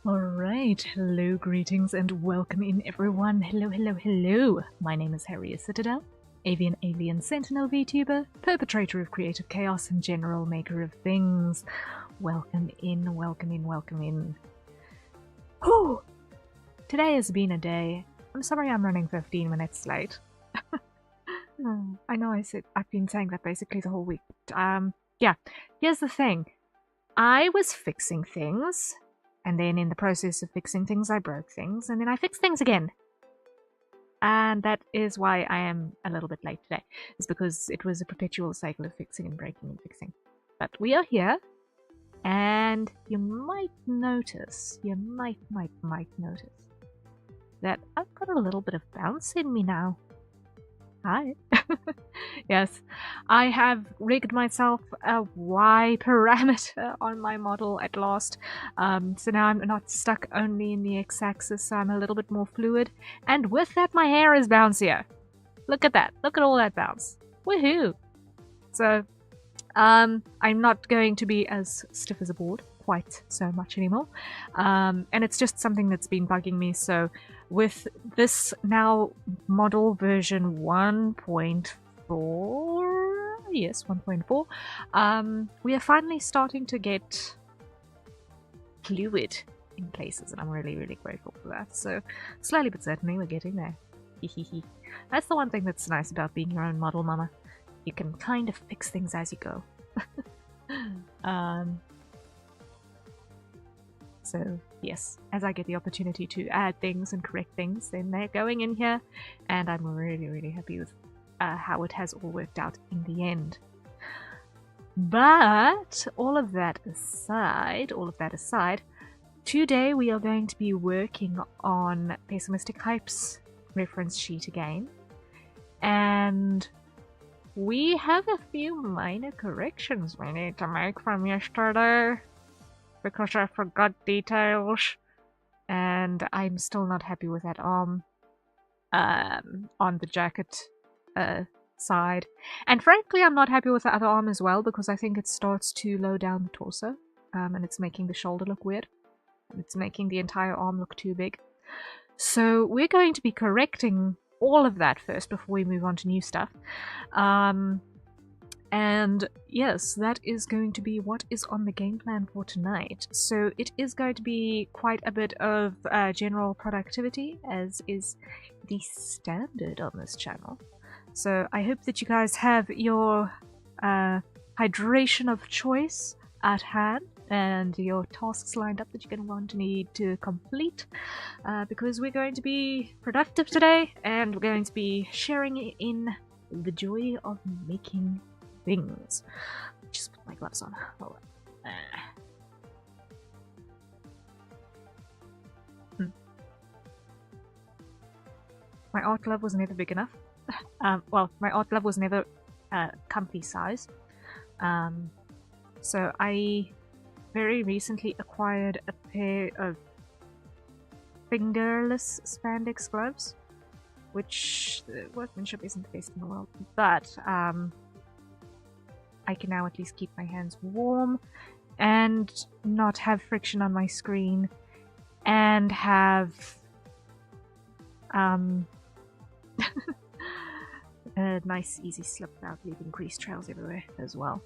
Alright, hello, greetings, and welcome in everyone. Hello, hello, hello. My name is Harriet Citadel, avian alien sentinel VTuber, perpetrator of creative chaos, and general maker of things. Welcome in, welcome in, welcome in. Whew! Today has been a day. I'm sorry I'm running 15 minutes late. I know I've been saying that basically the whole week. Yeah, here's the thing. I was fixing things, and then in the process of fixing things, I broke things, and then I fixed things again. And that is why I am a little bit late today. It's because it was a perpetual cycle of fixing and breaking and fixing. But we are here, and you might notice, notice, that I've got a little bit of bounce in me now. Hi. Yes, I have rigged myself a Y parameter on my model at last. So now I'm not stuck only in the X-axis, so I'm a little bit more fluid. And with that, my hair is bouncier. Look at that. Look at all that bounce. Woohoo! So, I'm not going to be as stiff as a board quite so much anymore. And it's just something that's been bugging me, so with this now model version 1.4, yes, 1.4, we are finally starting to get fluid in places, and I'm really, really grateful for that. So slowly but certainly we're getting there. That's the one thing that's nice about being your own model mama. You can kind of fix things as you go. So yes, as I get the opportunity to add things and correct things, then they're going in here, and I'm really, really happy with how it has all worked out in the end. But all of that aside, today we are going to be working on Pessimistic Hype's reference sheet again, and we have a few minor corrections we need to make from yesterday, because I forgot details, and I'm still not happy with that arm on the jacket side. And frankly, I'm not happy with the other arm as well, because I think it starts to low down the torso, and it's making the shoulder look weird, and it's making the entire arm look too big. So we're going to be correcting all of that first before we move on to new stuff. And yes, that is going to be what is on the game plan for tonight. So it is going to be quite a bit of general productivity, as is the standard on this channel. So I hope that you guys have your hydration of choice at hand, and your tasks lined up that you're going to want to need to complete, because we're going to be productive today, and we're going to be sharing in the joy of making things. Just put my gloves on. Hold on. My art glove was never big enough. Well, my art glove was never comfy size. So I very recently acquired a pair of fingerless spandex gloves, which the workmanship isn't the best in the world, but I can now at least keep my hands warm and not have friction on my screen, and have a nice easy slip without leaving grease trails everywhere as well.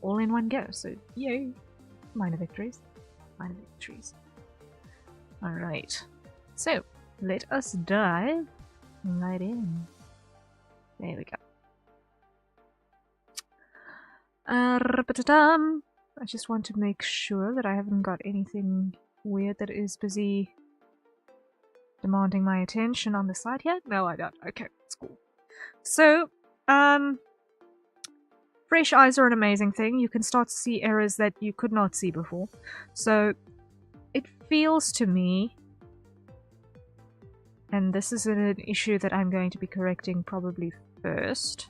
All in one go, so yay! Minor victories. Minor victories. Alright, so let us dive right in. There we go. I just want to make sure that I haven't got anything weird that is busy demanding my attention on the side here. No, I don't. Okay, it's cool. So, fresh eyes are an amazing thing. You can start to see errors that you could not see before. So, it feels to me, and this is an issue that I'm going to be correcting probably first.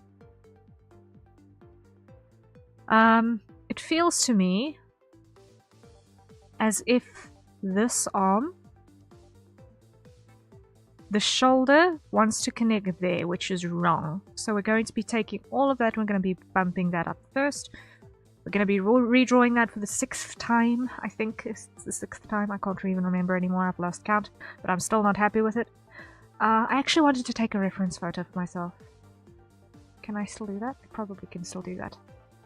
It feels to me as if this arm, the shoulder wants to connect there, which is wrong. So we're going to be taking all of that, we're going to be bumping that up first, We're going to be redrawing that for the 6th time. I think it's the 6th time. I can't even remember anymore. I've lost count. But I'm still not happy with it. I actually wanted to take a reference photo for myself. Can I still do that? I probably can still do that.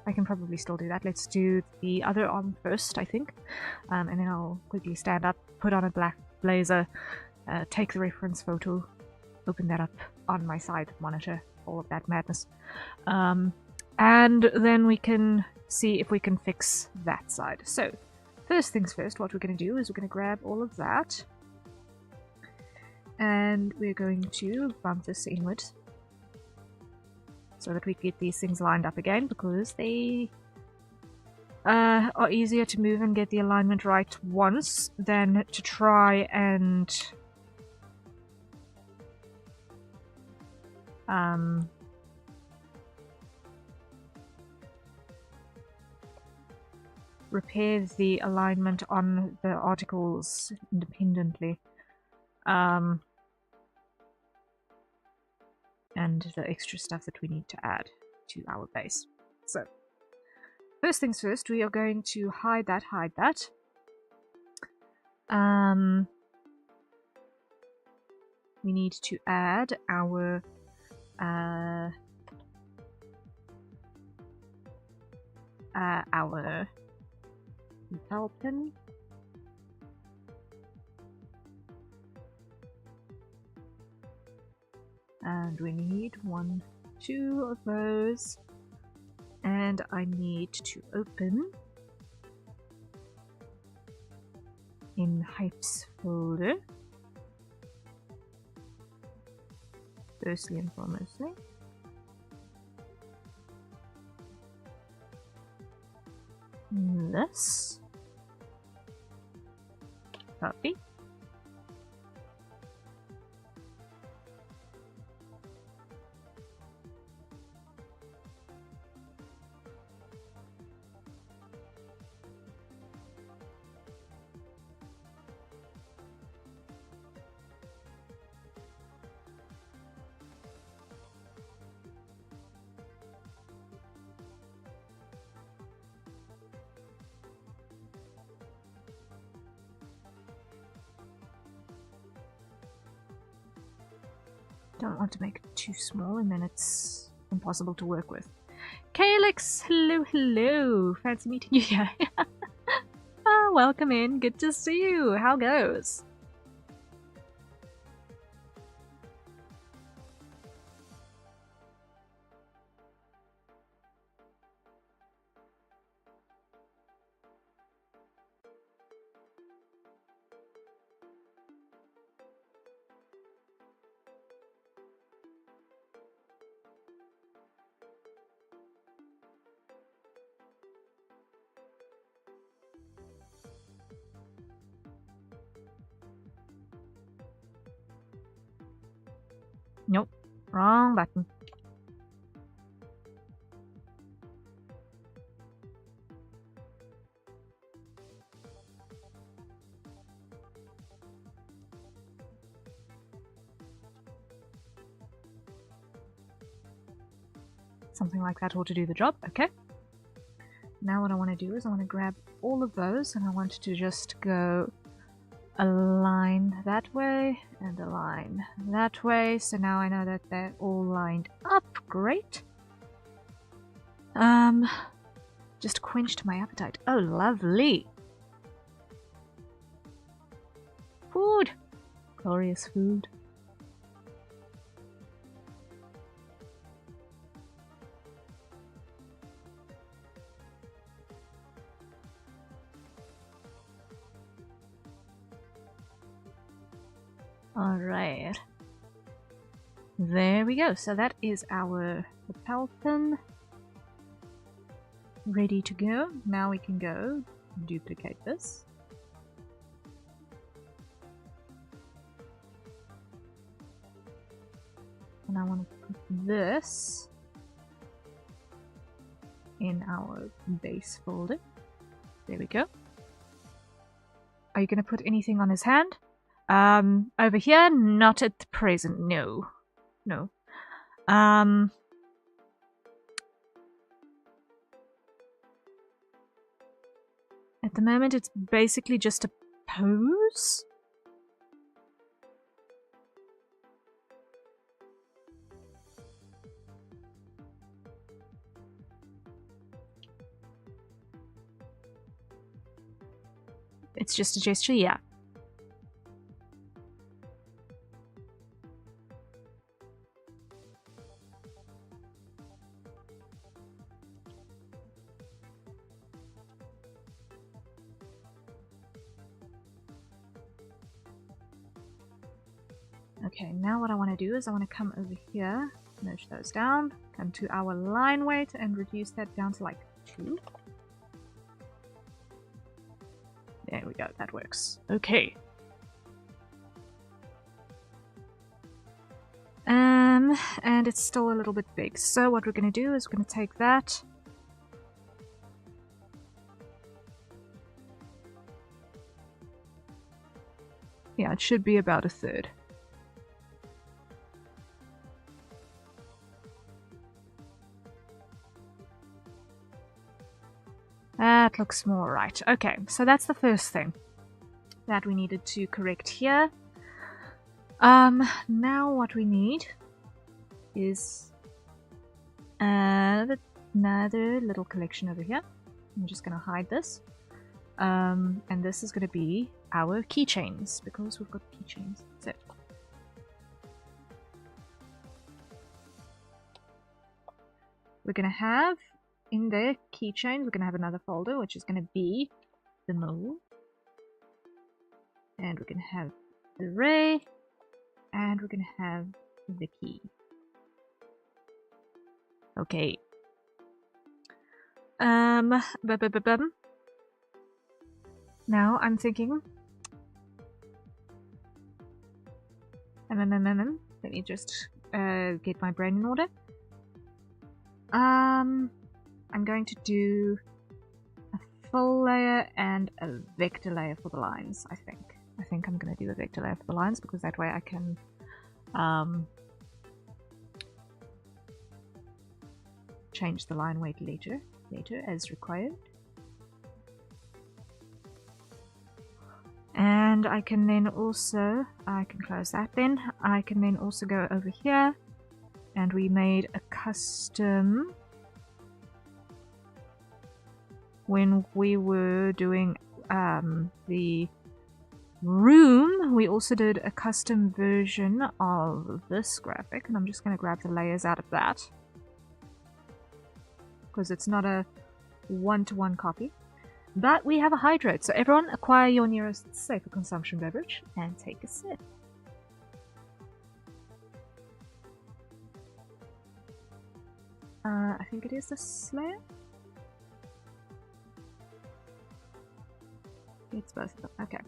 I can probably still do that. Let's do the other arm first, I think. And then I'll quickly stand up, put on a black blazer, take the reference photo, open that up on my side monitor, all of that madness. And then we can see if we can fix that side. So, first things first, what we're going to do is we're going to grab all of that. And we're going to bump this inward so that we get these things lined up again, because they are easier to move and get the alignment right once than to try and repair the alignment on the articles independently. And the extra stuff that we need to add to our base. So, first things first, we are going to hide that. We need to add our lapel pin. And we need 2 of those. And I need to open in Hypes folder. Firstly and foremostly. This. Copy. Don't want to make it too small and then it's impossible to work with. Calyx, hello. Fancy meeting you here. Welcome in. Good to see you. How goes? Nope, wrong button. Something like that ought to do the job, okay. Now what I want to do is I want to grab all of those and I want to just go a line that way and a line that way. So now I know that they're all lined up. Great. Just quenched my appetite. Oh, lovely. Food. Glorious food. Alright. There we go. So that is our lapel pin. Ready to go. Now we can go duplicate this. And I want to put this in our base folder. There we go. Are you going to put anything on his hand? Over here? Not at the present, no. No. At the moment, it's basically just a pose. It's just a gesture, yeah. Okay, now what I want to do is I want to come over here, merge those down, come to our line weight and reduce that down to like 2. There we go, that works. Okay. And it's still a little bit big. So what we're going to do is we're going to take that. Yeah, it should be about 1/3. That looks more right. Okay, so that's the first thing that we needed to correct here. Now what we need is another little collection over here. I'm just going to hide this. And this is going to be our keychains, because we've got keychains. That's it. We're going to have in the keychains, we're going to have another folder, which is going to be the mole. And we're going to have the ray. And we're going to have the key. Okay. Now I'm thinking. Let me just get my brain in order. I'm going to do a fill layer and a vector layer for the lines, I think. I think I'm going to do a vector layer for the lines, because that way I can change the line weight later as required. And I can then also, I can close that then, I can then also go over here, and we made a custom, when we were doing the room, we also did a custom version of this graphic, and I'm just going to grab the layers out of that, because it's not a one-to-one copy. But we have a hydrate, so everyone acquire your nearest safer consumption beverage and take a sip. I think it is this layer. It's both of them. Okay,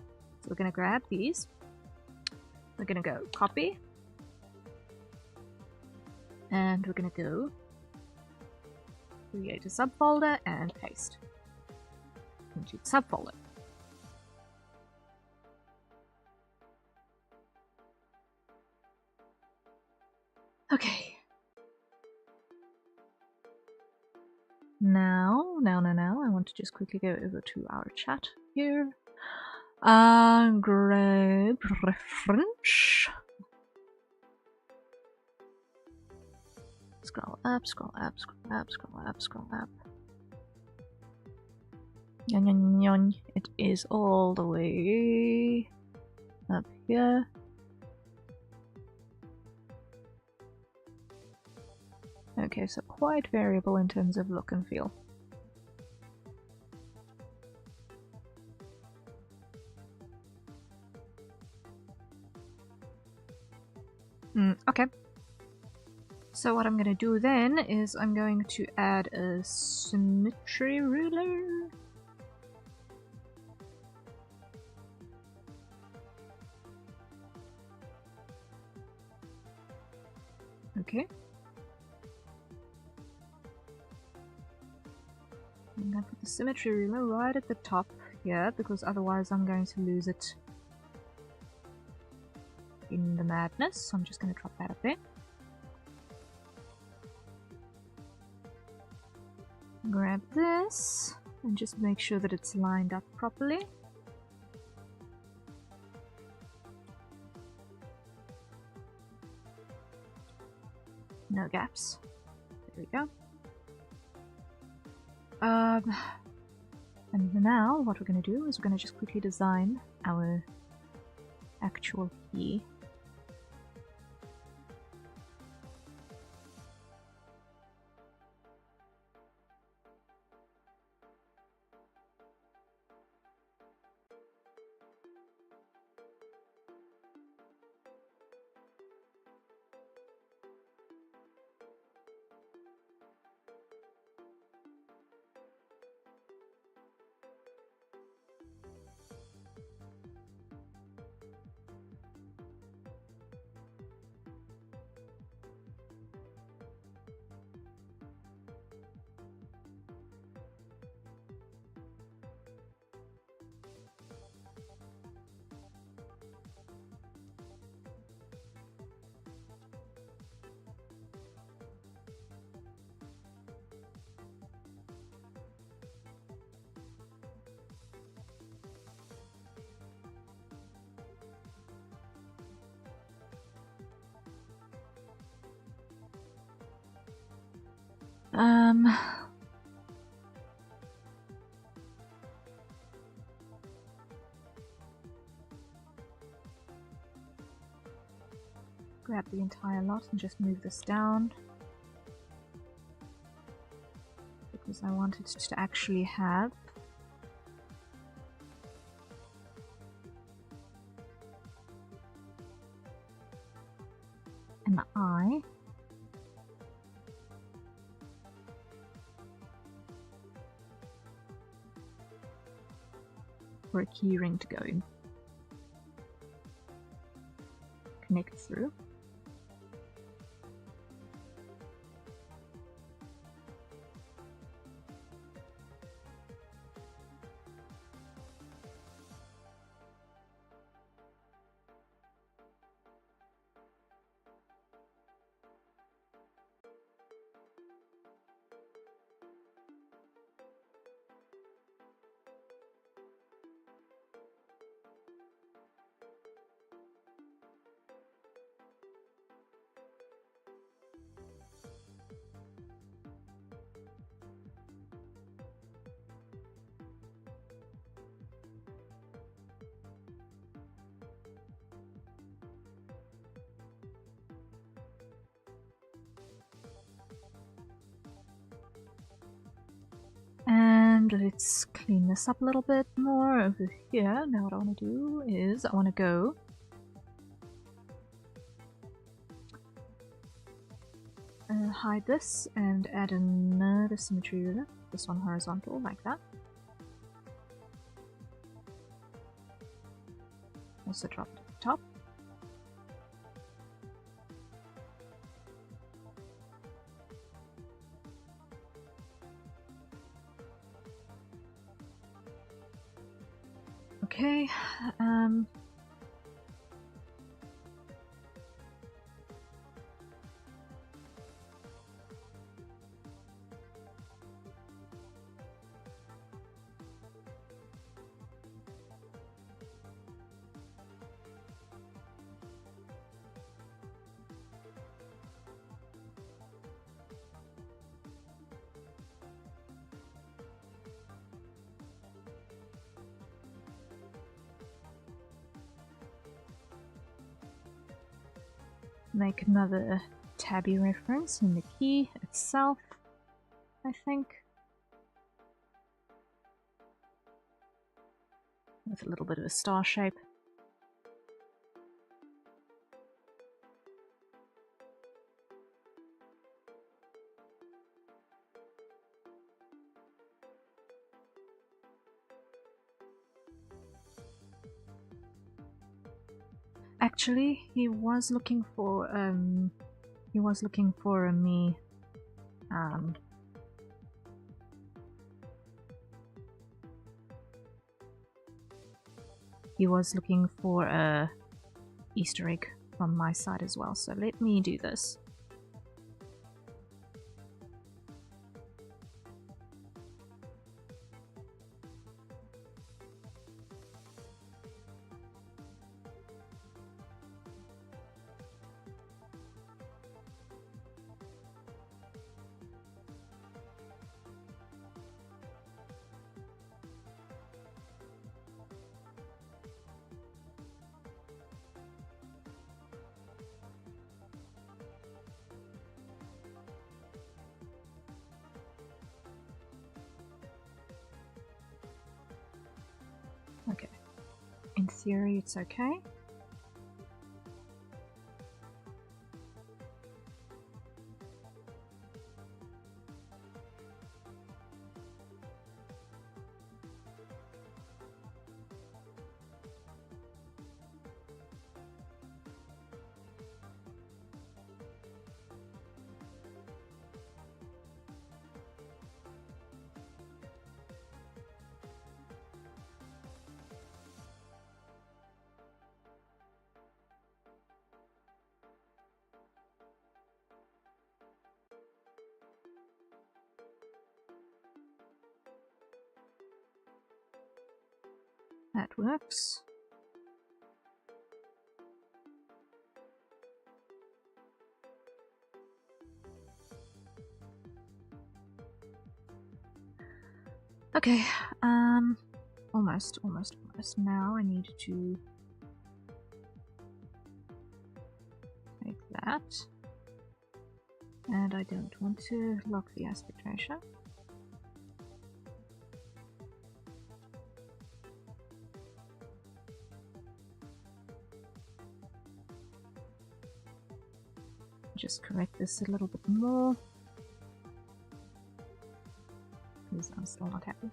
so we're going to grab these. We're going to go copy. And we're going to go create a subfolder and paste into the subfolder. Okay. Now, I want to just quickly go over to our chat here. Grab reference. Scroll up, scroll up, scroll up, scroll up, scroll up. It is all the way up here. Okay, so quite variable in terms of look and feel. Okay. So what I'm going to do then is I'm going to add a symmetry ruler. Okay. I'm going to put the symmetry ruler right at the top here, because otherwise I'm going to lose it in the madness. So I'm just going to drop that up there. Grab this, and just make sure that it's lined up properly. No gaps. There we go. And now what we're going to do is we're going to just quickly design our actual key. Grab the entire lot and just move this down, because I want it to actually have an eye. For a key ring to go in. Connect through. And let's clean this up a little bit more over here. Now what I want to do is I want to go hide this and add another symmetry ruler, this one horizontal like that. Also drop it at the top. Okay, make another tabby reference in the key itself, I think. With a little bit of a star shape. Actually, he was looking for a me. He was looking for a Easter egg from my side as well. So let me do this. Okay. In theory, it's okay. That works. Okay, almost. Now I need to take that. And I don't want to lock the aspect ratio. Just correct this a little bit more, because I'm still not happy.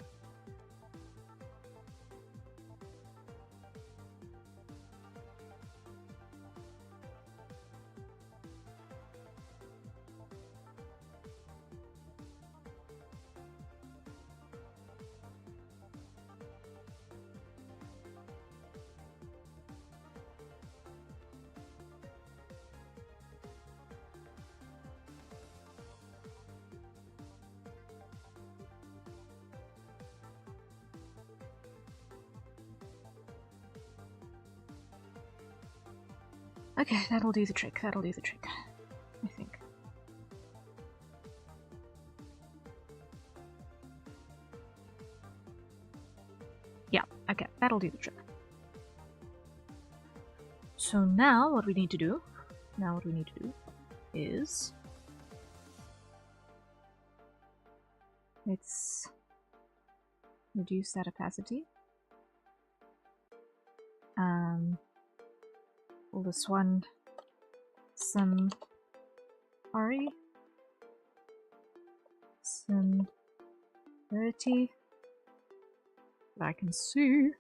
Okay, that'll do the trick, I think. Yeah, okay, that'll do the trick. So now what we need to do is let's reduce that opacity. Call this one some Ari, some Bertie that I can see.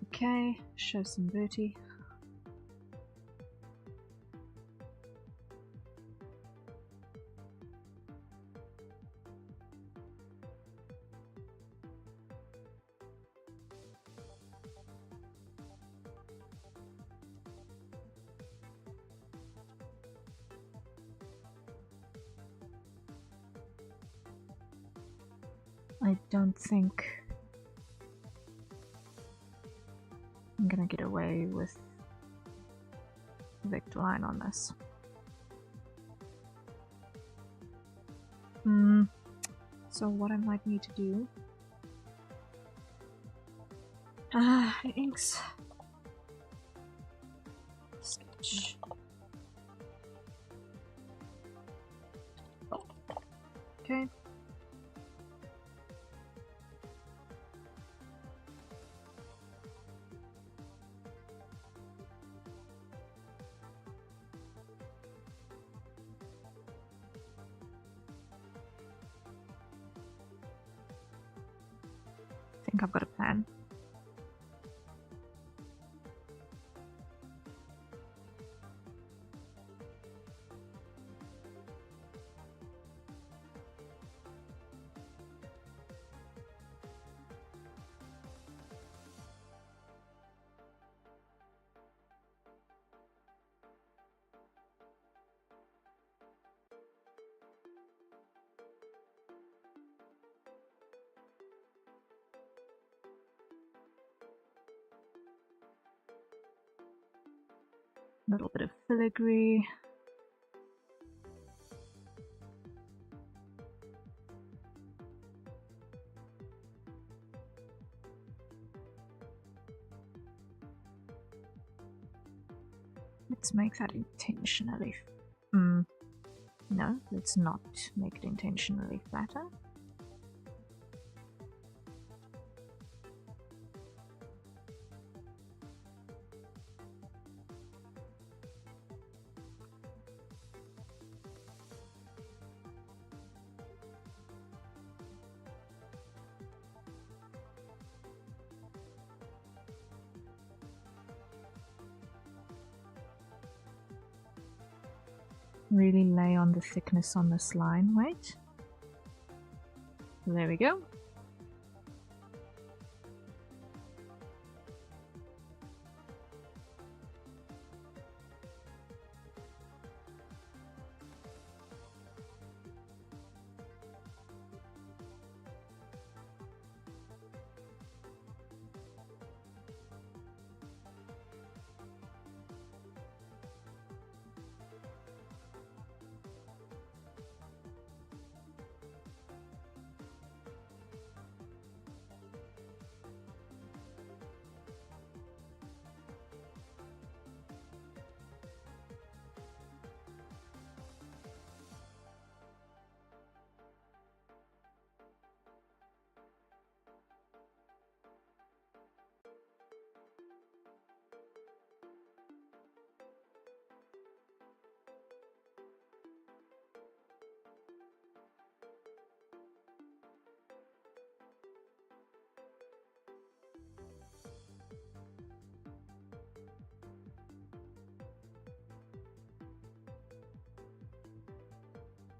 Okay, show some Bertie. I don't think I'm gonna get away with vector line on this. So what I might need to do... inks. Sketch. Oh. Okay. I think I've got a plan. A little bit of filigree. Let's make that intentionally. No, let's not make it intentionally flatter. really lay on the thickness on this line. Wait. There we go.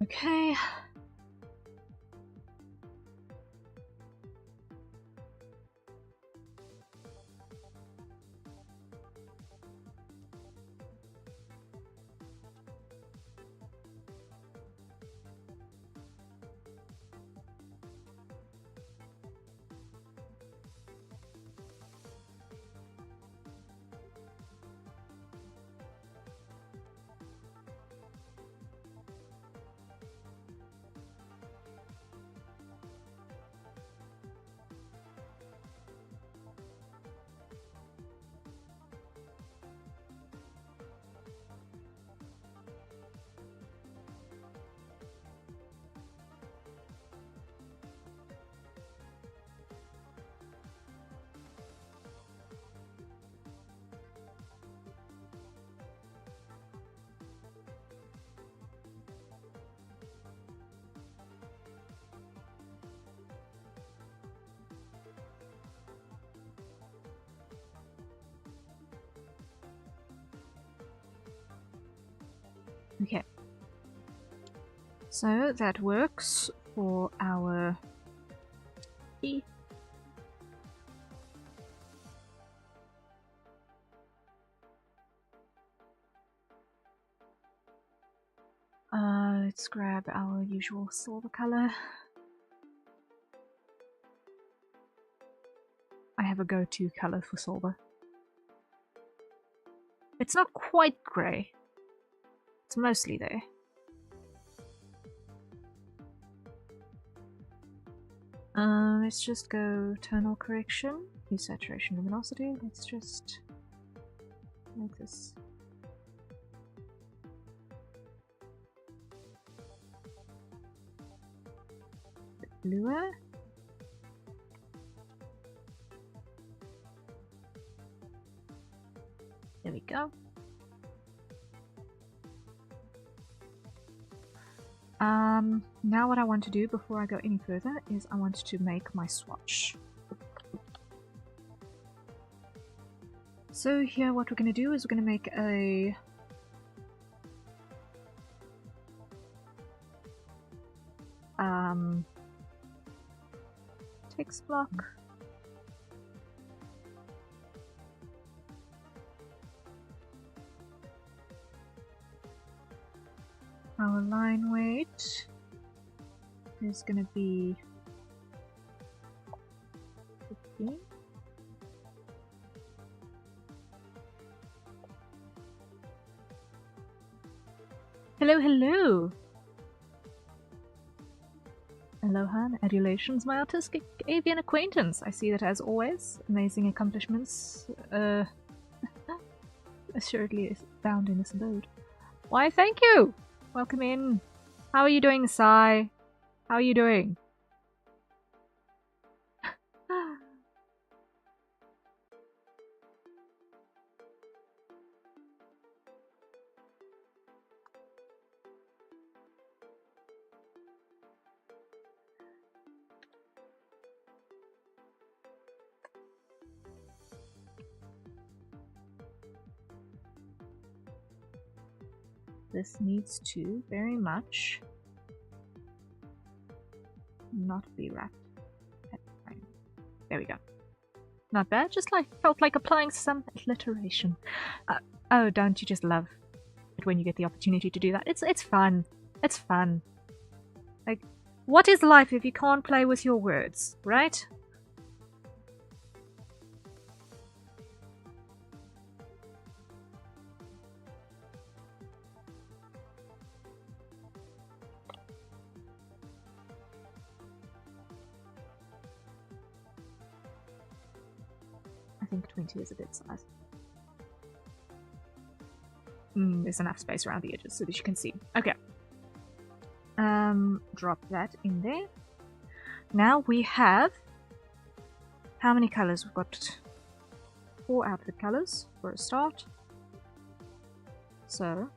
Okay. Okay. So that works for our key. Let's grab our usual silver color. I have a go-to color for silver. It's not quite grey. It's mostly there. Let's just go tonal correction, use saturation luminosity. Let's just make this a bit bluer. There we go. Now what I want to do before I go any further is I want to make my swatch. So here what we're going to do is we're going to make a text block. Our line weight is going to be 15. Hello, hello! Aloha and adulations, my artistic avian acquaintance. I see that, as always, amazing accomplishments assuredly is found in this abode. Why, thank you! Welcome in. How are you doing, Sai? How are you doing? this needs to very much not be wrapped. There we go. Not bad, just like felt like applying some alliteration. Oh, don't you just love it when you get the opportunity to do that? It's fun. It's fun. Like, what is life if you can't play with your words, right? I think 20 is a good size. There's enough space around the edges so that you can see. Okay. Drop that in there. Now we have... How many colors? We've got 4 outfit colors for a start. So...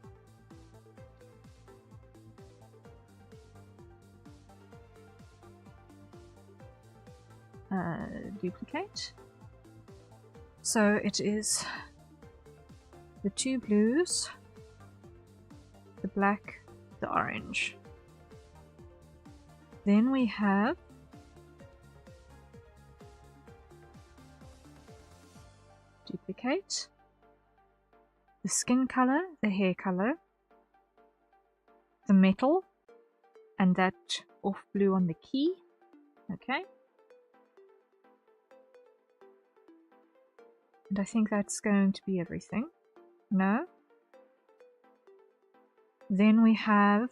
duplicate. So it is the 2 blues, the black, the orange. Then we have duplicate, the skin color, the hair color, the metal, and that off blue on the key. Okay. And I think that's going to be everything. No? Then we have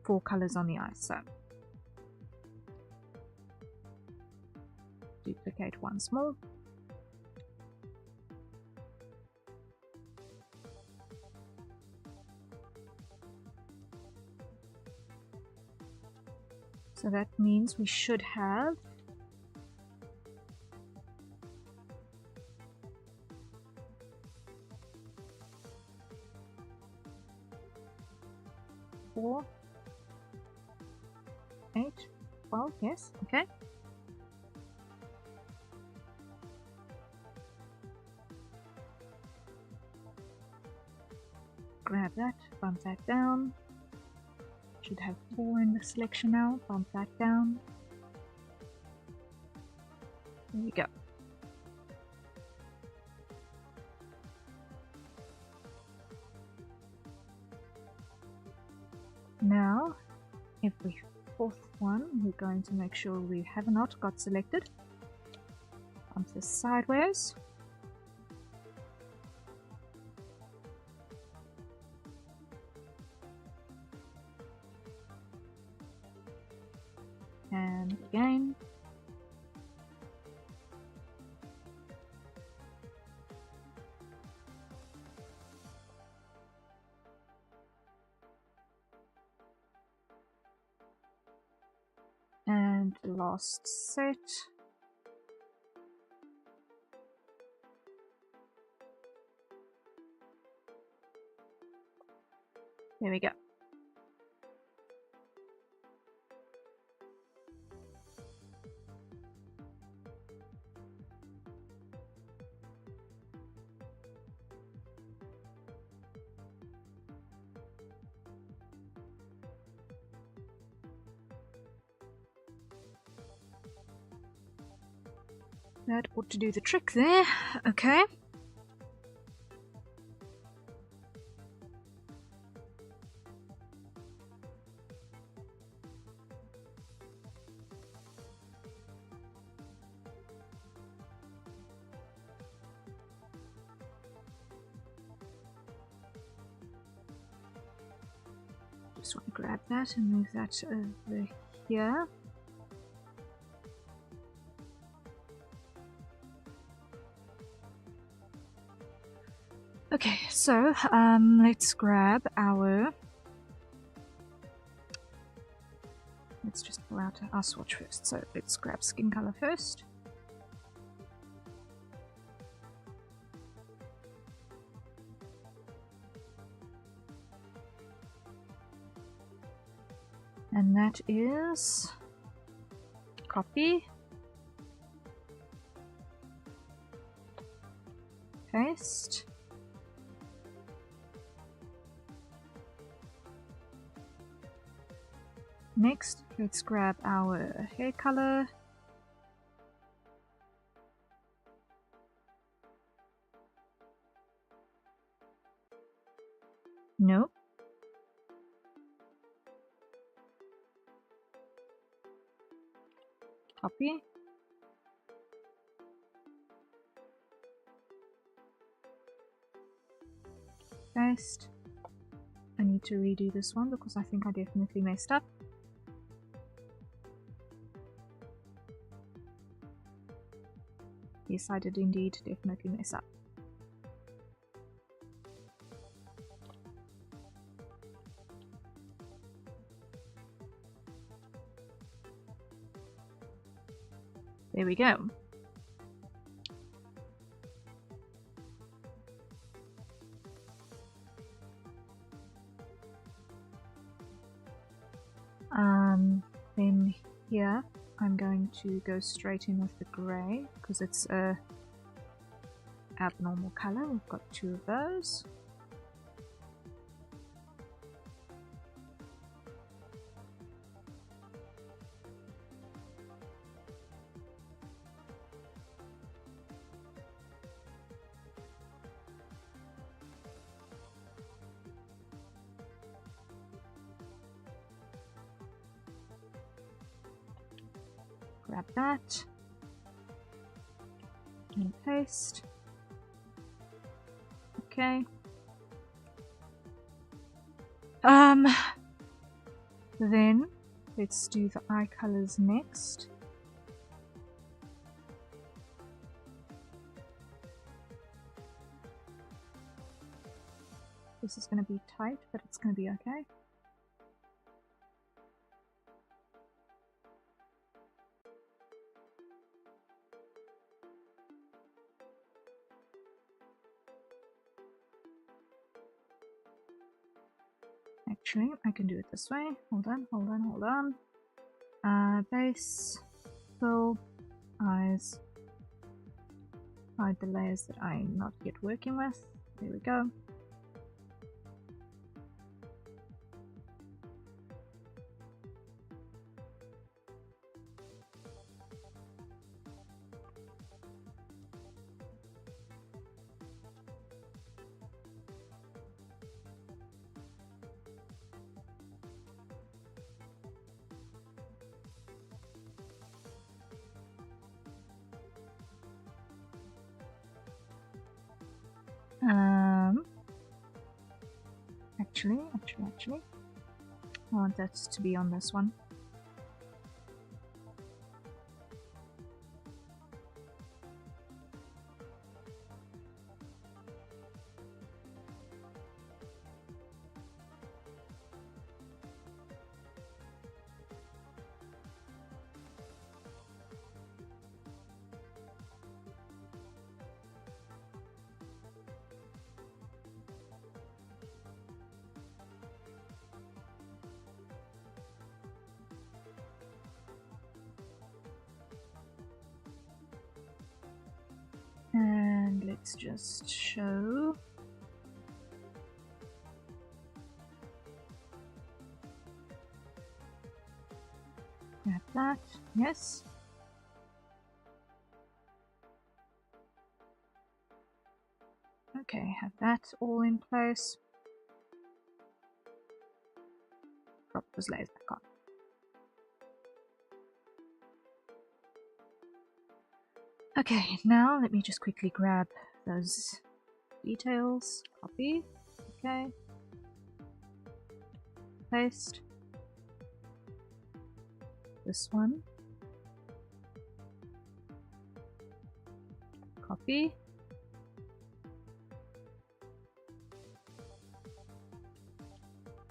four colors on the ice. So duplicate once more. So that means we should have four, 8, 12, yes, okay. Grab that, bump that down. Should have 4 in the selection now. Bump that down. There we go. Now, every fourth one, we're going to make sure we have not got selected. Bump this sideways. And again. And last set. There we go. That ought to do the trick there. Okay. Just want to grab that and move that over here. Okay, so let's grab our... Let's just pull out our swatch first. So let's grab skin color first. And that is copy. paste. Next, let's grab our hair color. No. Copy. Paste. I need to redo this one because I think I definitely messed up. Yes, I did indeed definitely mess up. There we go. Then here I'm going to go straight in with the grey because it's a abnormal color. We've got two of those. Grab that and paste. Okay. Then let's do the eye colors next. This is going to be tight, but it's going to be okay. Actually, I can do it this way. Hold on. Base, fill, eyes, hide the layers that I'm not yet working with. There we go. Actually, I want that to be on this one. And let's just show. Grab that, yes. Okay, have that all in place. Drop those layers back on. Okay, now let me just quickly grab those details. Copy. Okay. Paste. This one. Copy.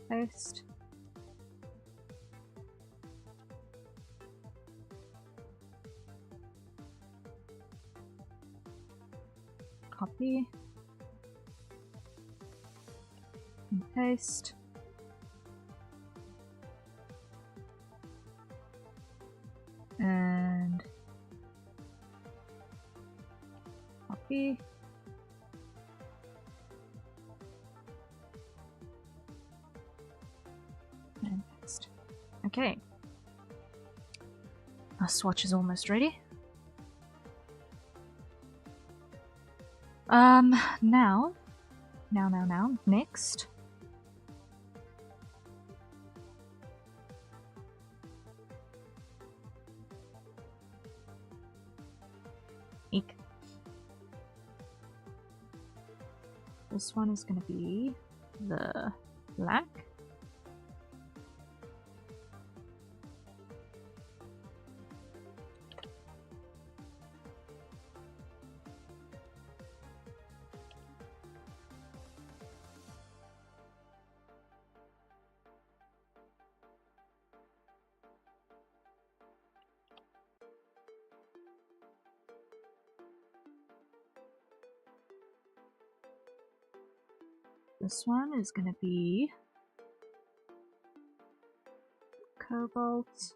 Paste. Copy. And paste. And copy. Okay. Our swatch is almost ready. Now, next. Eek. This one is going to be the black. This one is going to be cobalt.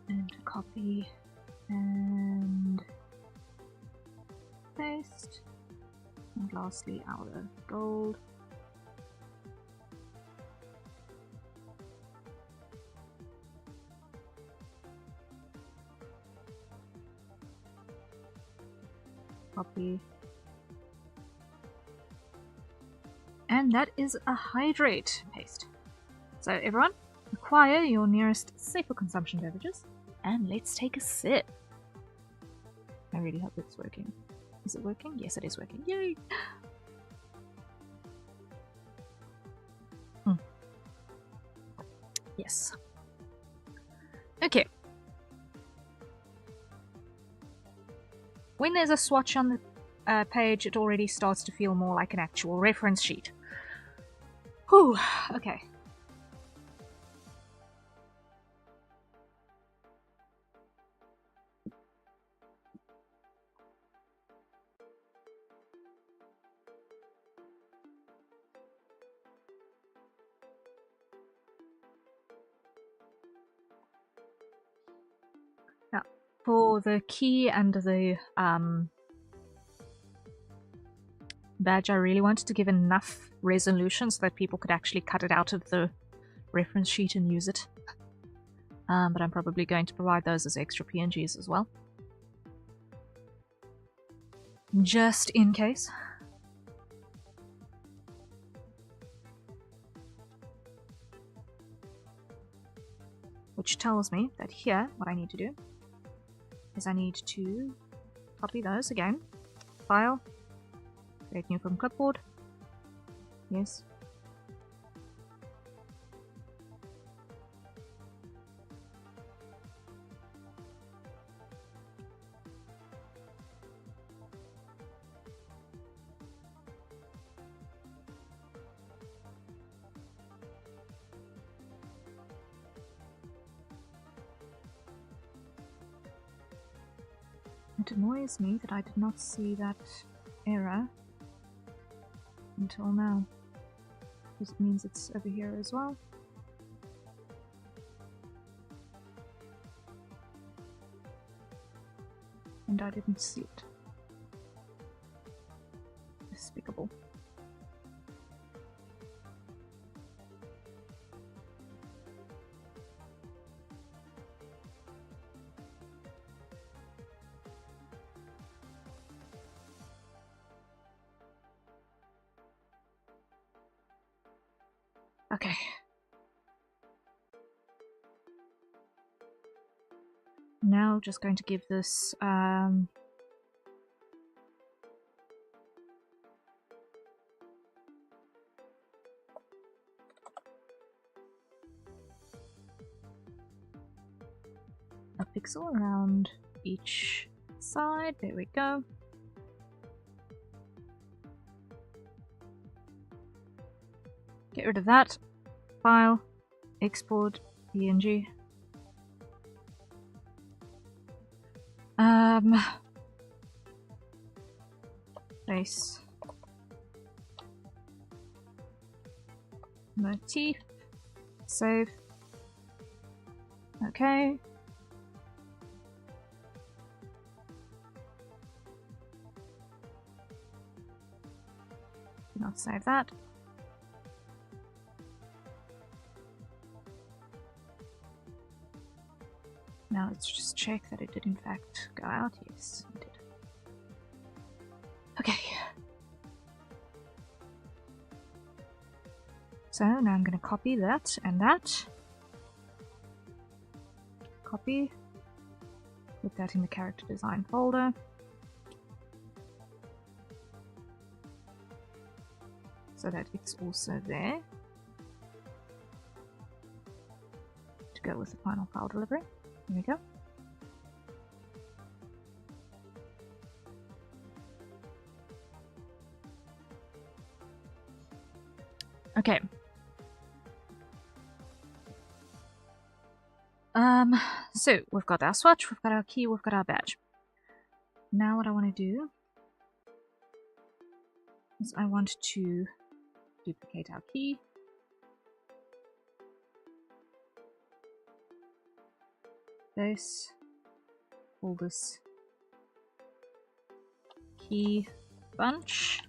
And copy and paste, and lastly our gold. Copy. And that is a hydrate paste. So everyone, acquire your nearest safe for consumption beverages. And let's take a sip. I really hope it's working. Is it working? Yes, it is working. Yay! Yes. Okay. When there's a swatch on the page, it already starts to feel more like an actual reference sheet. Whew. Okay. For the key and the badge, I really wanted to give enough resolution so that people could actually cut it out of the reference sheet and use it. But I'm probably going to provide those as extra PNGs as well. Just in case. Which tells me that here, what I need to do is I need to copy those again. File, create new from clipboard. Yes. It annoys me that I did not see that error until now, because it means it's over here as well. And I didn't see it. Despicable. Okay. Now just going to give this a pixel around each side. There we go. Get rid of that. File, export, PNG. Place. Motif. Save. Okay. Do not save that. Now let's just check that it did in fact go out. Yes, it did. Okay. So now I'm going to copy that and that. Copy. Put that in the character design folder. So that it's also there. To go with the final file delivery. Here we go. Okay. So we've got our swatch, we've got our key, we've got our badge. Now what I want to do is I want to duplicate our key. This, all this key bunch.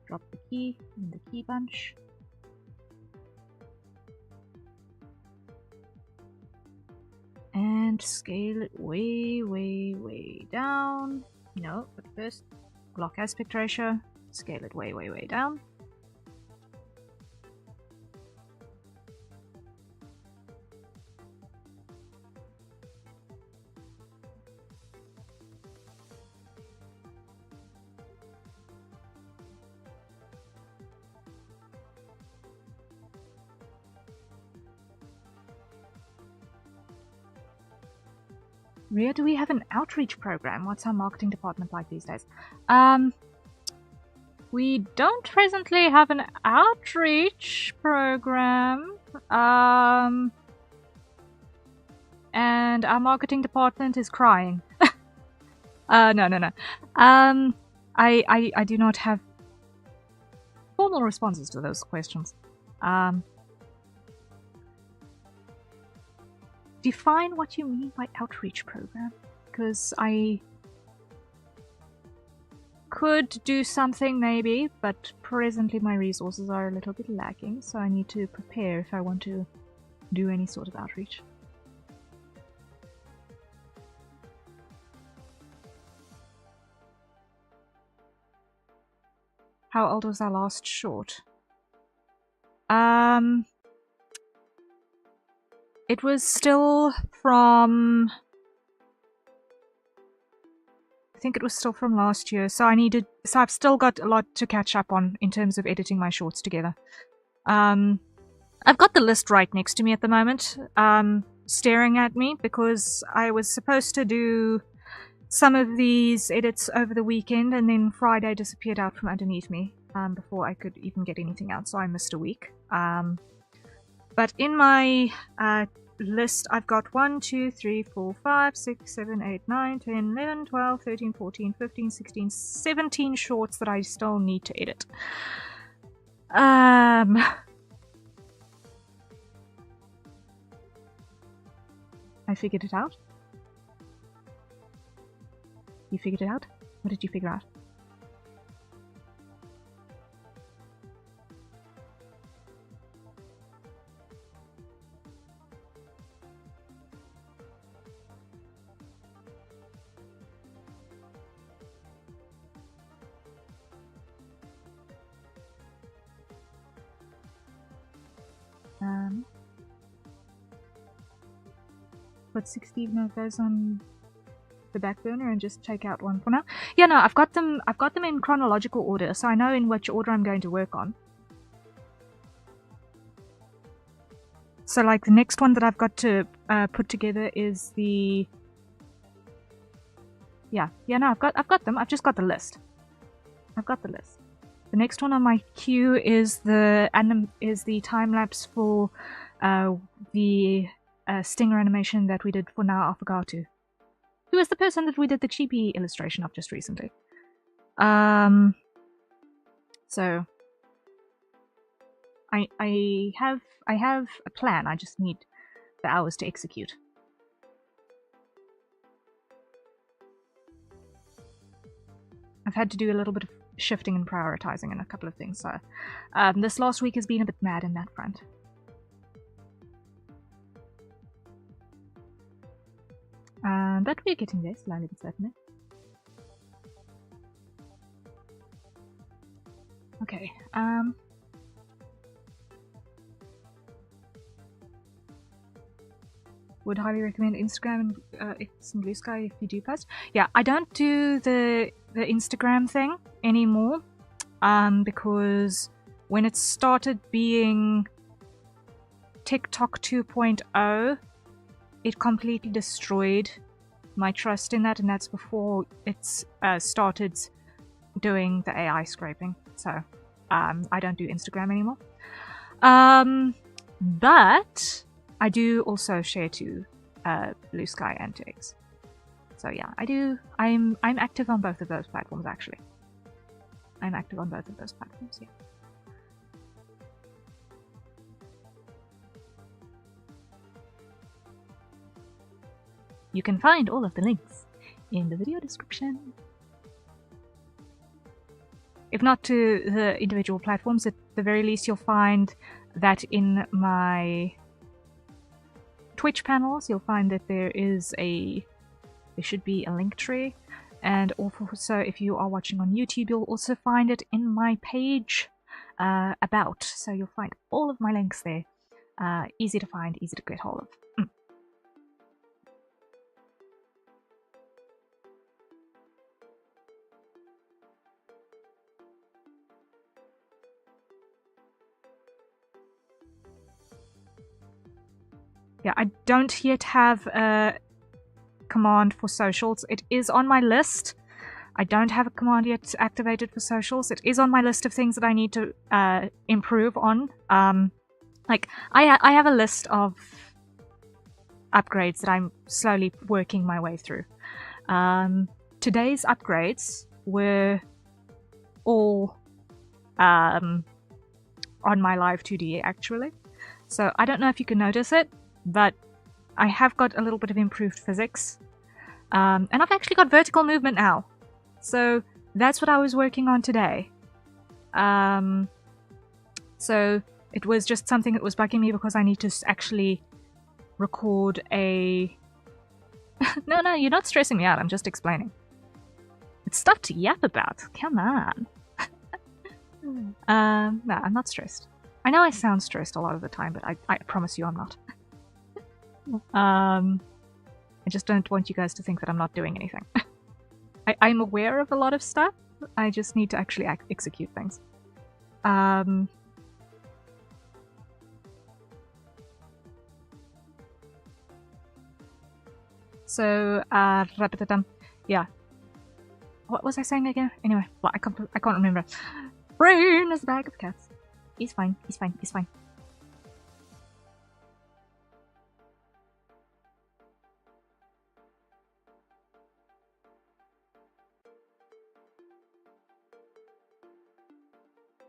Drop the key in the key bunch. And scale it way, way, way down. No, but first, block aspect ratio. Scale it way, way, way down. Ria, do we have an outreach program? What's our marketing department like these days? We don't presently have an outreach program. And our marketing department is crying. No. I do not have formal responses to those questions. Define what you mean by outreach program, because I could do something maybe, but presently my resources are a little bit lacking, so I need to prepare if I want to do any sort of outreach. How old was our last short? It was still from... I think it was still from last year, so I've still got a lot to catch up on in terms of editing my shorts together. I've got the list right next to me at the moment, staring at me, because I was supposed to do some of these edits over the weekend, and then Friday disappeared out from underneath me before I could even get anything out, so I missed a week. But in my list, I've got 1, 2, 3, 4, 5, 6, 7, 8, 9, 10, 11, 12, 13, 14, 15, 16, 17 shorts that I still need to edit. I figured it out. You figured it out? What did you figure out? Put 16 of those on the back burner and just take out one for now. Yeah, no, I've got them in chronological order, so I know in which order I'm going to work on. So like the next one that I've got to put together is the... Yeah, no, I've got them. I've just got the list. I've got the list. The next one on my queue is the time lapse for the stinger animation that we did for Now Affogato, who is the person that we did the chibi illustration of just recently. So I have a plan. I just need the hours to execute. I've had to do a little bit of shifting and prioritizing in a couple of things, so this last week has been a bit mad in that front. But we're getting there, slowly but certainly. Okay, would highly recommend Instagram and X and Blue Sky if you do post. Yeah, I don't do the Instagram thing anymore because when it started being TikTok 2.0, it completely destroyed my trust in that, and that's before it's started doing the AI scraping. So I don't do Instagram anymore. But I do also share to Blue Sky and to X. So yeah, I do. I'm active on both of those platforms actually. I'm active on both of those platforms, yeah. You can find all of the links in the video description. If not to the individual platforms, at the very least you'll find that in my Twitch panels, you'll find that there should be a link tree, and also if you are watching on YouTube, you'll also find it in my page about. So you'll find all of my links there. Easy to find, easy to get hold of. Yeah, I don't yet have a command for socials. It is on my list. I don't have a command yet activated for socials. It is on my list of things that I need to improve on. Like, I have a list of upgrades that I'm slowly working my way through. Today's upgrades were all on my live 2D actually. So I don't know if you can notice it, but I have got a little bit of improved physics. And I've actually got vertical movement now. So that's what I was working on today. So it was just something that was bugging me because I need to actually record a... No, you're not stressing me out. I'm just explaining. It's stuff to yap about. Come on. No, I'm not stressed. I know I sound stressed a lot of the time, but I promise you I'm not. I just don't want you guys to think that I'm not doing anything. I'm aware of a lot of stuff. I just need to actually execute things. So, yeah. What was I saying again? Anyway, well, I can't remember. Brain is a bag of cats. He's fine, he's fine, he's fine.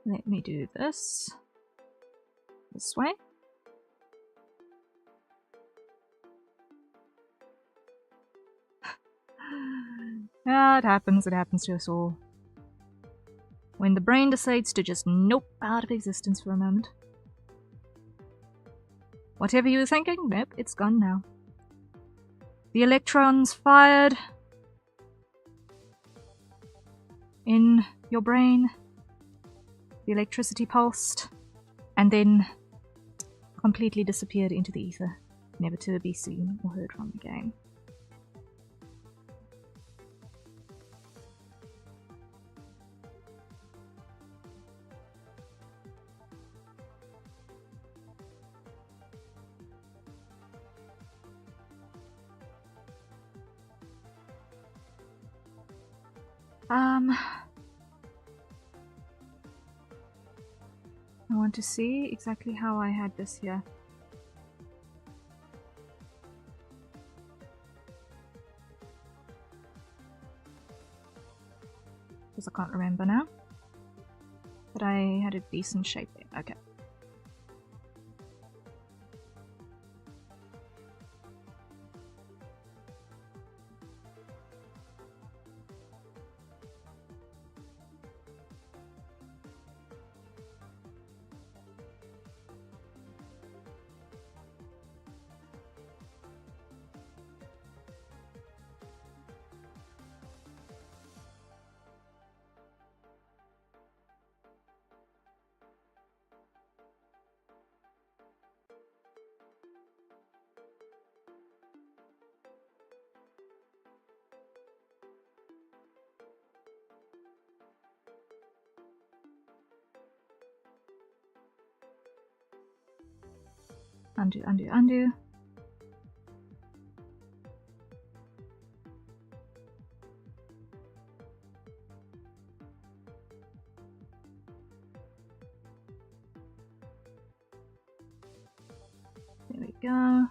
Let me do this way. Yeah, it happens to us all. When the brain decides to just nope out of existence for a moment. Whatever you were thinking, nope, it's gone now. The electrons fired in your brain. The electricity pulsed, and then completely disappeared into the ether, never to be seen or heard from again. want to see exactly how I had this here. Because I can't remember now. But I had a decent shape there. Okay. Undo, undo, undo. There we go.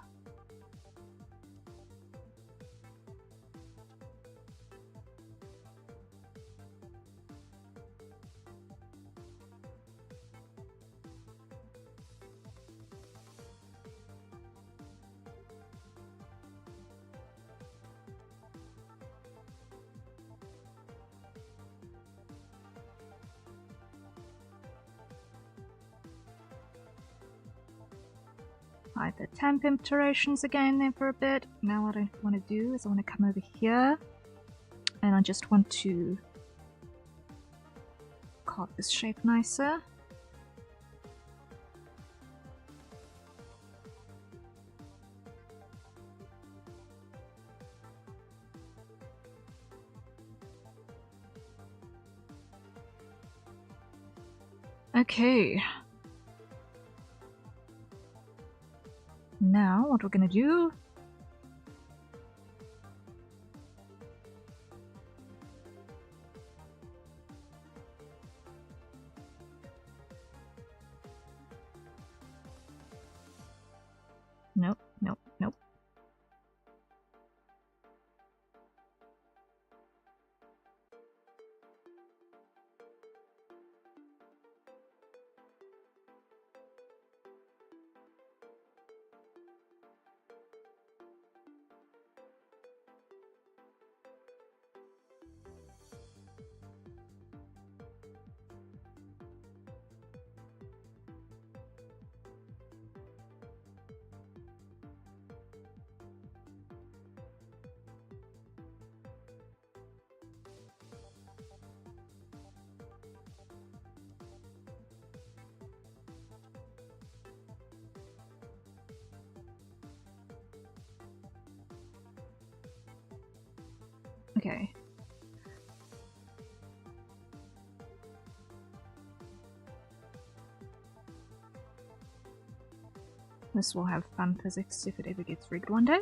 Hide the temp iterations again there for a bit. Now what I want to do is I want to come over here and I just want to carve this shape nicer. Okay. Now what we're gonna do nope, nope, nope. Okay. This will have fun physics if it ever gets rigged one day.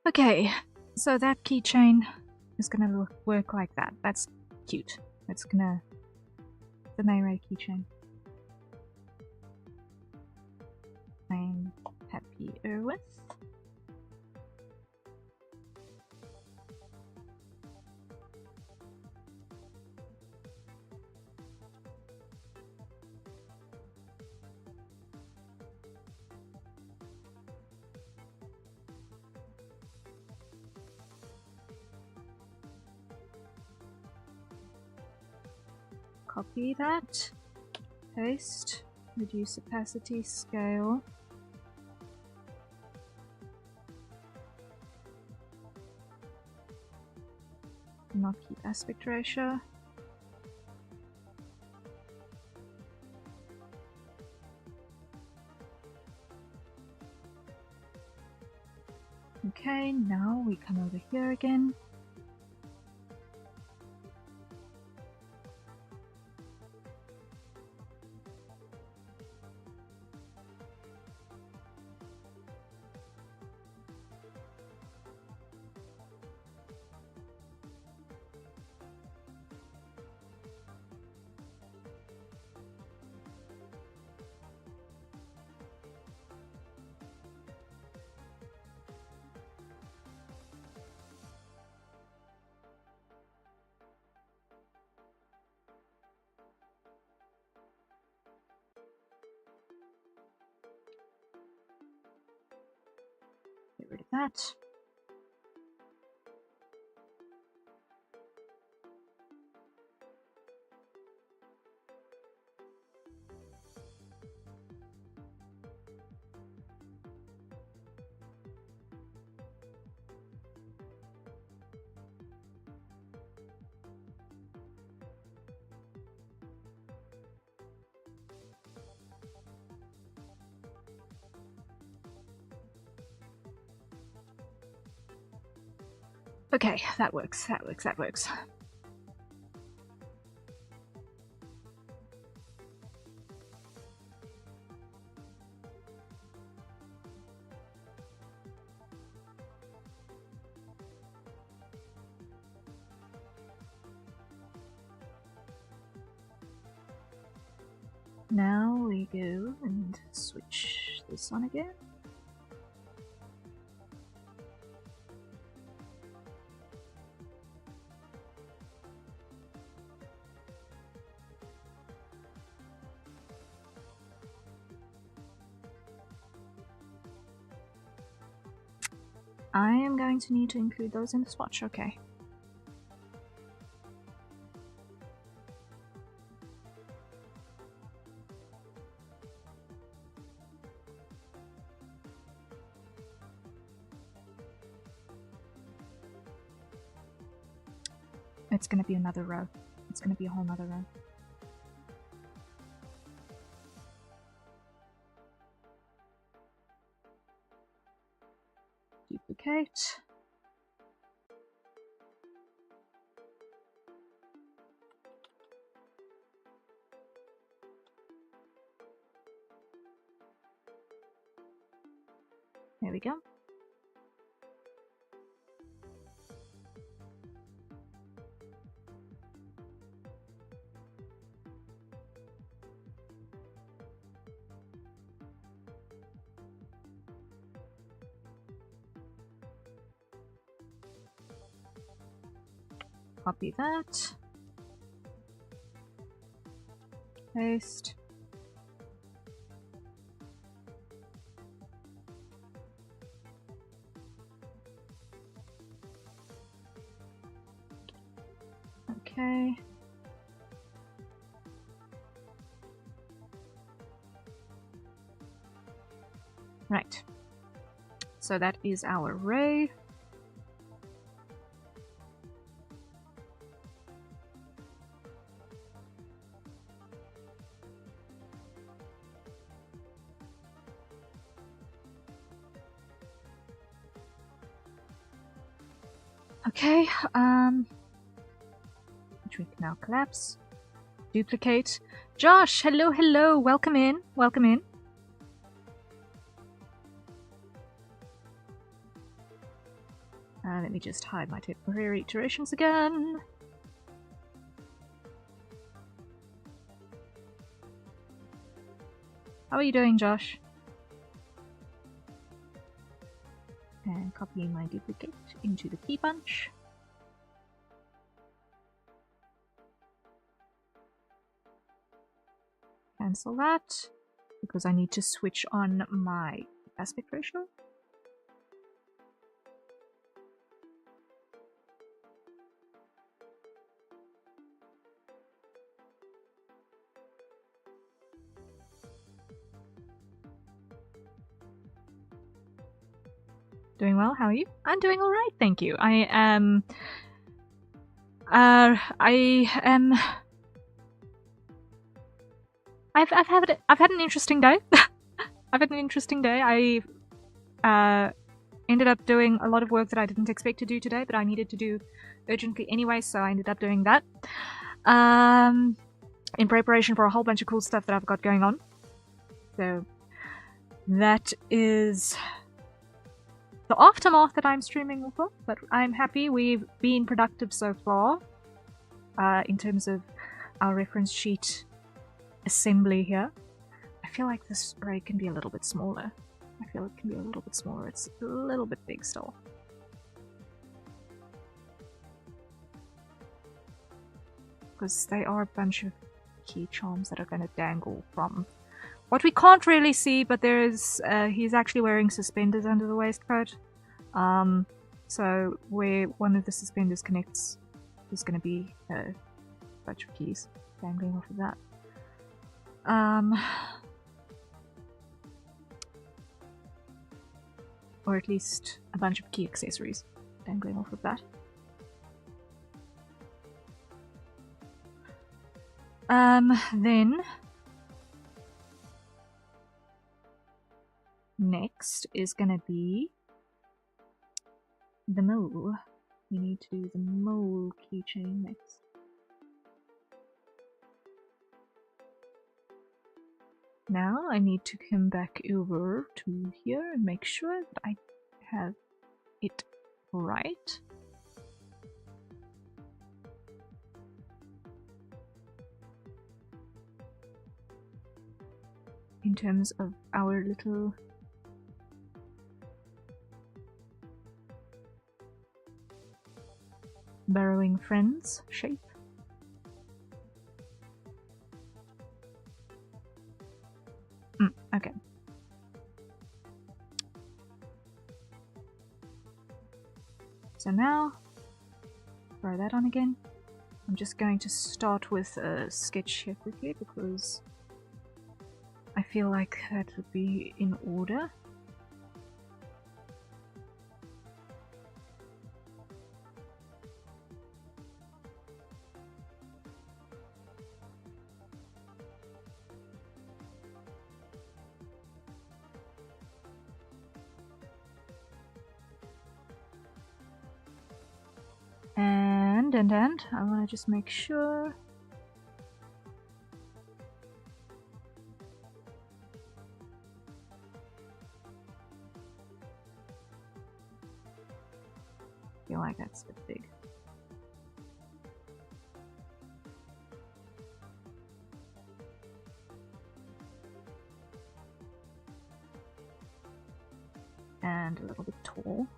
Okay, so that keychain is gonna work like that. That's cute. That's gonna... the Mayray keychain. I'm happier with. Copy that. Paste. Reduce opacity, scale. Not keep aspect ratio. Okay, now we come over here again. Get rid of that. Okay, that works, that works, that works. Now we go and switch this on again. I am going to need to include those in the swatch, okay. It's gonna be another row. It's gonna be a whole nother row. Duplicate. There we go. Copy that. Paste. Okay. Right. So that is our array. Okay, which we can now collapse. Duplicate. Josh, hello, hello, welcome in, welcome in. Let me just hide my temporary iterations again. How are you doing, Josh? And copying my duplicate into the key bunch. Cancel that, because I need to switch on my aspect ratio. Doing well. How are you? I'm doing all right, thank you. I am. I've had an interesting day. I've had an interesting day. I ended up doing a lot of work that I didn't expect to do today, but I needed to do urgently anyway, so I ended up doing that. In preparation for a whole bunch of cool stuff that I've got going on. So that is the aftermath that I'm streaming off of, but I'm happy we've been productive so far in terms of our reference sheet assembly here. I feel like this array can be a little bit smaller. I feel it can be a little bit smaller. It's a little bit big still. Because they are a bunch of key charms that are going to dangle from what we can't really see, but there's he's actually wearing suspenders under the waistcoat. So where one of the suspenders connects, there's going to be a bunch of keys dangling off of that. Or at least a bunch of key accessories dangling off of that. Then next is gonna be the mole. We need to do the mole keychain next. Now I need to come back over to here and make sure that I have it right. In terms of our little burrowing friends shape. Okay. So now, throw that on again. I'm just going to start with a sketch here quickly because I feel like that would be in order. And I want to just make sure I feel like that's a bit big. And a little bit tall.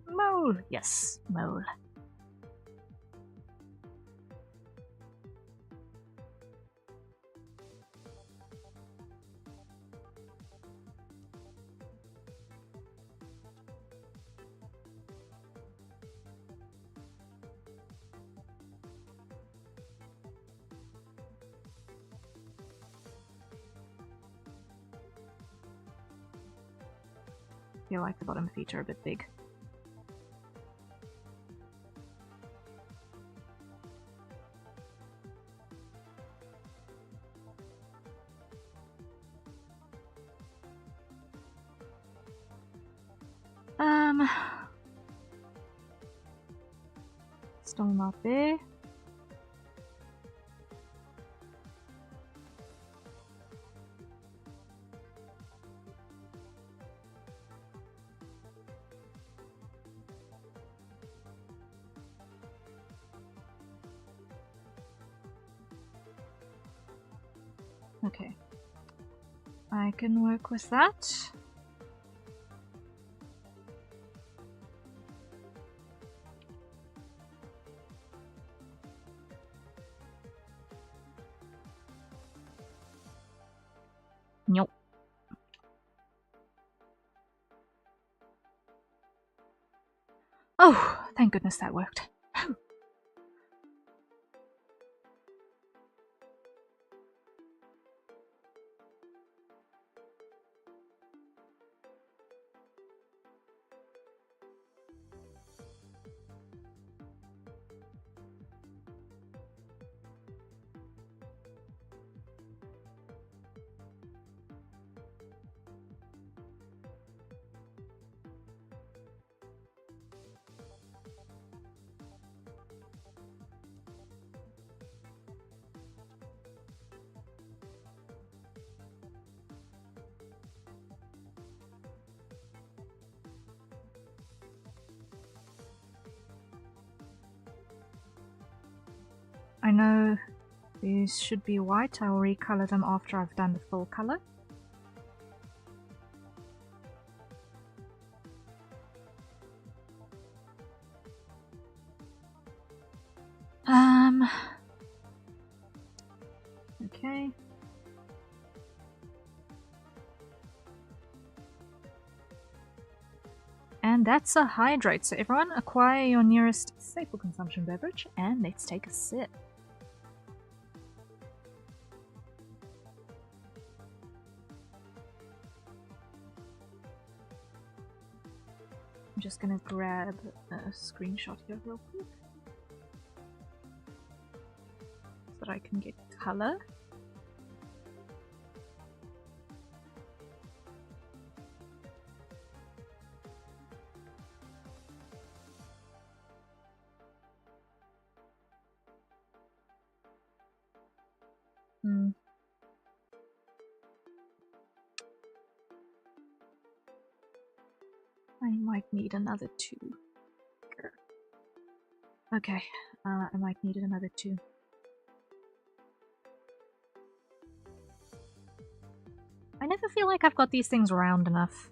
Mole! Yes, mole. I feel like the bottom feet are a bit big. Still not there. Okay. I can work with that. Thank goodness that worked. I know these should be white. I will recolor them after I've done the full color. Okay. And that's a hydrate. So everyone, acquire your nearest safe for consumption beverage and let's take a sip. I'm just gonna grab a screenshot here real quick so that I can get color. I might need another 2. Okay, I might need another 2. I never feel like I've got these things round enough.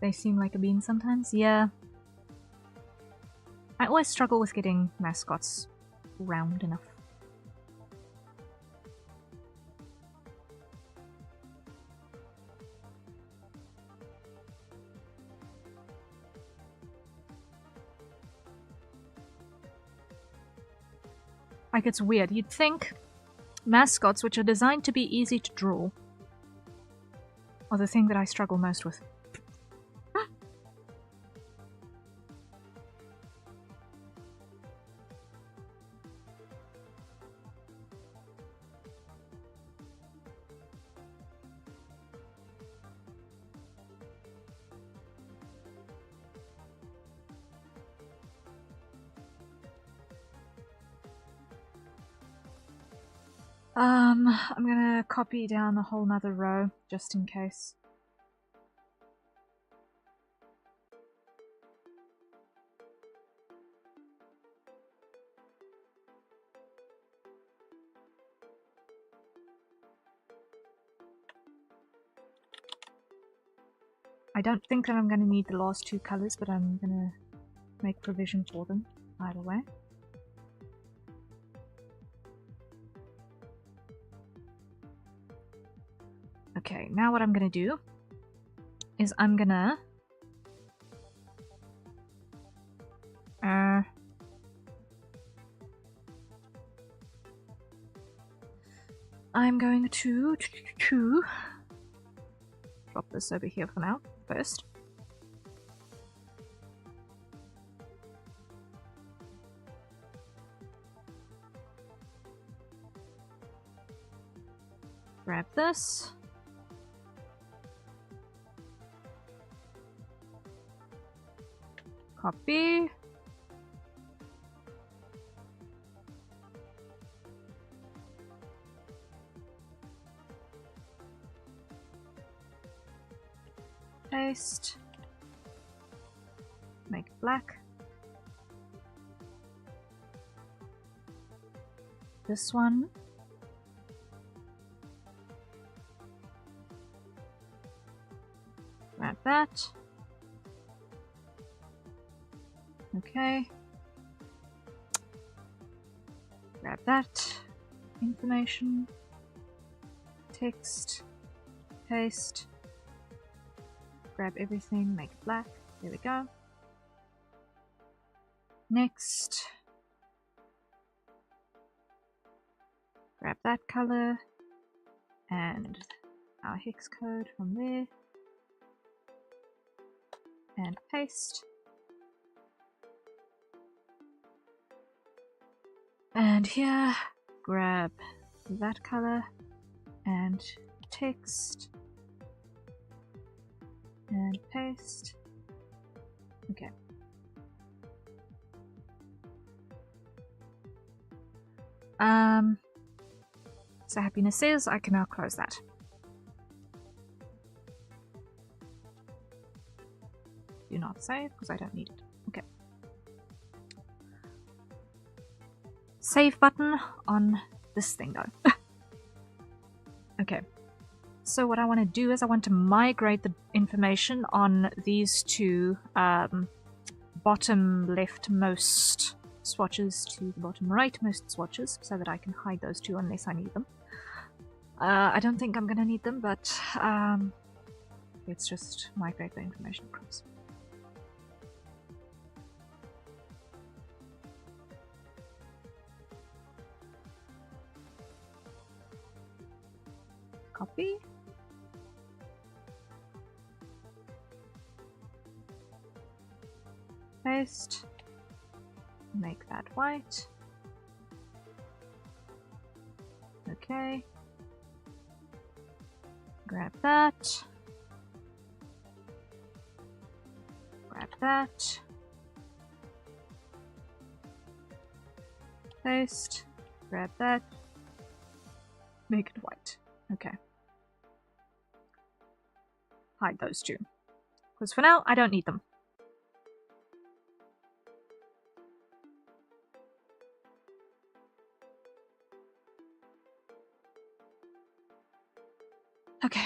They seem like a bean sometimes. Yeah. I always struggle with getting mascots round enough. Like, it's weird. You'd think mascots, which are designed to be easy to draw, are the thing that I struggle most with. I'm gonna copy down a whole nother row, just in case. I don't think that I'm gonna need the last 2 colors, but I'm gonna make provision for them, either way. Okay, now what I'm gonna do is I'm gonna drop this over here for now first. Grab this. Copy. Paste. black. This one. Grab that. Okay. Grab that. Information. Text. Paste. Grab everything, make it black. There we go. Next. Grab that color and our hex code from there. And paste. And here, grab that color and text and paste. Okay. So happiness says I can now close that. Do not save because I don't need it. Okay. Save button on this thing though. Okay. So what I want to do is I want to migrate the information on these two bottom leftmost swatches to the bottom rightmost swatches so that I can hide those two unless I need them. I don't think I'm going to need them, but let's just migrate the information across. Copy. Paste. Make that white. Okay. Grab that. Grab that. Paste. Grab that. Make it white. Okay. Hide those two. Because for now, I don't need them. Okay,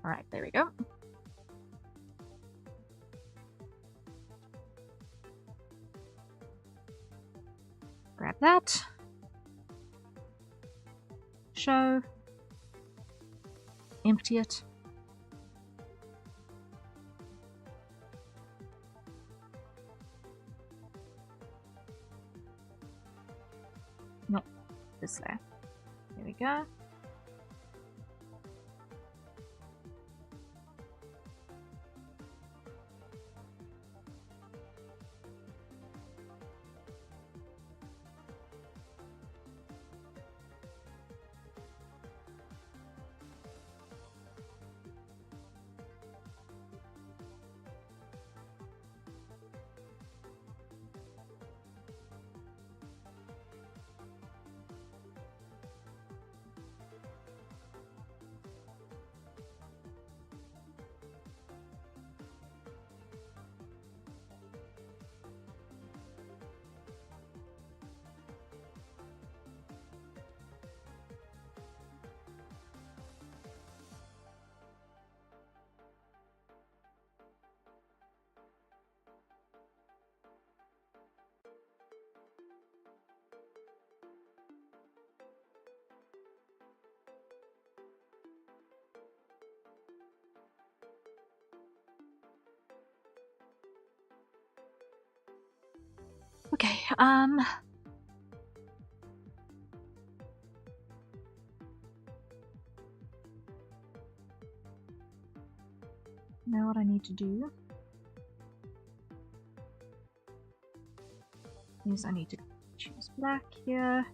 alright, there we go. Grab that. Show. Empty it. No, this layer. There we go. Okay, now what I need to do is I need to choose black here.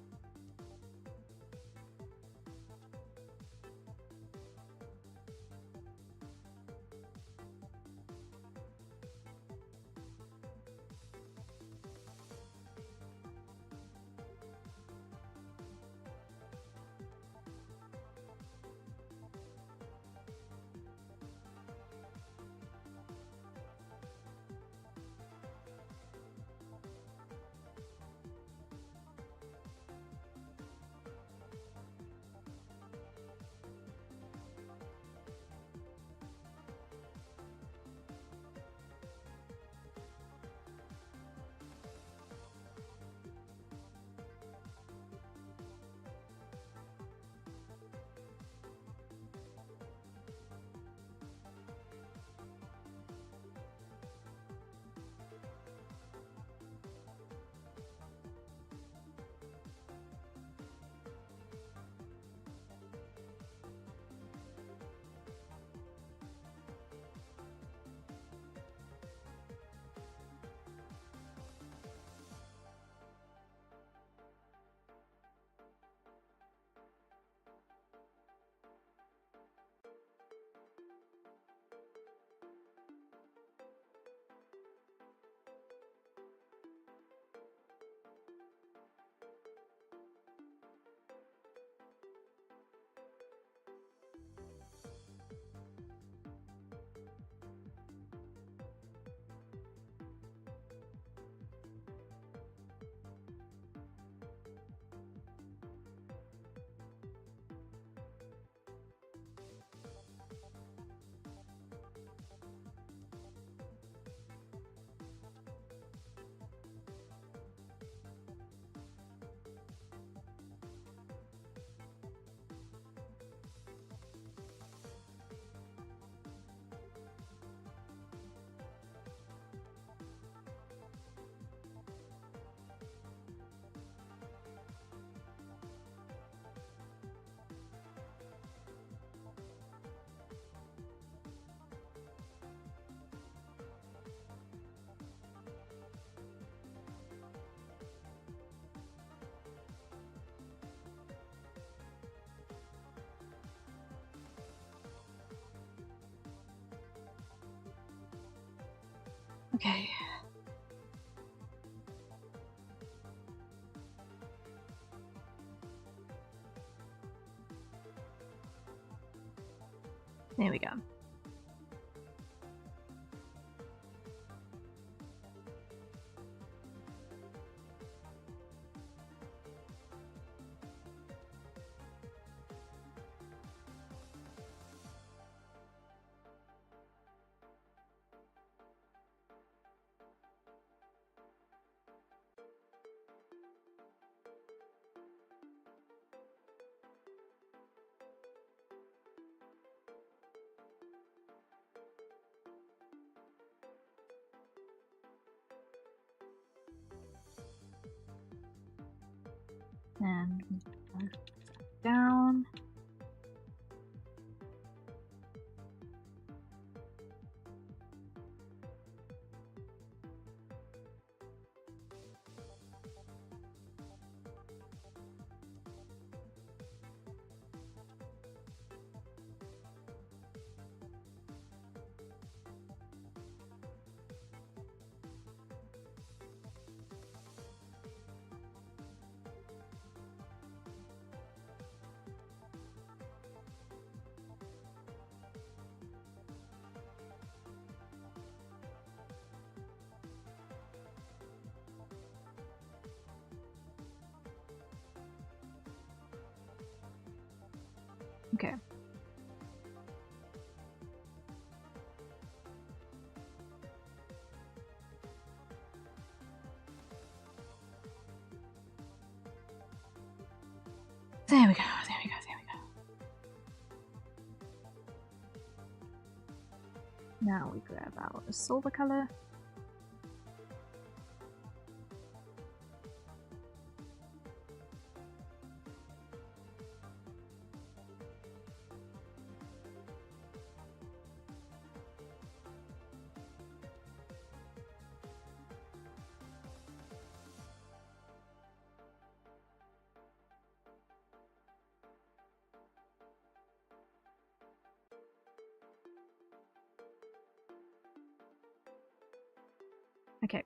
Okay. There we go. And down. Okay. There we go, there we go, there we go. Now we grab our silver color. Okay,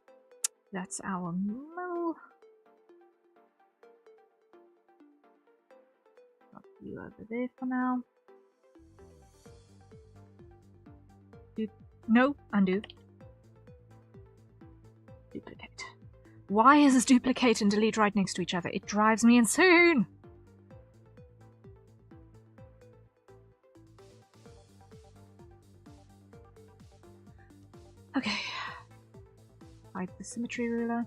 that's our middle. Got you over there for now. No, undo. Duplicate. Why is this duplicate and delete right next to each other? It drives me insane! Okay. Hide the symmetry ruler.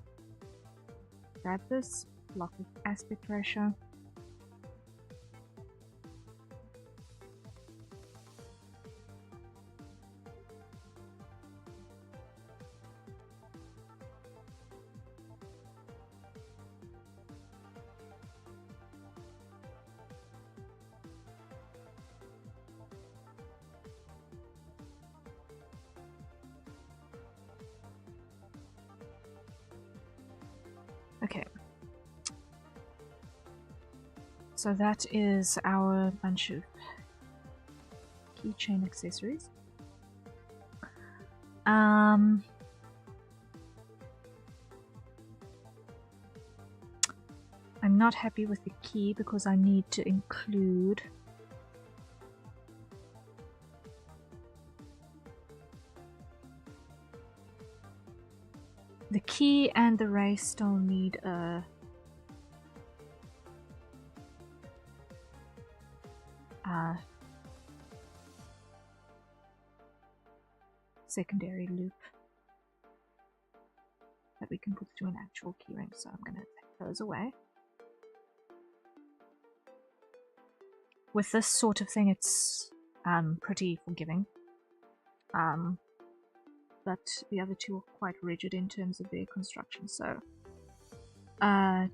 Grab this. Lock with aspect ratio. Okay. So that is our bunch of keychain accessories. I'm not happy with the key because I need to include the key and the ray still need a secondary loop that we can put through an actual keyring, so I'm going to take those away. With this sort of thing, it's pretty forgiving, but the other two are quite rigid in terms of their construction. So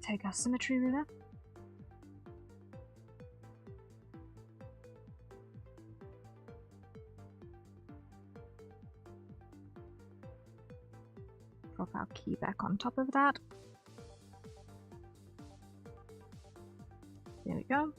take our symmetry ruler. Drop our key back on top of that. There we go.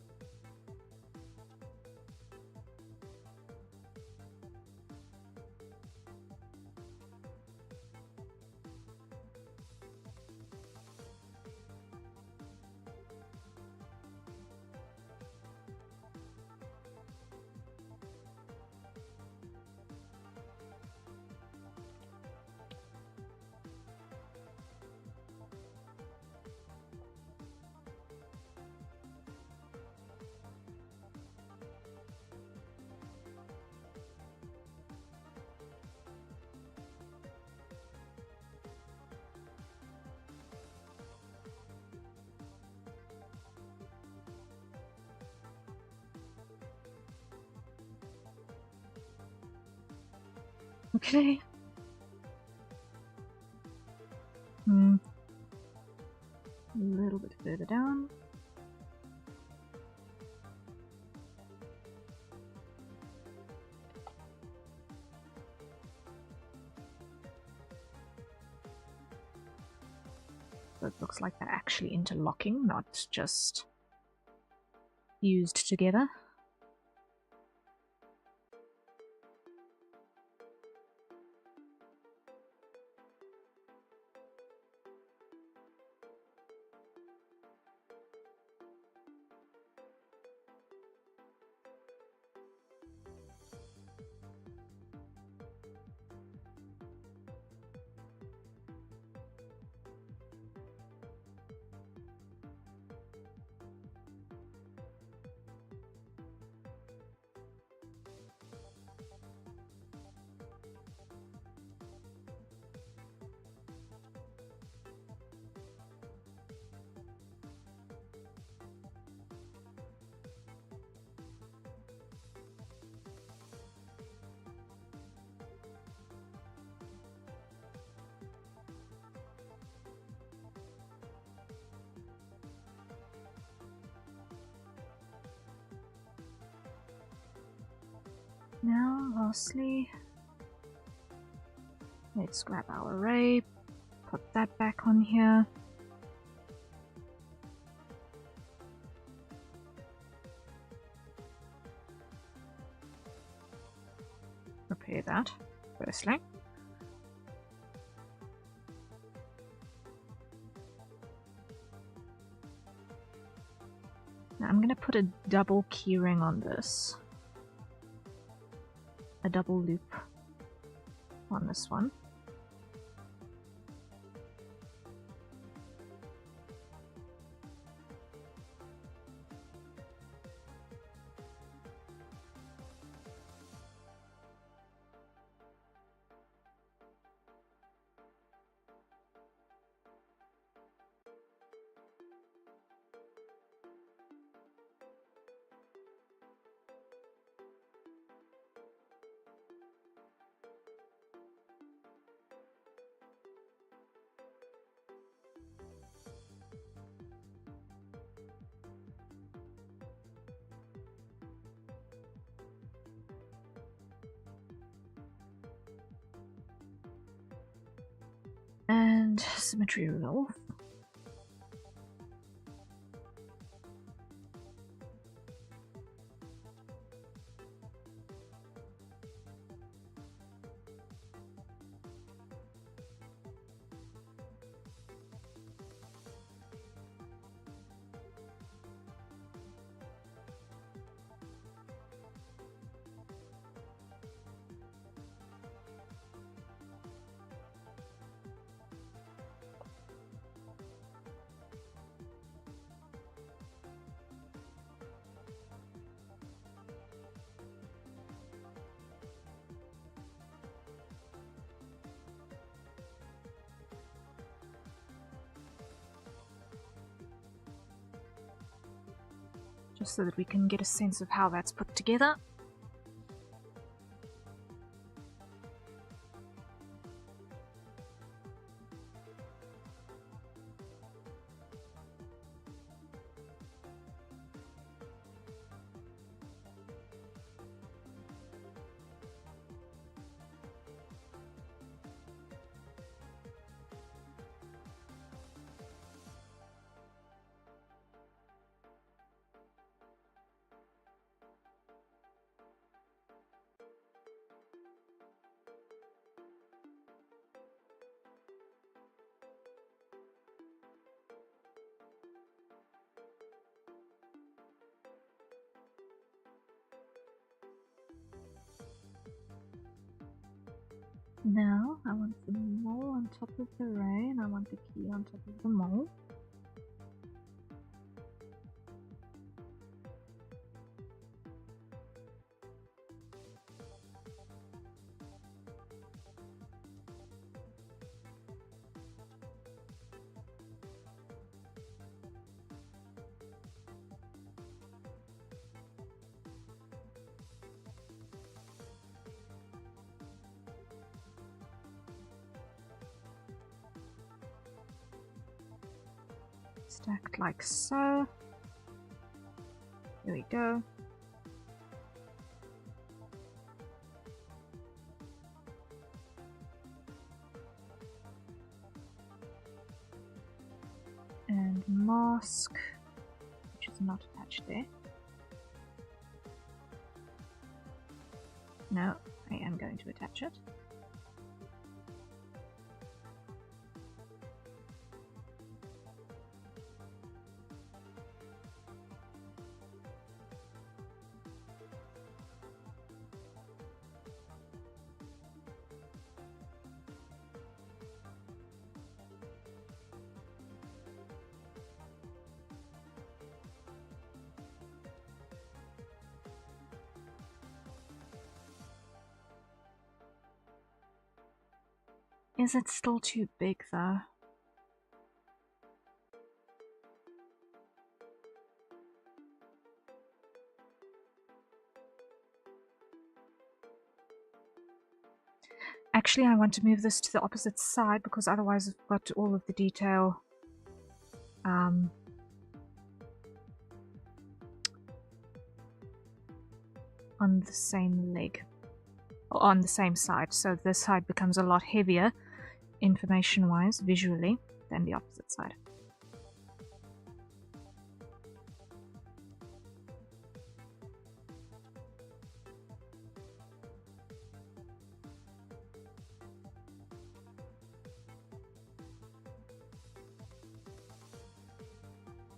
Okay. A little bit further down. So it looks like they're actually interlocking, not just fused together. Now, lastly, let's grab our array, put that back on here. Repair that, firstly. Now I'm going to put a double keyring on this. A double loop on this one. And symmetry resolve. Just so that we can get a sense of how that's put together. Now I want the mole on top of the array and I want the key on top of the mole. Stacked like so. There we go. And mask, which is not attached there. No, I am going to attach it. Is it still too big though? Actually, I want to move this to the opposite side because otherwise I've got all of the detail on the same leg, or on the same side, so this side becomes a lot heavier information wise visually than the opposite side.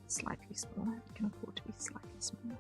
Slightly smaller, you can afford to be slightly smaller.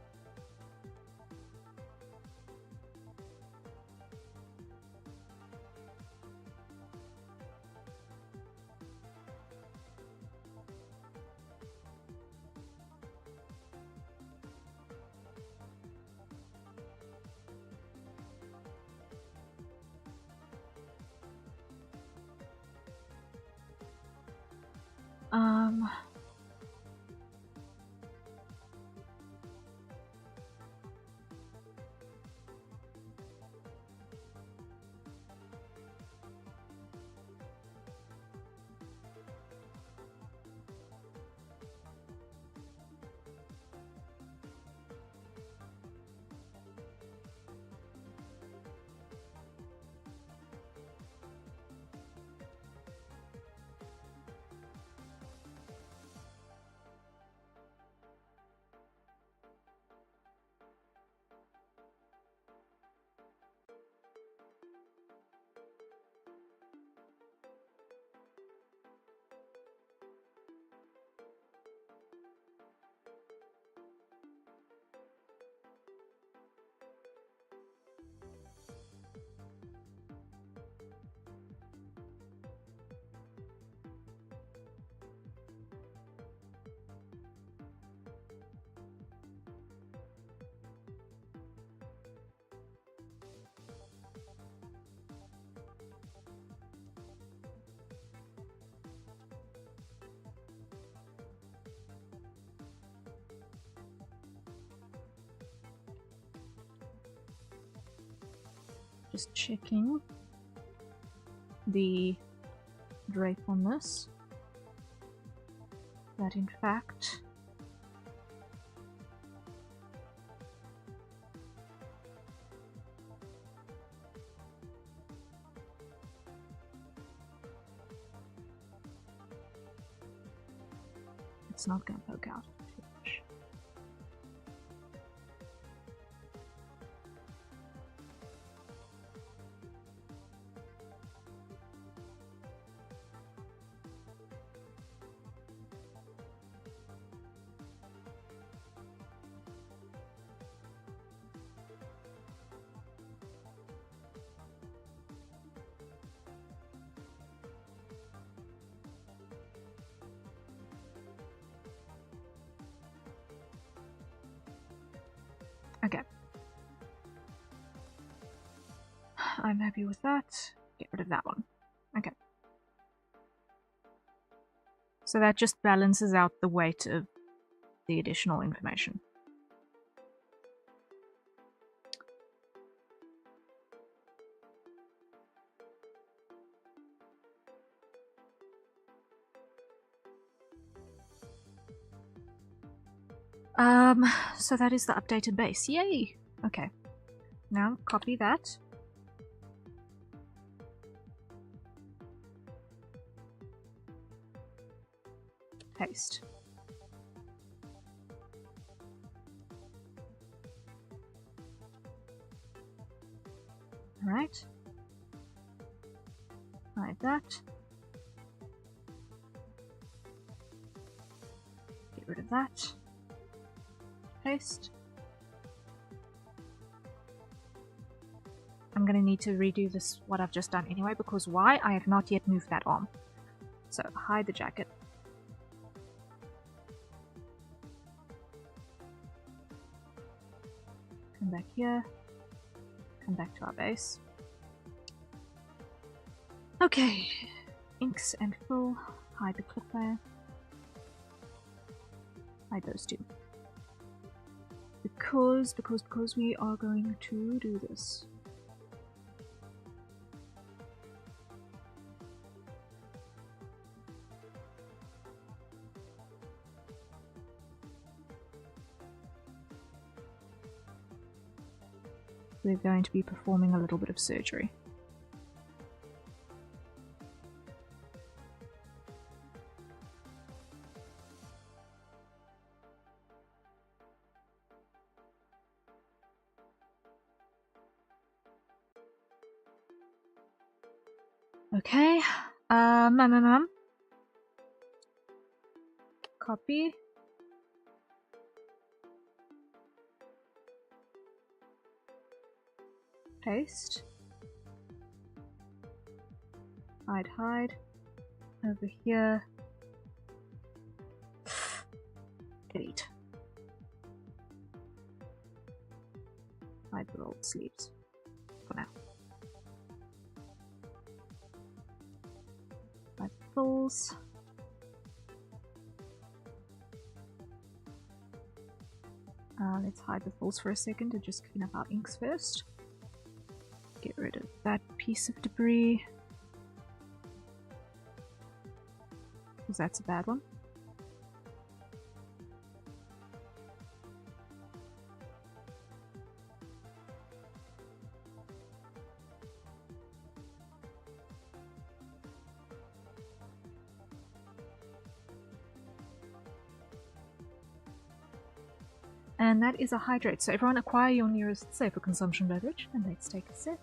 Just checking the drape on this, that in fact it's not going to poke out too much. Okay. I'm happy with that. Get rid of that one. Okay. So that just balances out the weight of the additional information. So that is the updated base. Yay! Okay. Now copy that. Paste. Alright. Hide that. Get rid of that. Paste. I'm gonna need to redo this, what I've just done anyway, because why? I have not yet moved that arm. So hide the jacket. Come back here. Come back to our base. Okay. Inks and fill. Hide the clip layer. Hide those two. Because we are going to do this. We're going to be performing a little bit of surgery. Okay, copy. Paste. Hide. Over here. Delete. Hide the rolled sleeves. For now. Hide the fulls. Let's hide the fulls for a second and just clean up our inks first. Get rid of that piece of debris, because that's a bad one. And that is a hydrate. So everyone acquire your nearest safer consumption beverage, and let's take a sip.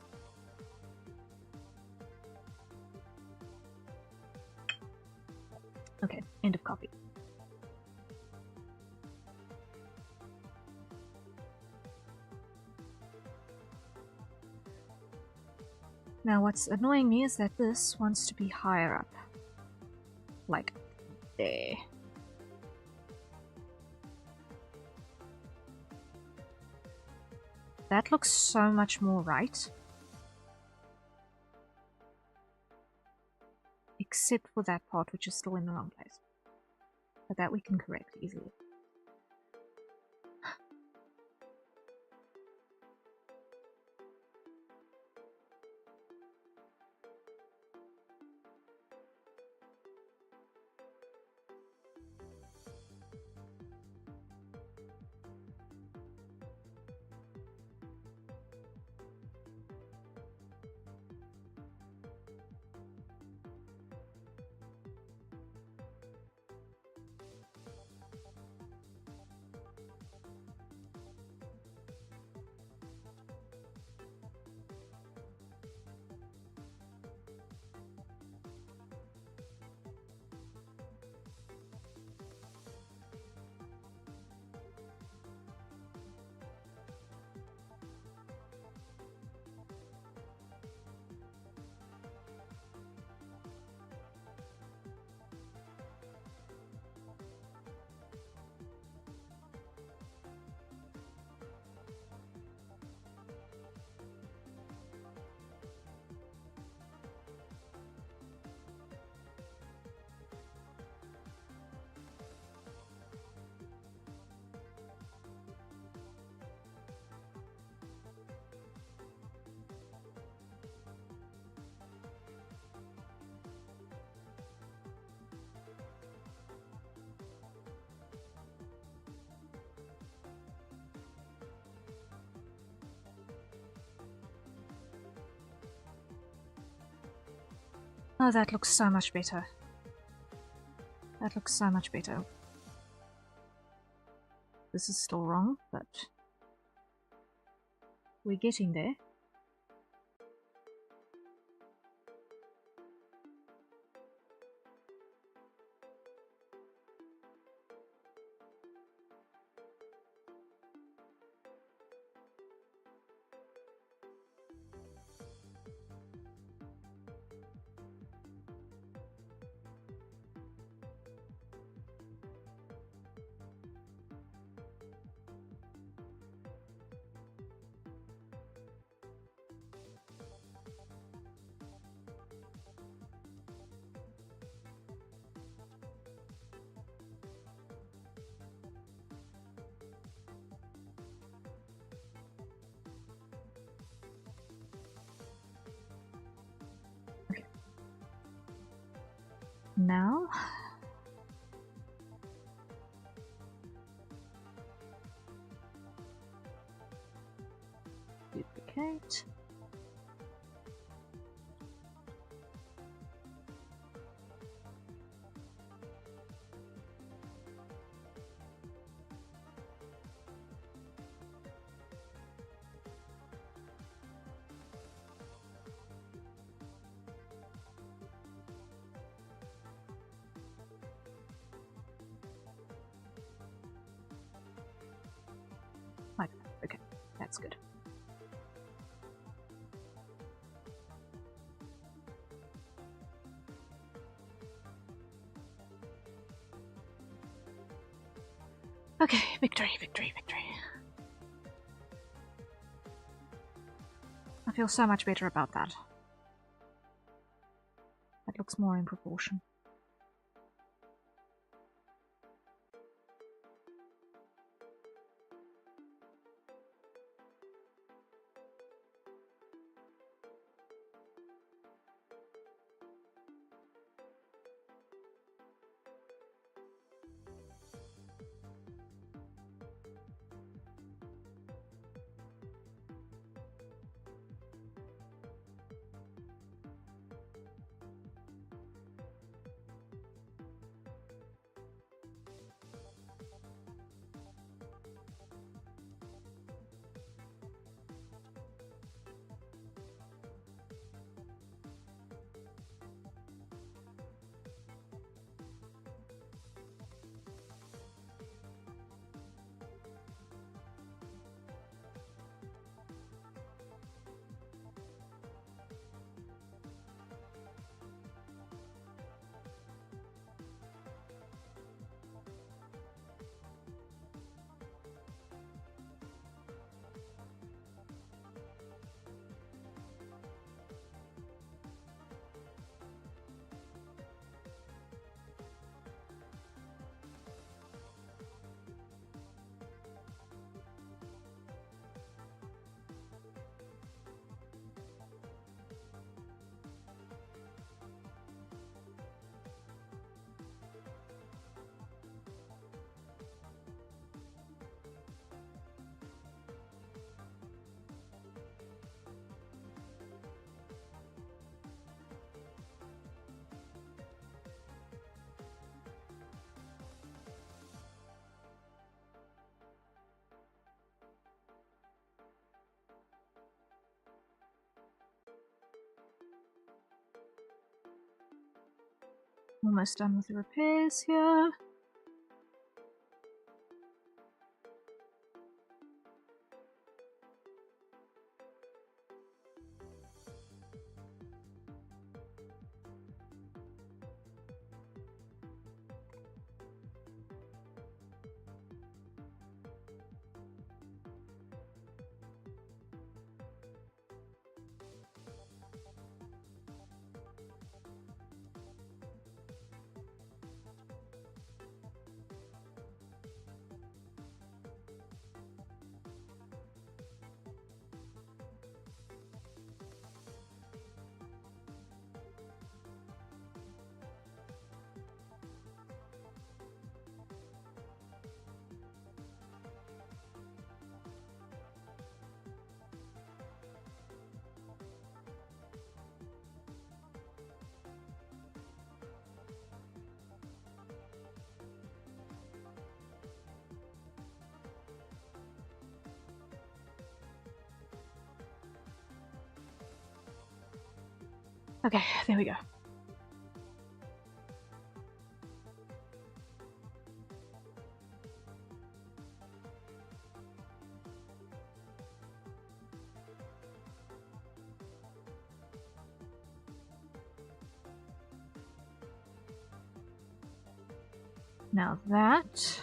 Okay, end of copy. Now what's annoying me is that this wants to be higher up. Like there. That looks so much more right. Except for that part which is still in the wrong place. But that we can correct easily. Oh, that looks so much better. That looks so much better. This is still wrong, but we're getting there. Now, duplicate. Okay, that's good. Okay, victory, victory, victory. I feel so much better about that. That looks more in proportion. Almost done with the repairs here. Okay, there we go. Now that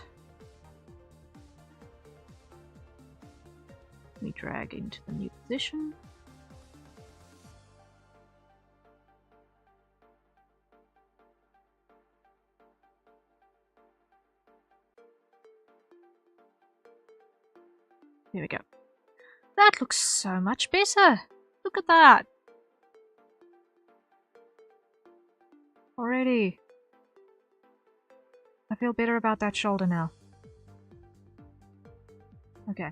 we drag into the new position. There we go. That looks so much better. Look at that. Already. I feel better about that shoulder now. Okay.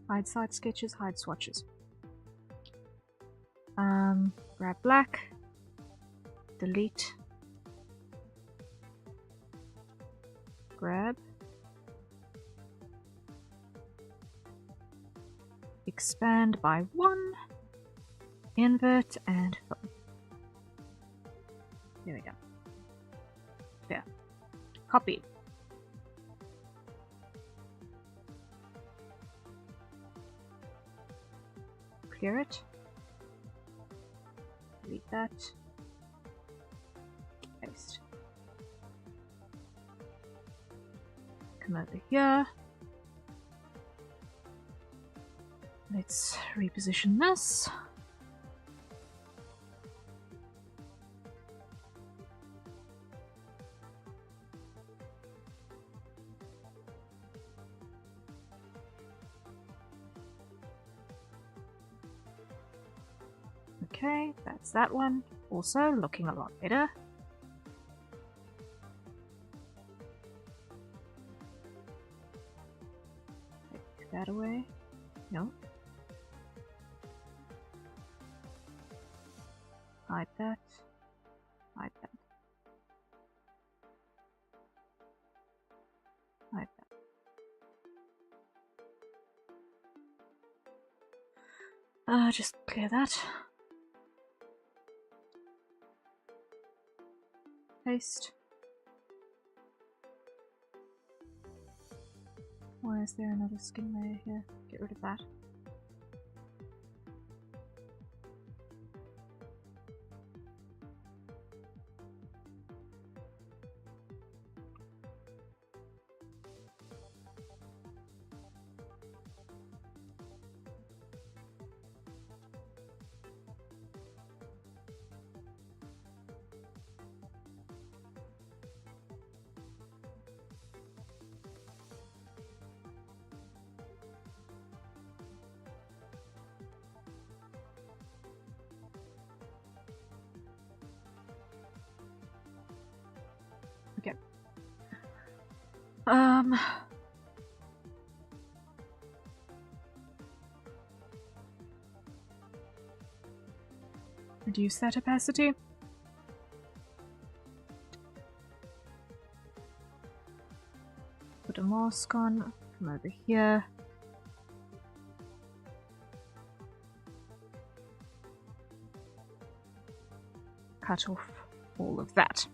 Hide side sketches, hide swatches. Grab black. Delete. Grab. Expand by 1. Invert and fill. There we go. There. Copy. Clear it. Delete that. Paste. Come over here. Let's reposition this. Okay, that's that one. Also looking a lot better. Take that away. No. Hide that. Hide that. Hide that. Just clear that. Paste. Why is there another skin layer here? Get rid of that. Okay. Reduce that opacity. Put a mask on, come over here. Cut off all of that.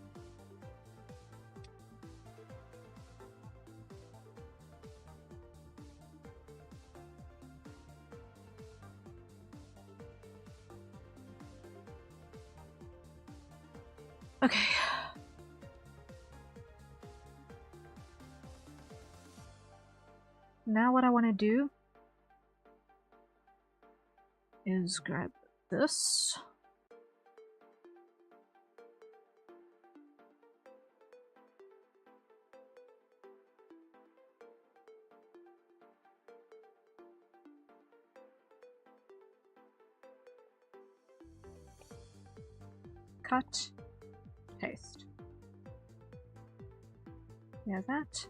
Okay. Now what I want to do is grab this. Cut. Paste. Yeah, that.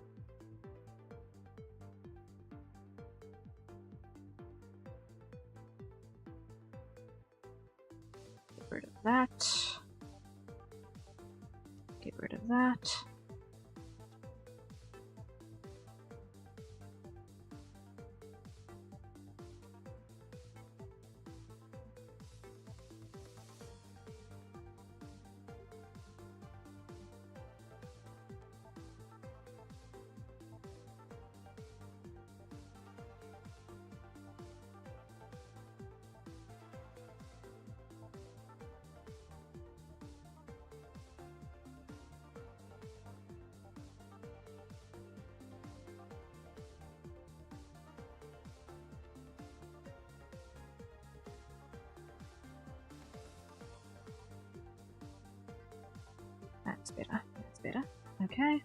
Get rid of that. Get rid of that. That's better. That's better. Okay.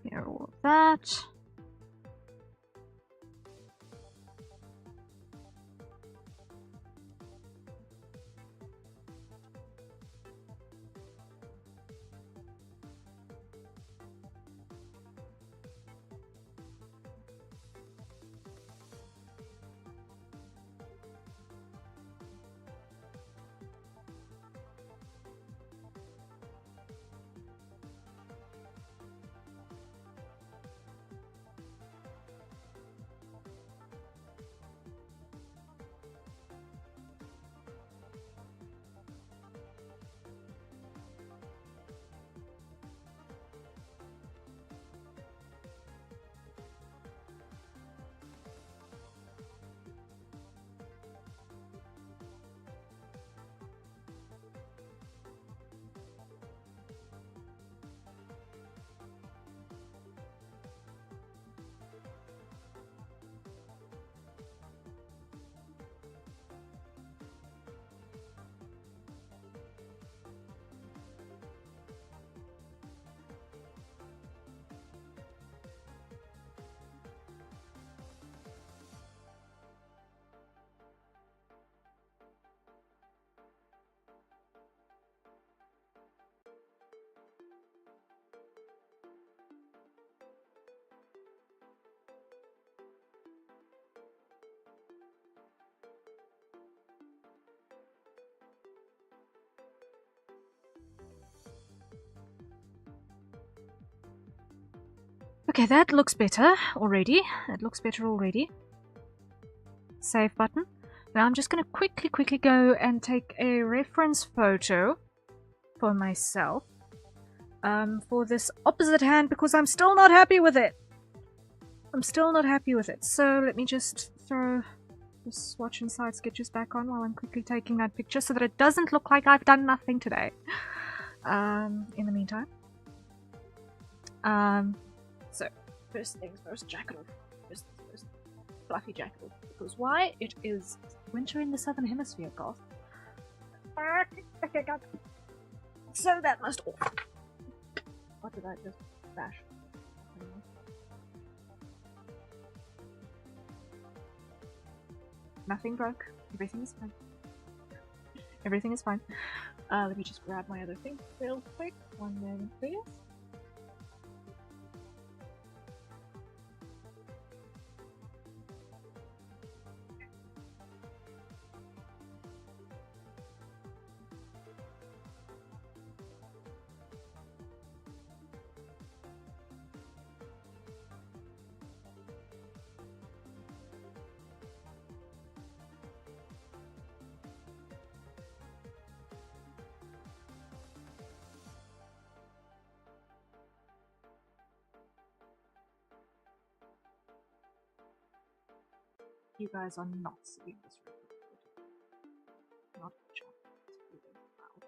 Clear all of that. Okay, that looks better already. That looks better already. Save button. Now I'm just going to quickly go and take a reference photo for myself for this opposite hand because I'm still not happy with it. I'm still not happy with it. So let me just throw the swatch and side sketches back on while I'm quickly taking that picture so that it doesn't look like I've done nothing today. In the meantime. So, first things first, jacket off. First fluffy jacket off. Because why? It is winter in the southern hemisphere, goth. So that must off. What did I just bash? Nothing broke. Everything is fine. Everything is fine. Let me just grab my other thing real quick. One moment, please. You guys are not seeing this record. Not a chance. It's really loud.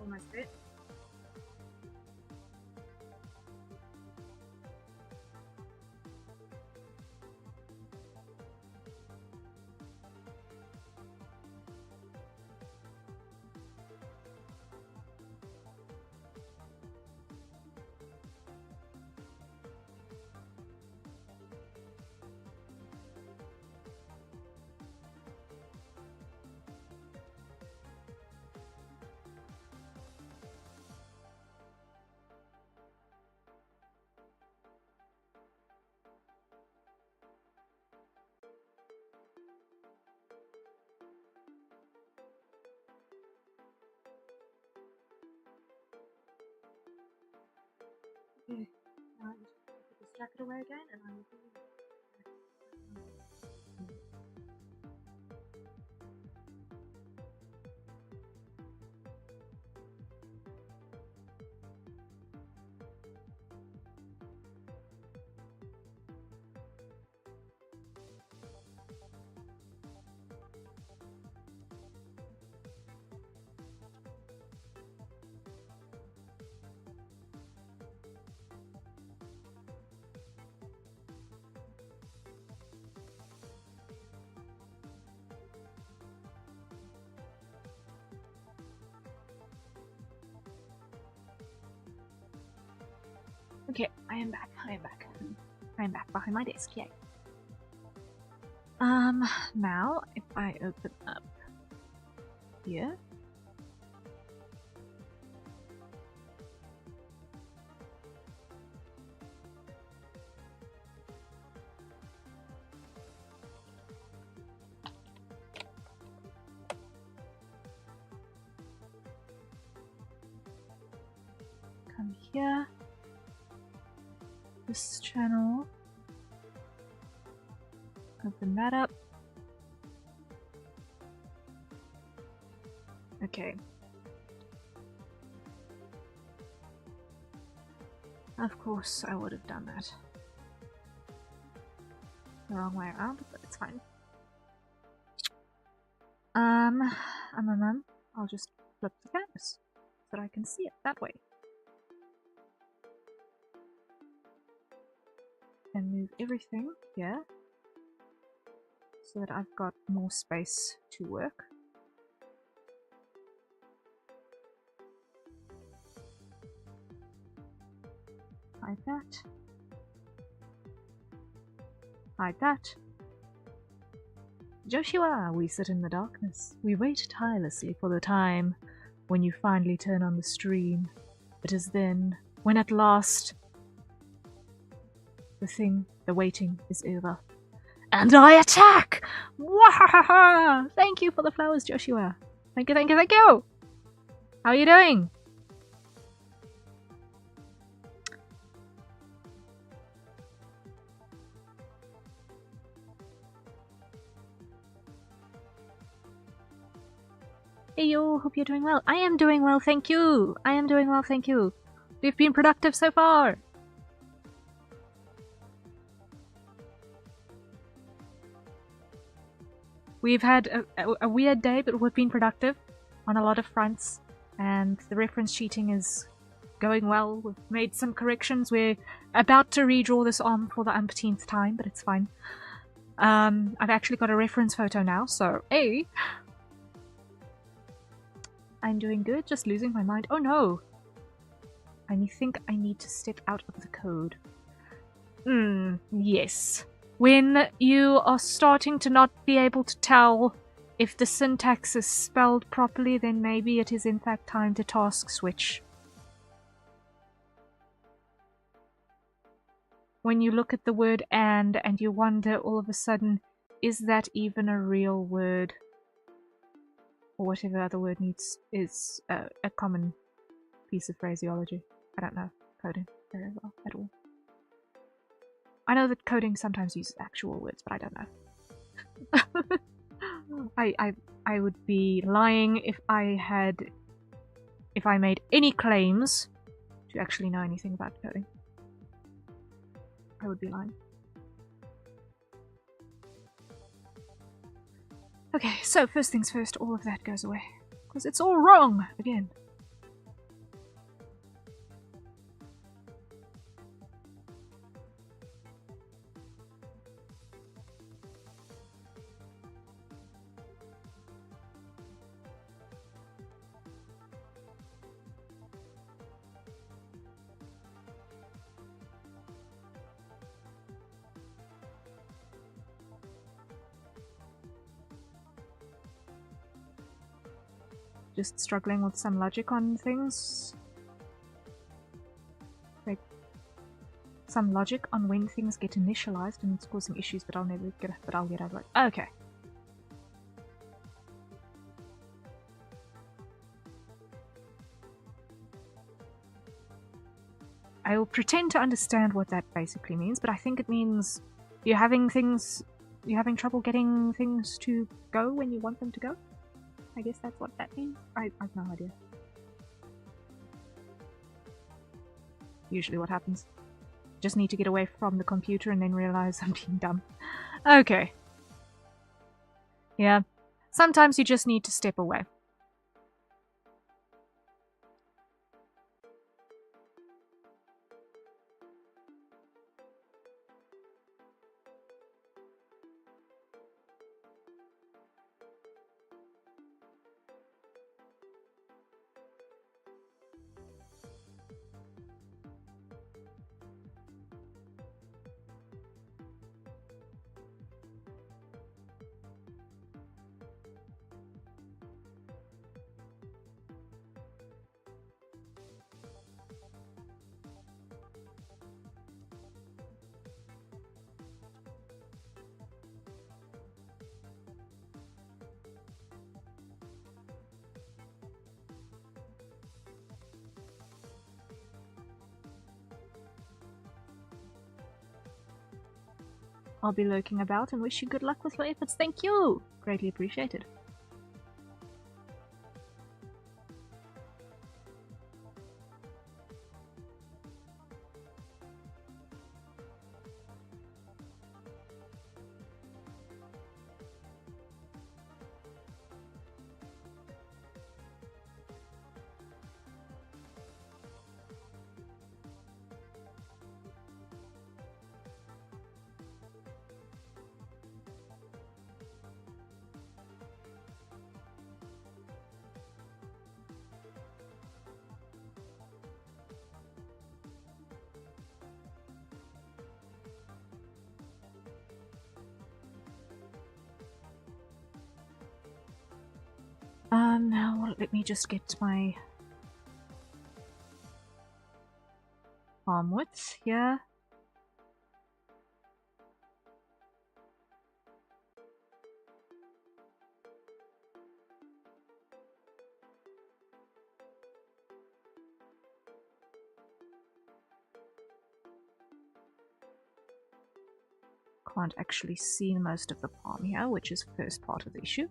almost it. Okay, now I just put this jacket away again and I will be back. Okay, I am back. I am back behind my desk, yay. Now, if I open up here. Come here. This channel. Open that up. Okay. Of course, I would have done that. The wrong way around, but it's fine. I'll just flip the canvas so that I can see it that way. And move everything here so that I've got more space to work. Hide that. Hide that. Joshua, we sit in the darkness. We wait tirelessly for the time when you finally turn on the stream. It is then, when at last the waiting is over. And I attack! Wahahaha! Thank you for the flowers, Joshua. Thank you, thank you, thank you! How are you doing? Hey yo, hope you're doing well. I am doing well, thank you! I am doing well, thank you. We've been productive so far! We've had a weird day, but we've been productive on a lot of fronts, and the reference cheating is going well. We've made some corrections. We're about to redraw this arm for the umpteenth time, but it's fine. I've actually got a reference photo now, so hey! I'm doing good, just losing my mind. Oh no! I think I need to step out of the code. Yes. When you are starting to not be able to tell if the syntax is spelled properly, then maybe it is in fact time to task switch. When you look at the word and you wonder all of a sudden, is that even a real word? Or whatever other word is a common piece of phraseology. I don't know coding very well at all. I know that coding sometimes uses actual words, but I don't know. I would be lying if I made any claims to actually know anything about coding. I would be lying. Okay, so first things first, all of that goes away. Because it's all wrong again. Just struggling with some logic on things. Like, some logic on when things get initialized and it's causing issues, but I'll get over it. Okay. I will pretend to understand what that basically means, but I think it means you're having trouble getting things to go when you want them to go? I guess that's what that means. I have no idea. Usually what happens. Just need to get away from the computer and then realize I'm being dumb. Okay. Yeah. Sometimes you just need to step away. I'll be lurking about and wish you good luck with your efforts. Thank you! Greatly appreciated. Now let me just get my arm width here. Can't actually see most of the palm here, which is the first part of the issue.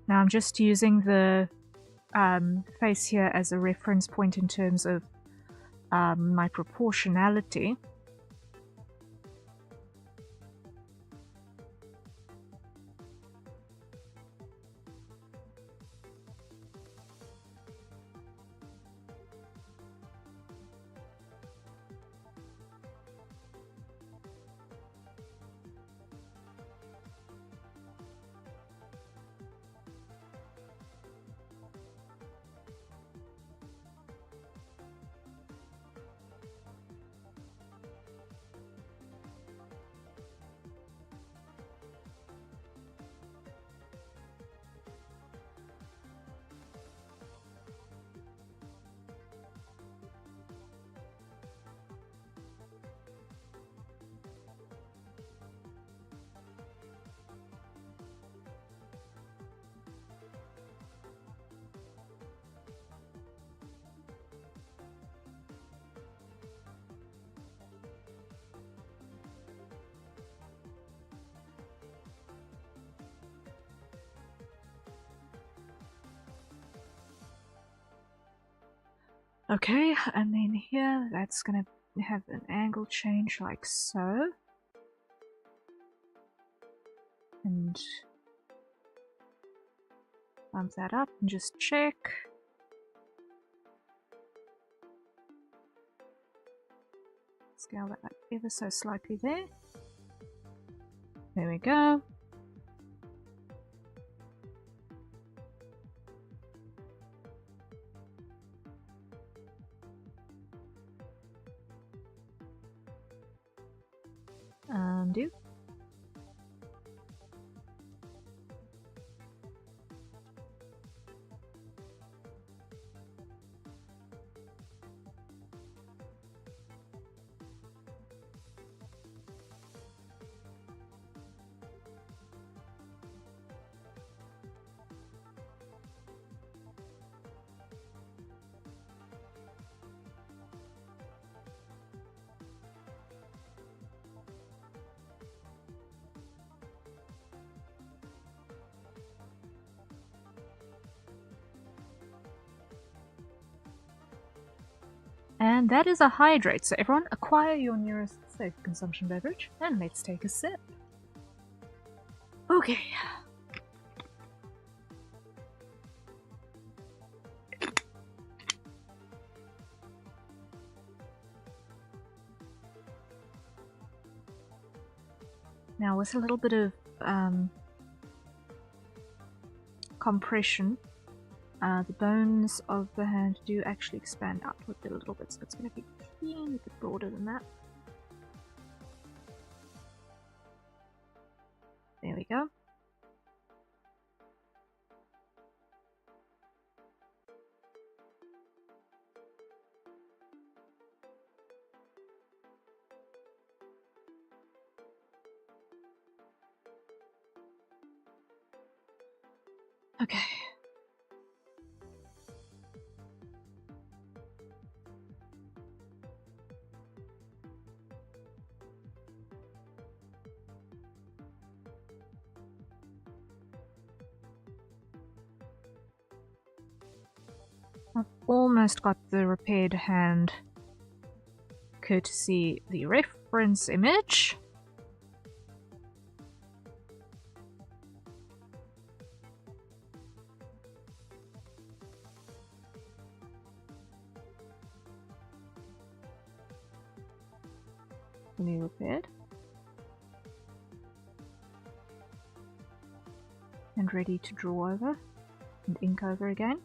Now I'm just using the face here as a reference point in terms of my proportionality. Okay, and then here, that's gonna have an angle change like so. And bump that up and just check. Scale that up ever so slightly there. There we go. And that is a hydrate, so everyone acquire your nearest safe consumption beverage, and let's take a sip. Okay. Now with a little bit of compression, the bones of the hand do actually expand outward a little bit, so it's going to be a bit broader than that. There we go. Okay. I've almost got the repaired hand, courtesy the reference image. Fully repaired. And ready to draw over and ink over again.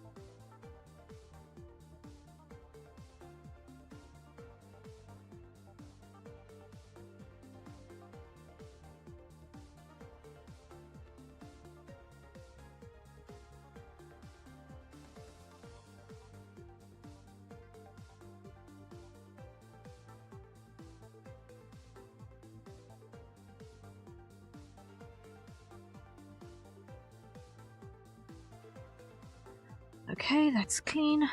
Okay, that's clean.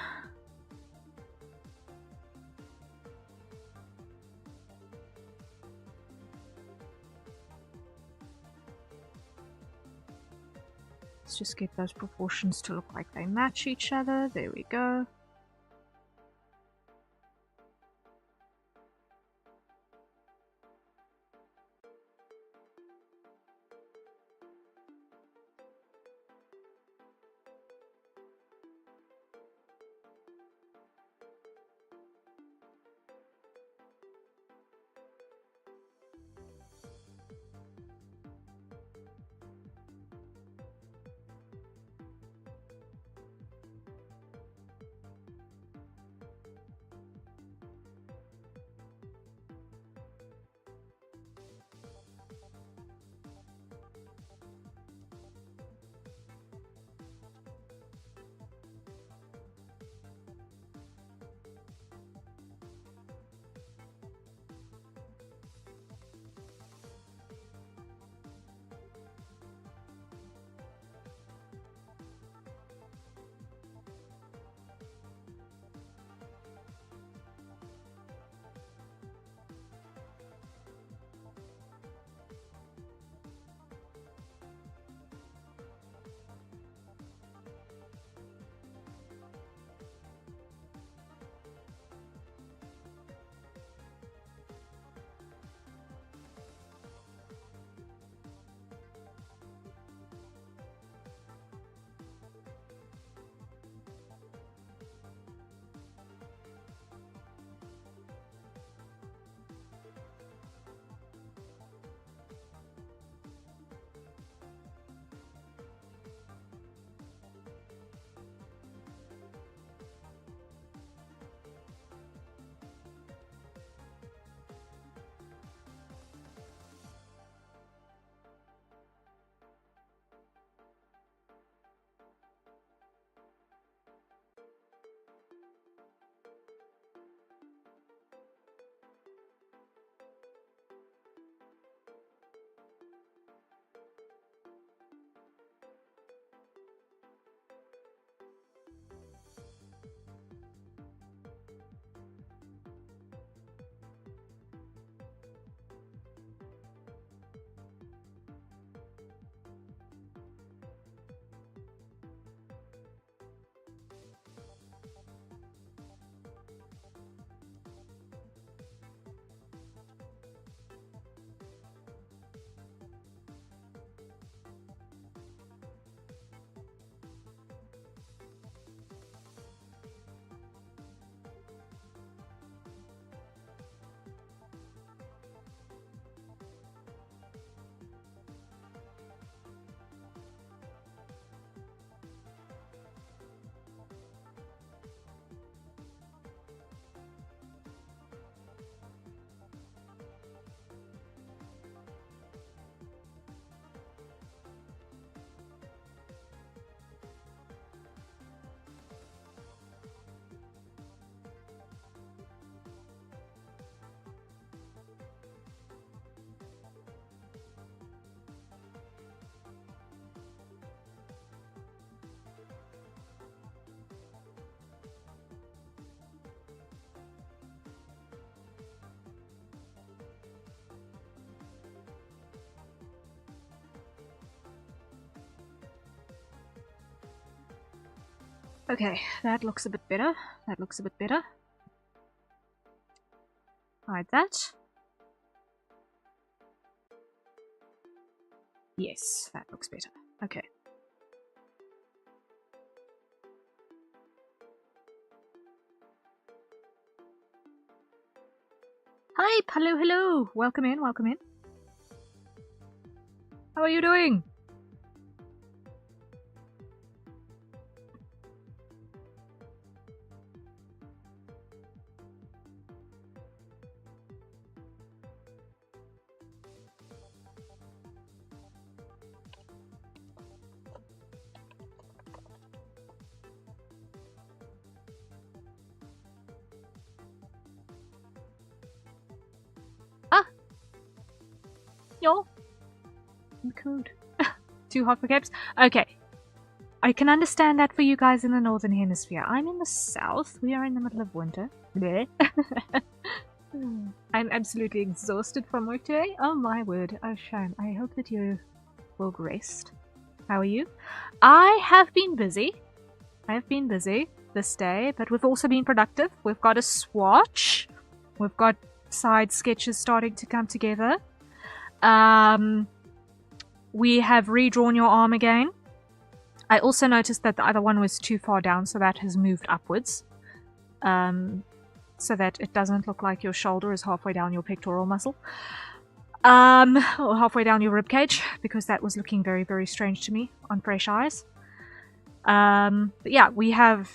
Let's just get those proportions to look like they match each other. There we go. Okay, that looks a bit better. That looks a bit better. Hide that. Yes, that looks better. Okay. Hi, hello, hello. Welcome in, welcome in. How are you doing? Ah! Yo! I'm cold. Too hot for caps? Okay. I can understand that for you guys in the Northern Hemisphere. I'm in the South. We are in the middle of winter. Bleh. I'm absolutely exhausted from work today. Oh my word. Oh, shame. I hope that you will rest. How are you? I have been busy. I have been busy this day, but we've also been productive. We've got a swatch. We've got side sketches starting to come together. We have redrawn your arm again. I also noticed that the other one was too far down, so that has moved upwards. So that it doesn't look like your shoulder is halfway down your pectoral muscle. Or halfway down your ribcage, because that was looking very, very strange to me on fresh eyes. But yeah, we have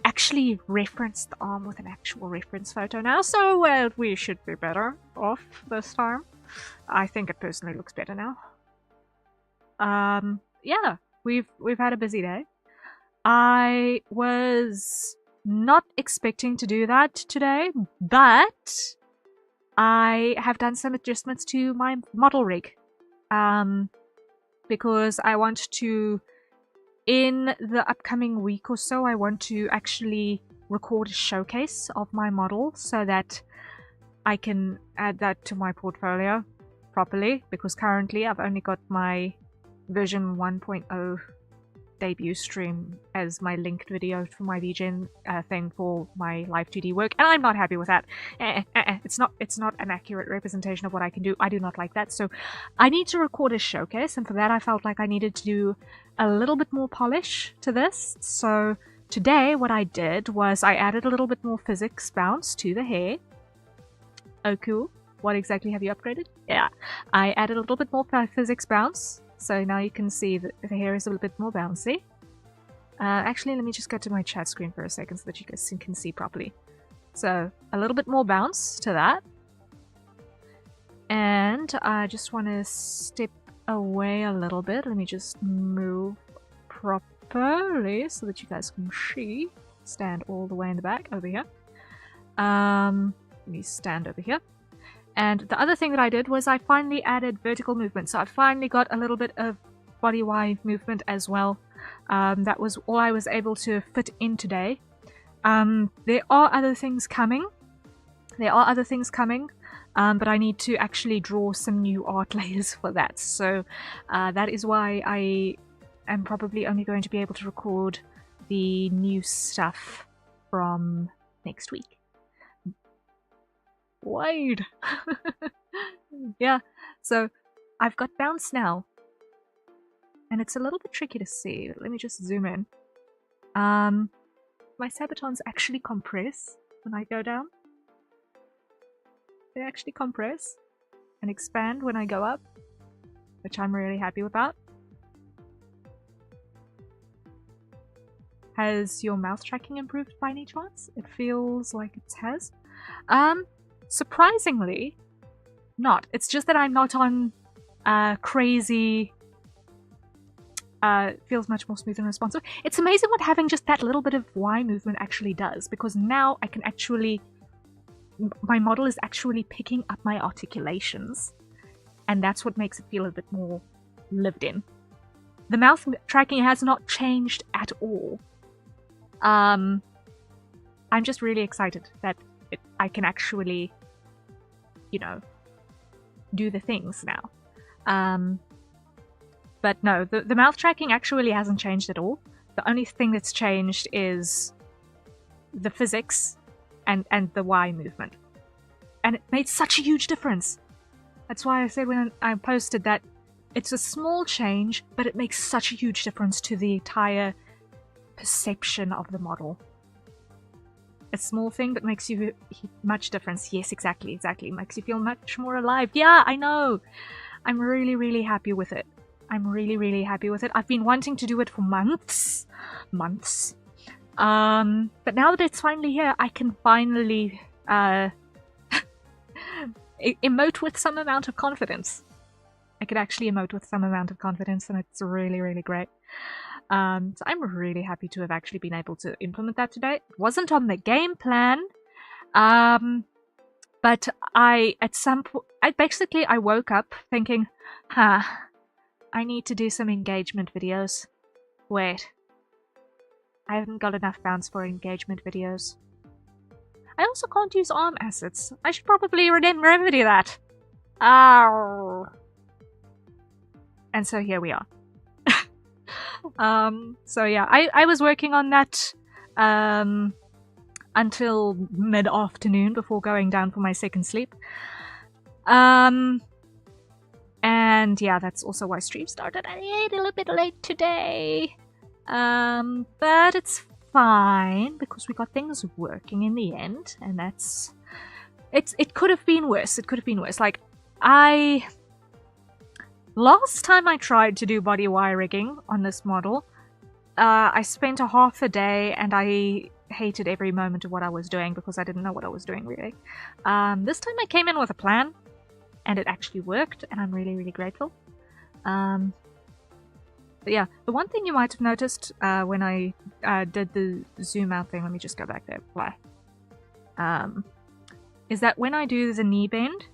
actually referenced the arm with an actual reference photo now, so we should be better off this time. I think it personally looks better now. Yeah, we've had a busy day. I was not expecting to do that today, but I have done some adjustments to my model rig. Because I want to, in the upcoming week or so, I want to actually record a showcase of my model so that I can add that to my portfolio properly, because currently I've only got my version 1.0 debut stream as my linked video for my VGen thing for my live 2D work, and I'm not happy with that. It's not an accurate representation of what I can do. I do not like that, so I need to record a showcase, and for that I felt like I needed to do a little bit more polish to this. So today what I did was I added a little bit more physics bounce to the hair. Oh cool. What exactly have you upgraded? Yeah, I added a little bit more physics bounce. So now you can see that the hair is a little bit more bouncy. Actually, let me just go to my chat screen for a second so that you guys can see properly. So, a little bit more bounce to that. And I just want to step away a little bit. Let me just move properly so that you guys can see. Stand all the way in the back over here. Let me stand over here. And the other thing that I did was I finally added vertical movement. So I finally got a little bit of body wide movement as well. That was all I was able to fit in today. There are other things coming. But I need to actually draw some new art layers for that. So that is why I am probably only going to be able to record the new stuff from next week. Wide. Yeah, so I've got bounce now, and it's a little bit tricky to see. Let me just zoom in. My sabatons actually compress when I go down. They actually compress and expand when I go up, which I'm really happy with that. Has your mouth tracking improved by any chance? It feels like it has. Surprisingly, not. It's just that I'm not on crazy. Feels much more smooth and responsive. It's amazing what having just that little bit of Y movement actually does, because now I can actually. My model is actually picking up my articulations, and that's what makes it feel a bit more lived in. The mouth tracking has not changed at all. I'm just really excited that I can actually, you know, do the things now. But no, the mouth tracking actually hasn't changed at all. The only thing that's changed is the physics and the Y movement. And it made such a huge difference. That's why I said when I posted that it's a small change, but it makes such a huge difference to the entire perception of the model. A small thing that makes you much difference. Yes, exactly. Makes you feel much more alive. Yeah, I know. I'm really, really happy with it. I'm really, really happy with it. I've been wanting to do it for months. But now that it's finally here, I can finally emote with some amount of confidence. I could actually emote with some amount of confidence, and it's really, really great. So I'm really happy to have actually been able to implement that today. It wasn't on the game plan, but I woke up thinking, I need to do some engagement videos. Wait, I haven't got enough bounce for engagement videos. I also can't use arm assets. I should probably remedy that. Ow. And so here we are. So yeah, I was working on that until mid-afternoon before going down for my second sleep. And yeah, that's also why stream started a little bit late today. But it's fine because we got things working in the end, and it could have been worse. It could have been worse. Like last time I tried to do body wire rigging on this model, I spent a half a day and I hated every moment of what I was doing because I didn't know what I was doing really. This time I came in with a plan and it actually worked, and I'm really, really grateful. But yeah, the one thing you might have noticed when I did the zoom out thing, let me just go back there, is that when I do the knee bend,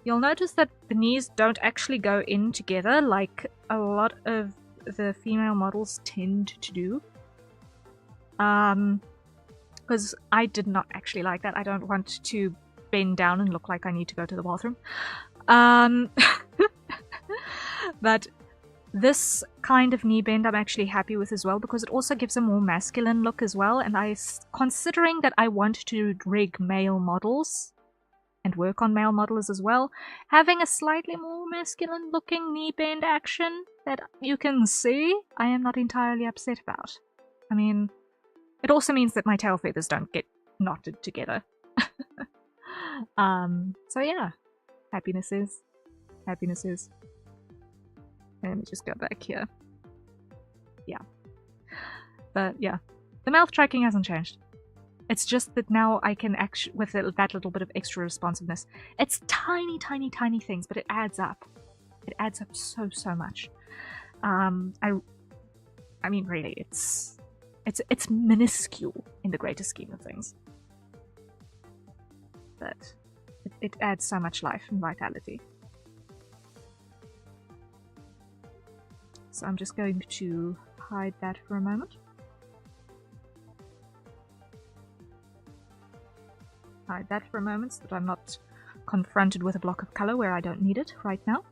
you'll notice that the knees don't actually go in together like a lot of the female models tend to do. Because I did not actually like that. I don't want to bend down and look like I need to go to the bathroom. But this kind of knee bend I'm actually happy with as well, because it also gives a more masculine look as well, and considering that I want to rig male models and work on male models as well, having a slightly more masculine looking knee bend action that you can see, I am not entirely upset about. I mean, it also means that my tail feathers don't get knotted together. So yeah, happiness is. Let me just go back here. Yeah. But yeah, the mouth tracking hasn't changed. It's just that now I can actually, with that little bit of extra responsiveness, it's tiny, tiny, tiny things, but it adds up. It adds up so, so much. I mean, really, it's minuscule in the greater scheme of things. But it adds so much life and vitality. So I'm just going to hide that for a moment. Hide that for a moment so that I'm not confronted with a block of color where I don't need it right now.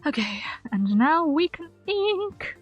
Okay, and now we can ink!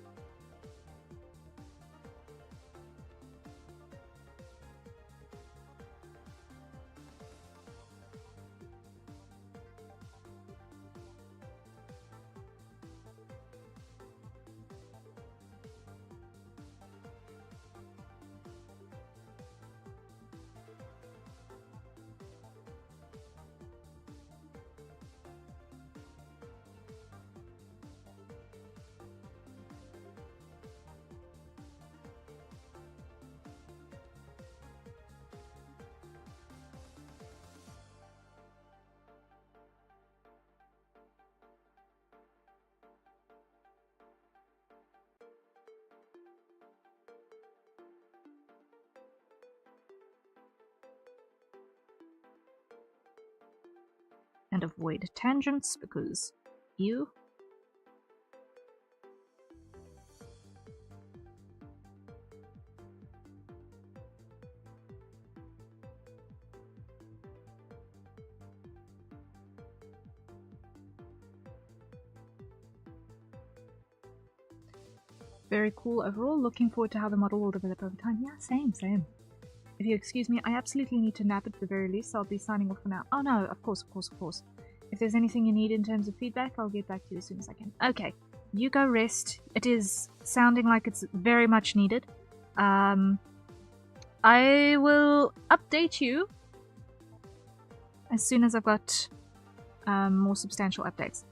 And avoid tangents because you. very cool overall. Looking forward to how the model will develop over time. Yeah, same. If you excuse me, I absolutely need to nap at the very least, so I'll be signing off for now. Oh no, of course. If there's anything you need in terms of feedback, I'll get back to you as soon as I can. Okay, you go rest. It is sounding like it's very much needed. I will update you as soon as I've got more substantial updates.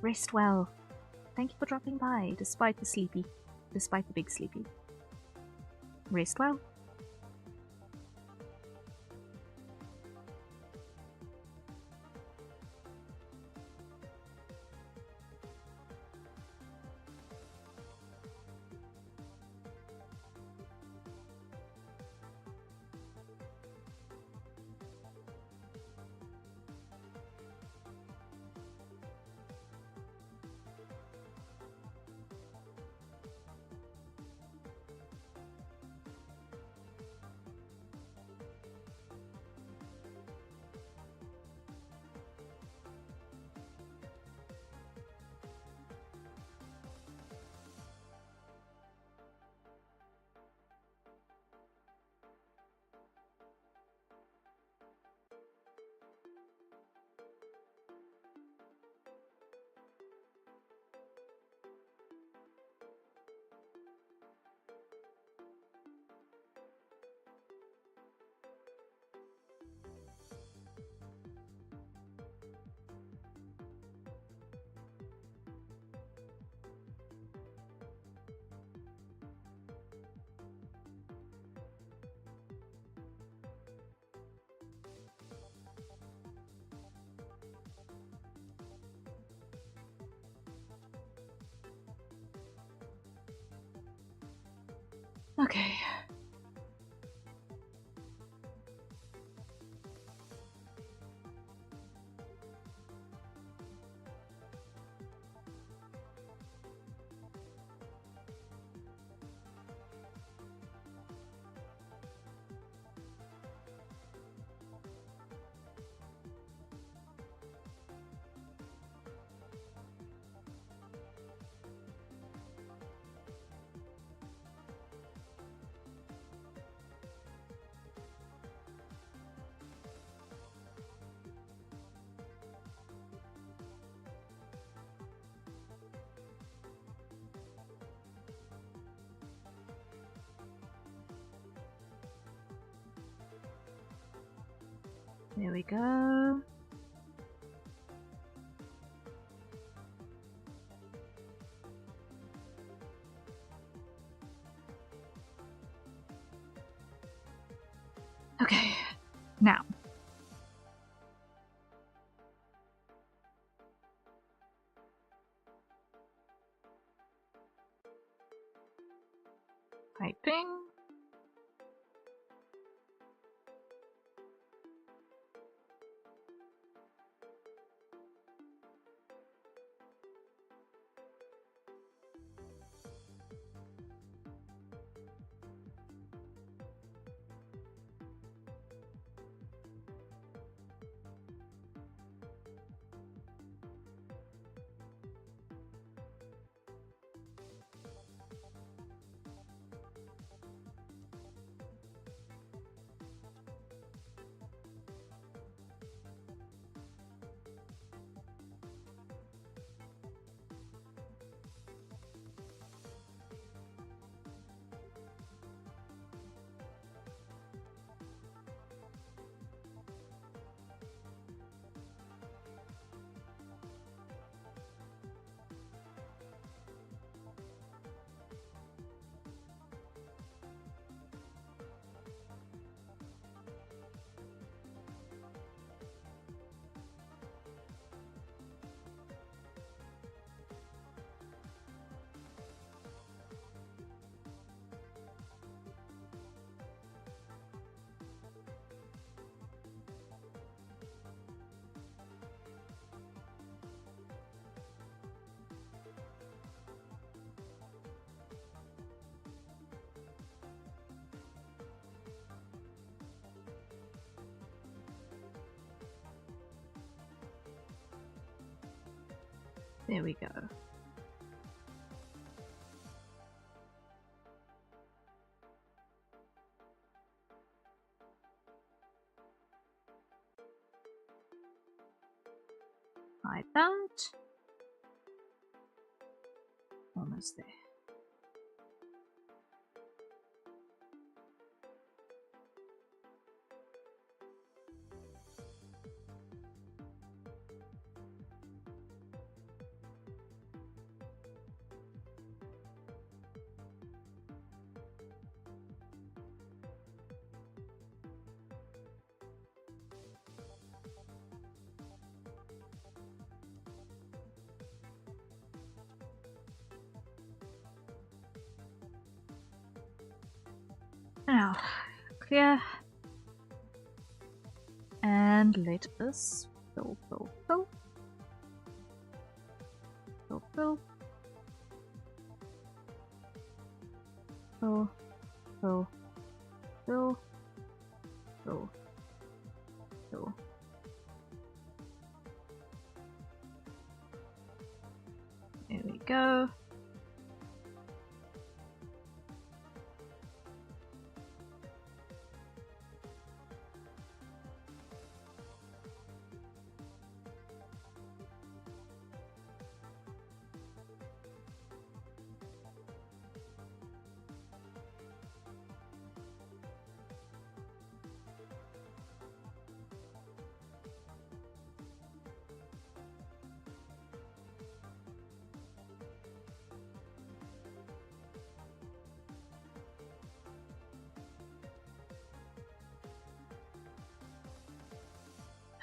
Rest well. Thank you for dropping by, despite the big sleepy. Rest well. Okay. There we go. Okay, now. Typing. There we go. hide that. Almost there. Now, clear. And let us fill. Fill. There we go.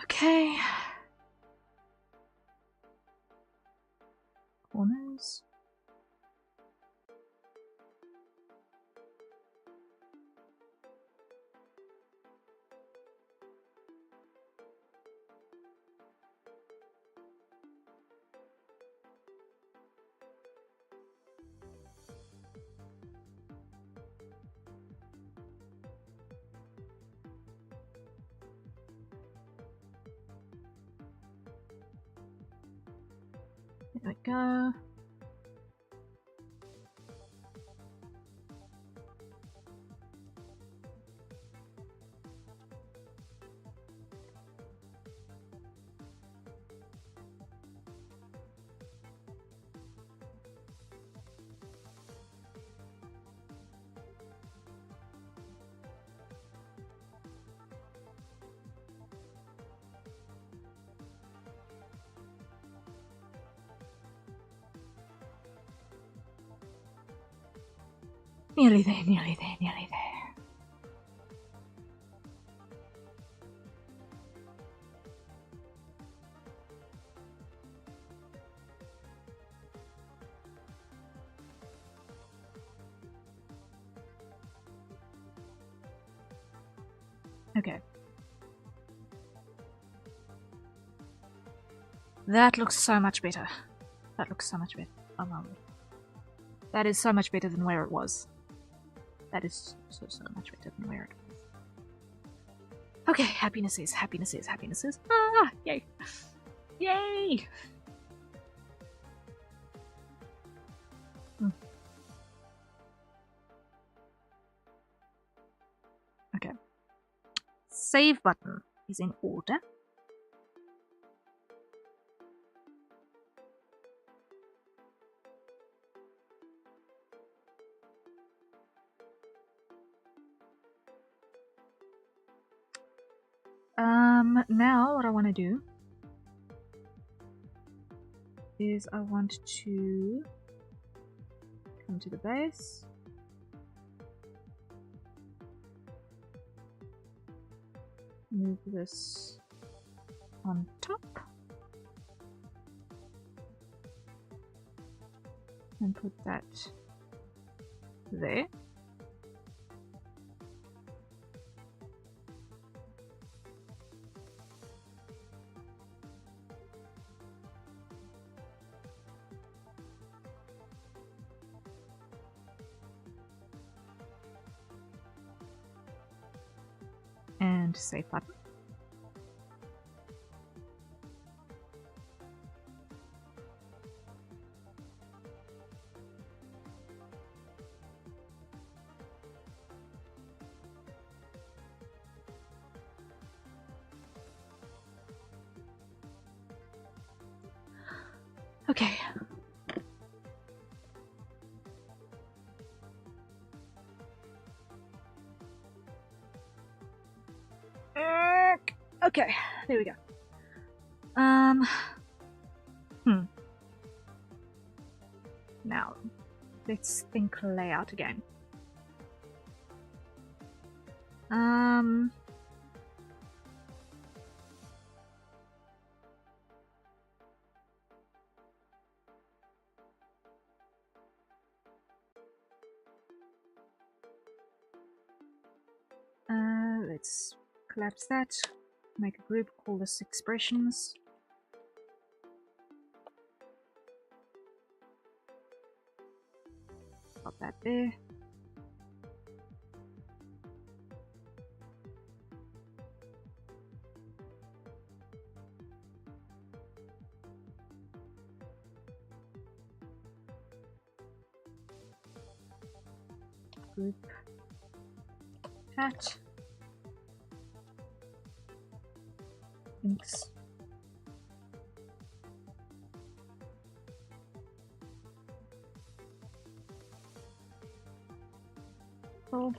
Okay. Corners. There we go. Nearly there, nearly there, nearly there. Okay. That looks so much better. That looks so much better. That is so much better than where it was. That is so much better than where it was. Okay, happinesses. Ah, yay. Yay! Okay. Save button is in order. Now what I want to do is I want to come to the base. Move this on top. And put that there. And save button. Okay. Okay, there we go. Now, let's think layout again. Let's collapse that. Make a group, call this expressions. Pop that there. Group hat. Thanks. Oh.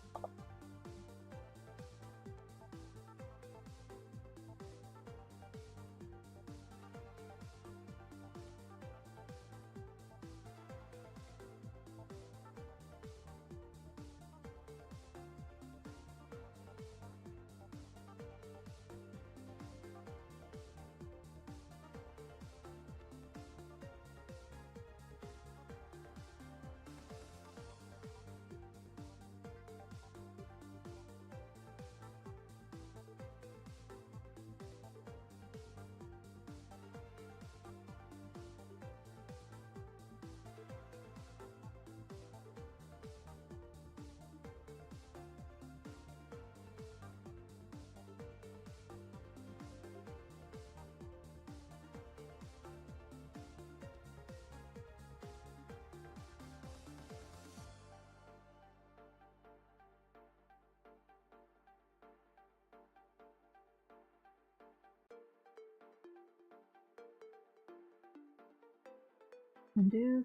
Undo.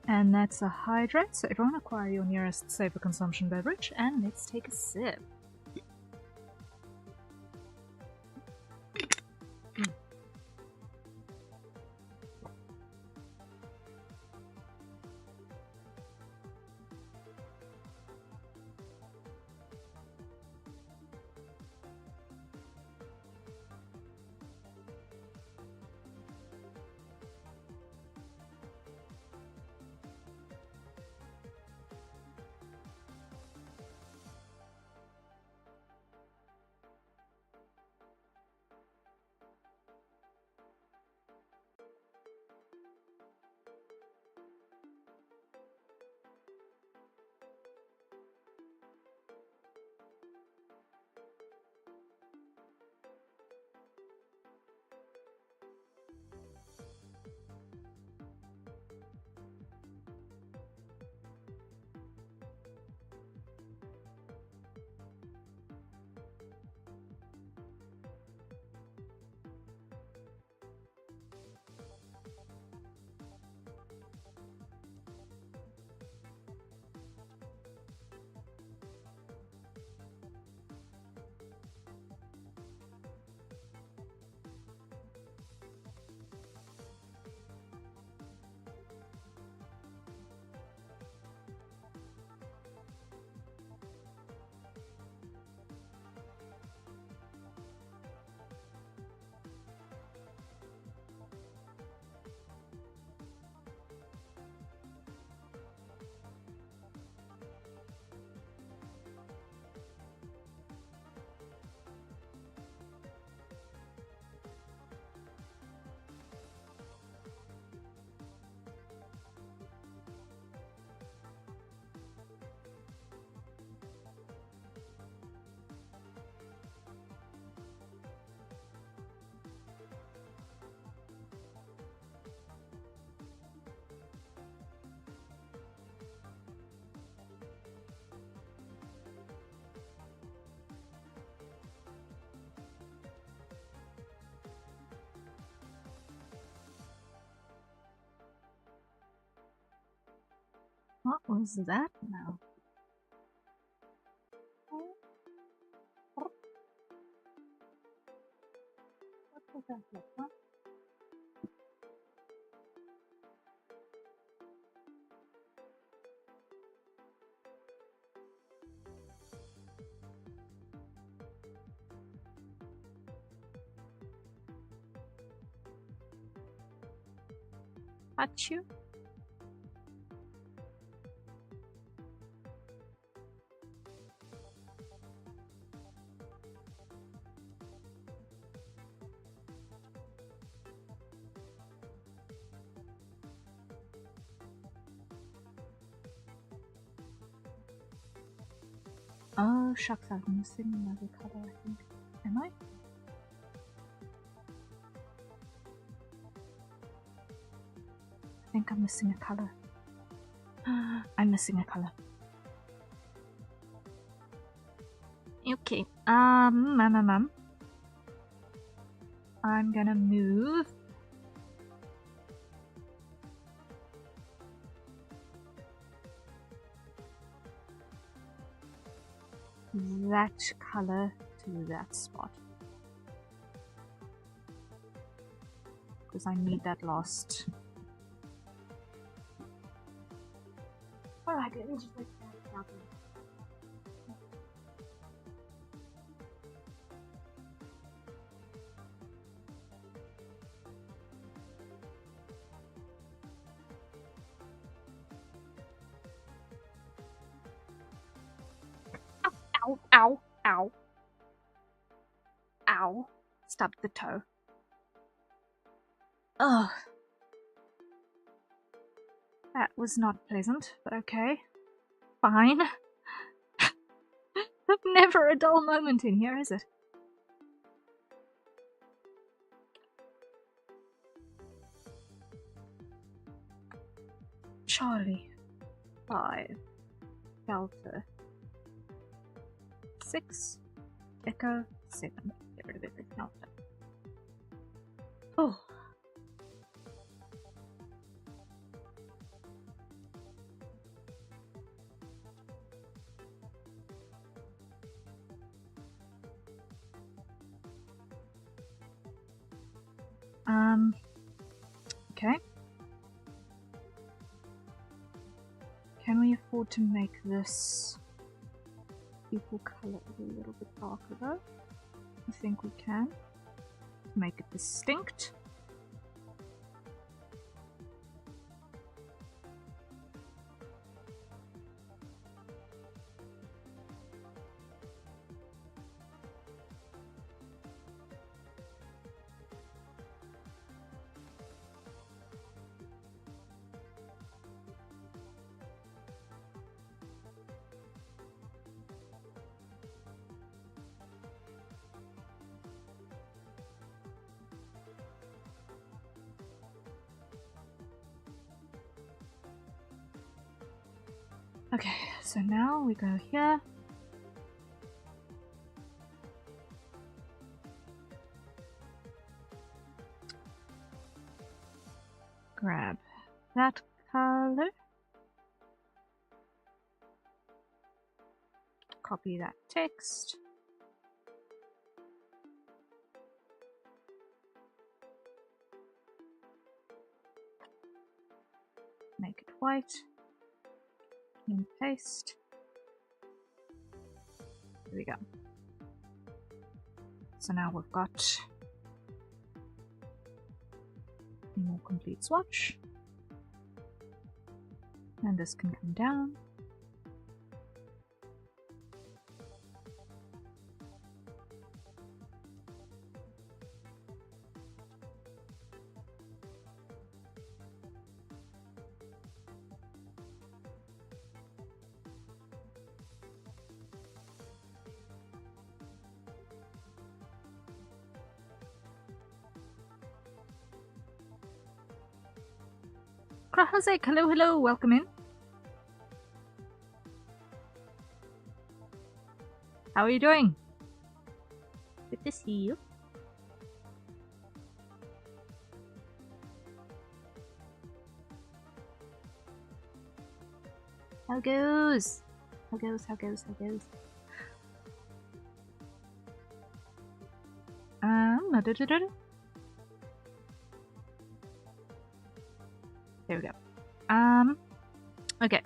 And that's a hydrate, so everyone acquire your nearest safer consumption beverage, and let's take a sip. What was that now? What was that? What? Achoo. Oh shucks, I'm missing another color, I think. Am I? I think I'm missing a color. I'm missing a color. Okay, I'm gonna move that color to that spot. Because I need that last. Alright, let me just like that out. Ow, ow, ow. Ow. Stubbed the toe. Ugh. That was not pleasant, but okay. Fine. Never a dull moment in here, is it? Charlie. 5. Delta. 6. Echo. 7. Get rid of everything else. Oh. Okay. Can we afford to make this equal color a little bit darker though? I think we can. Make it distinct. Okay, so now we go here. Grab that color. Copy that text. Make it white. And paste. There we go. So now we've got a more complete swatch. And this can come down. Krahazek, hello, hello, welcome in. How are you doing? Good to see you. How goes? How goes? How goes? How goes? There we go. Okay.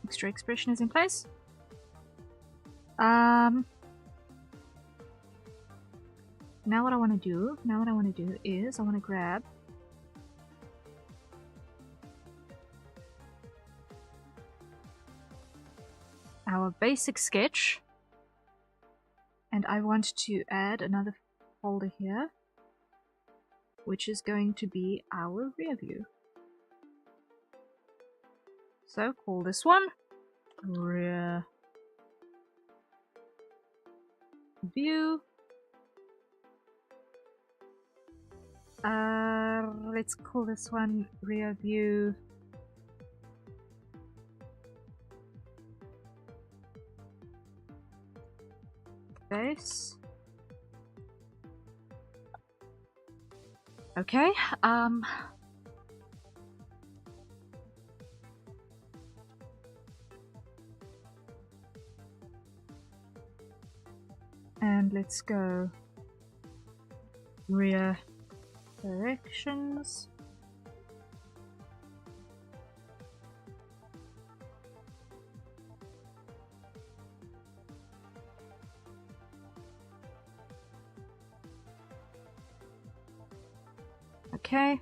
Extra expression is in place. Now what I want to do is I want to grab our basic sketch, and I want to add another folder here, which is going to be our rear view. So call this one rear view. Let's call this one rear view base. Okay, and let's go rear directions. Okay.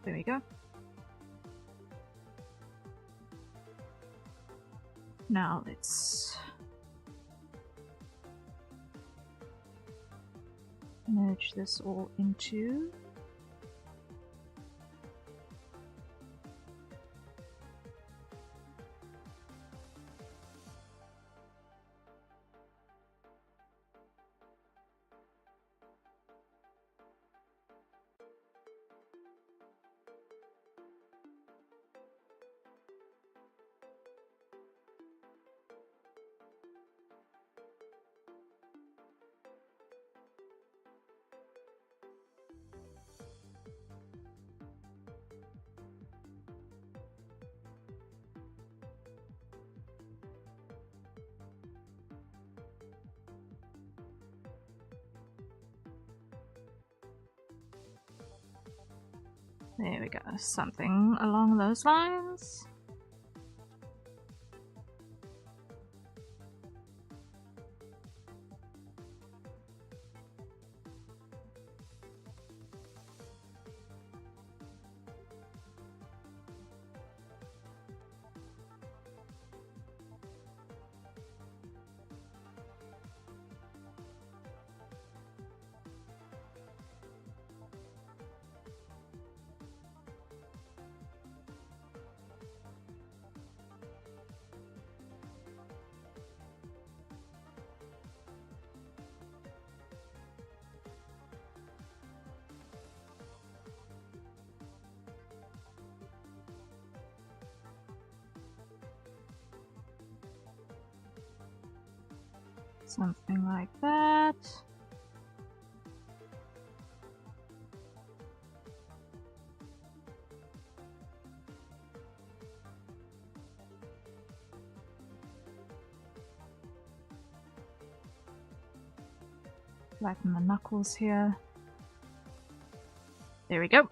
There we go. Now let's merge this all into there we go, something along those lines. Something like that. Flatten the knuckles here. There we go.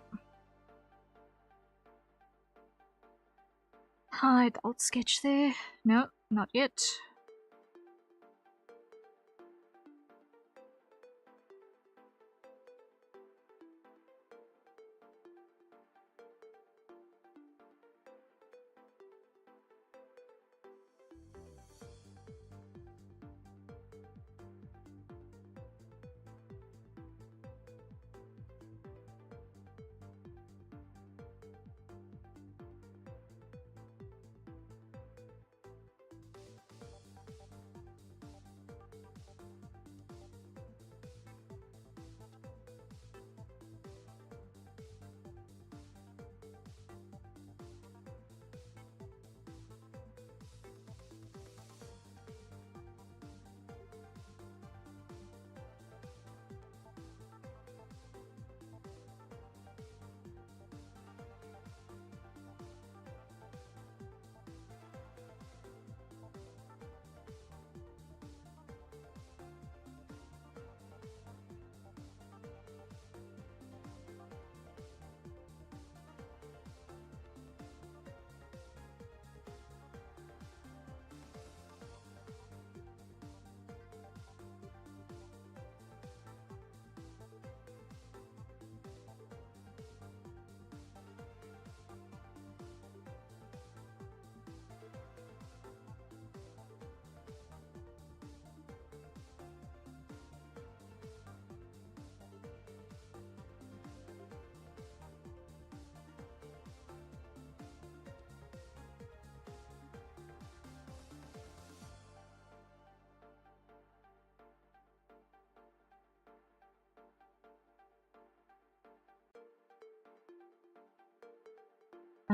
Hide the old sketch there. No, not yet.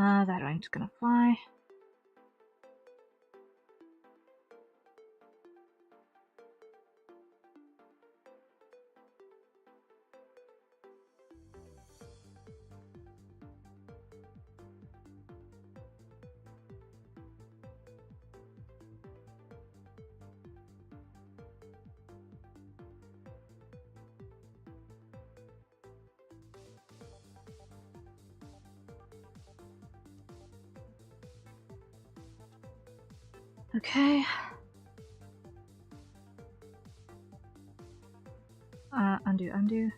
That ain't gonna fly. Okay. Undo.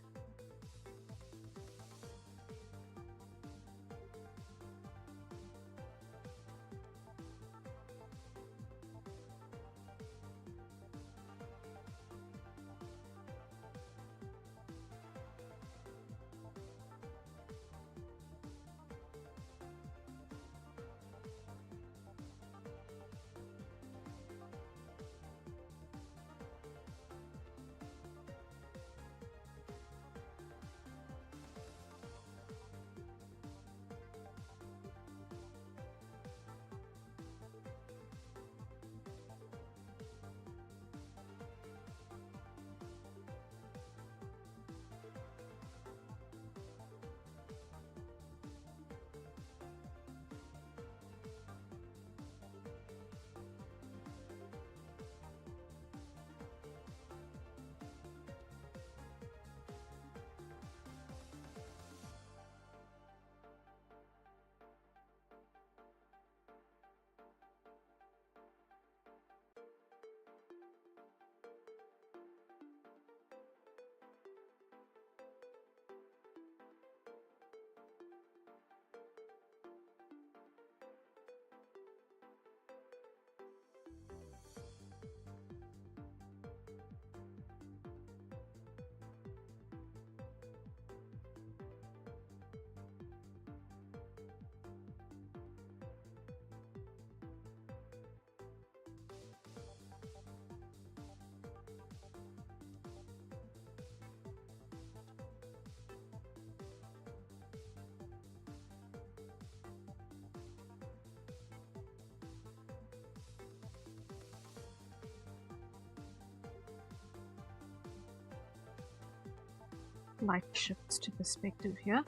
Light shifts to perspective here.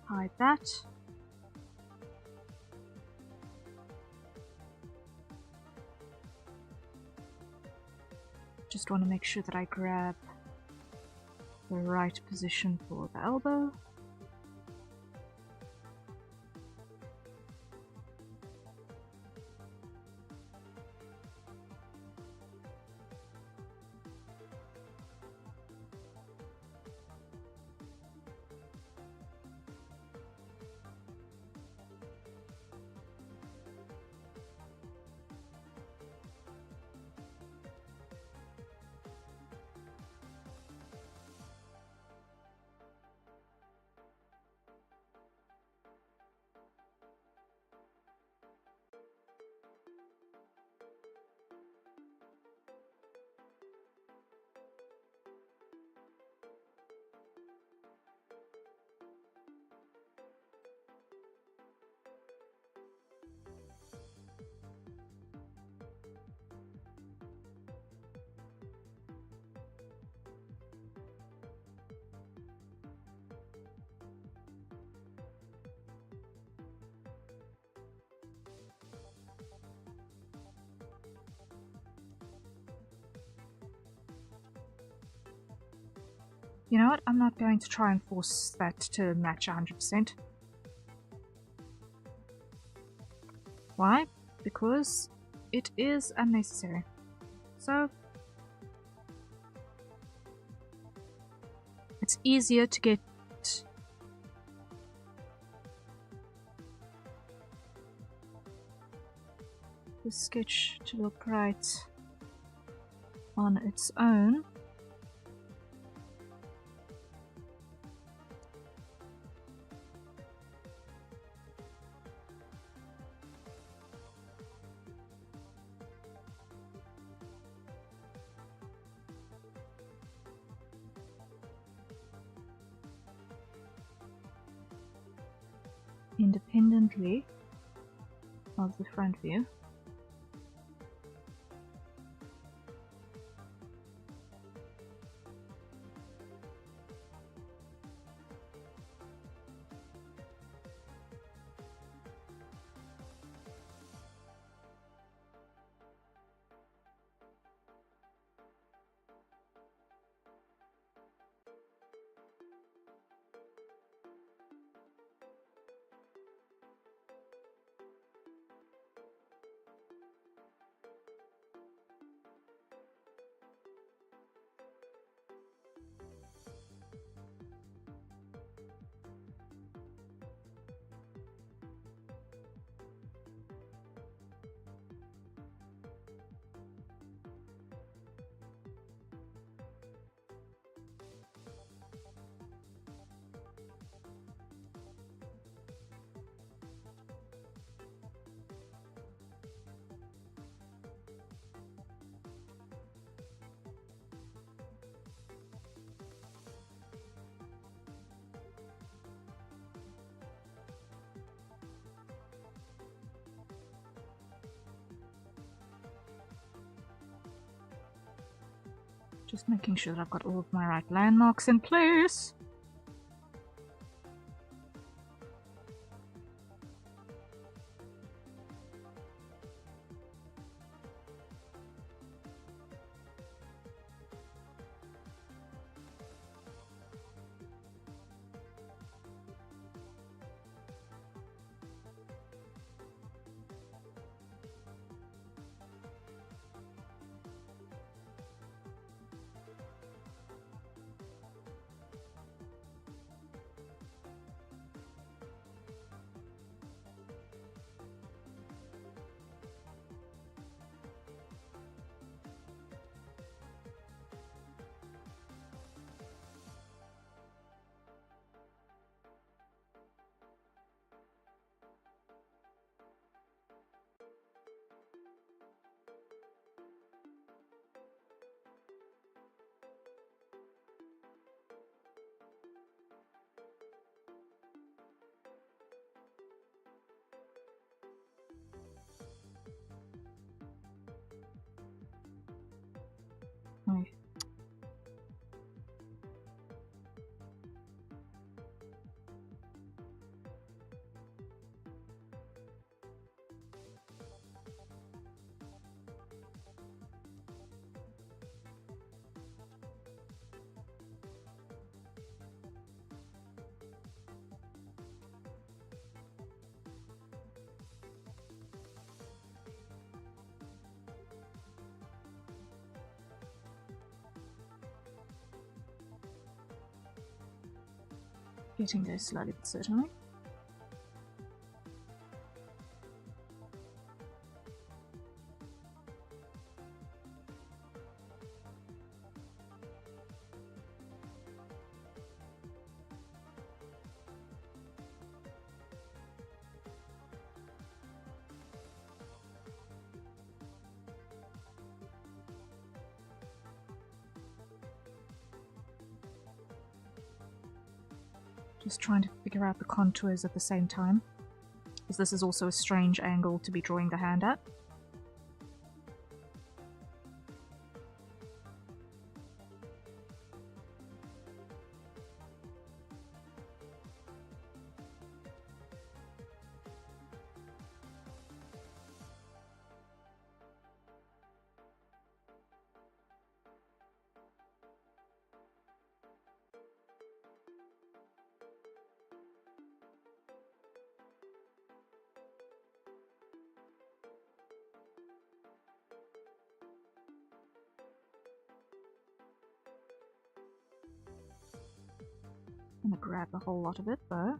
Hide that. Just want to make sure that I grab the right position for the elbow. You know what? I'm not going to try and force that to match 100%. Why? Because it is unnecessary. So it's easier to get the sketch to look right on its own. independently of the front view. Just making sure that I've got all of my right landmarks in place. Right. Getting there slowly but certainly. Just trying to figure out the contours at the same time, because this is also a strange angle to be drawing the hand at. I'm gonna grab a whole lot of it though.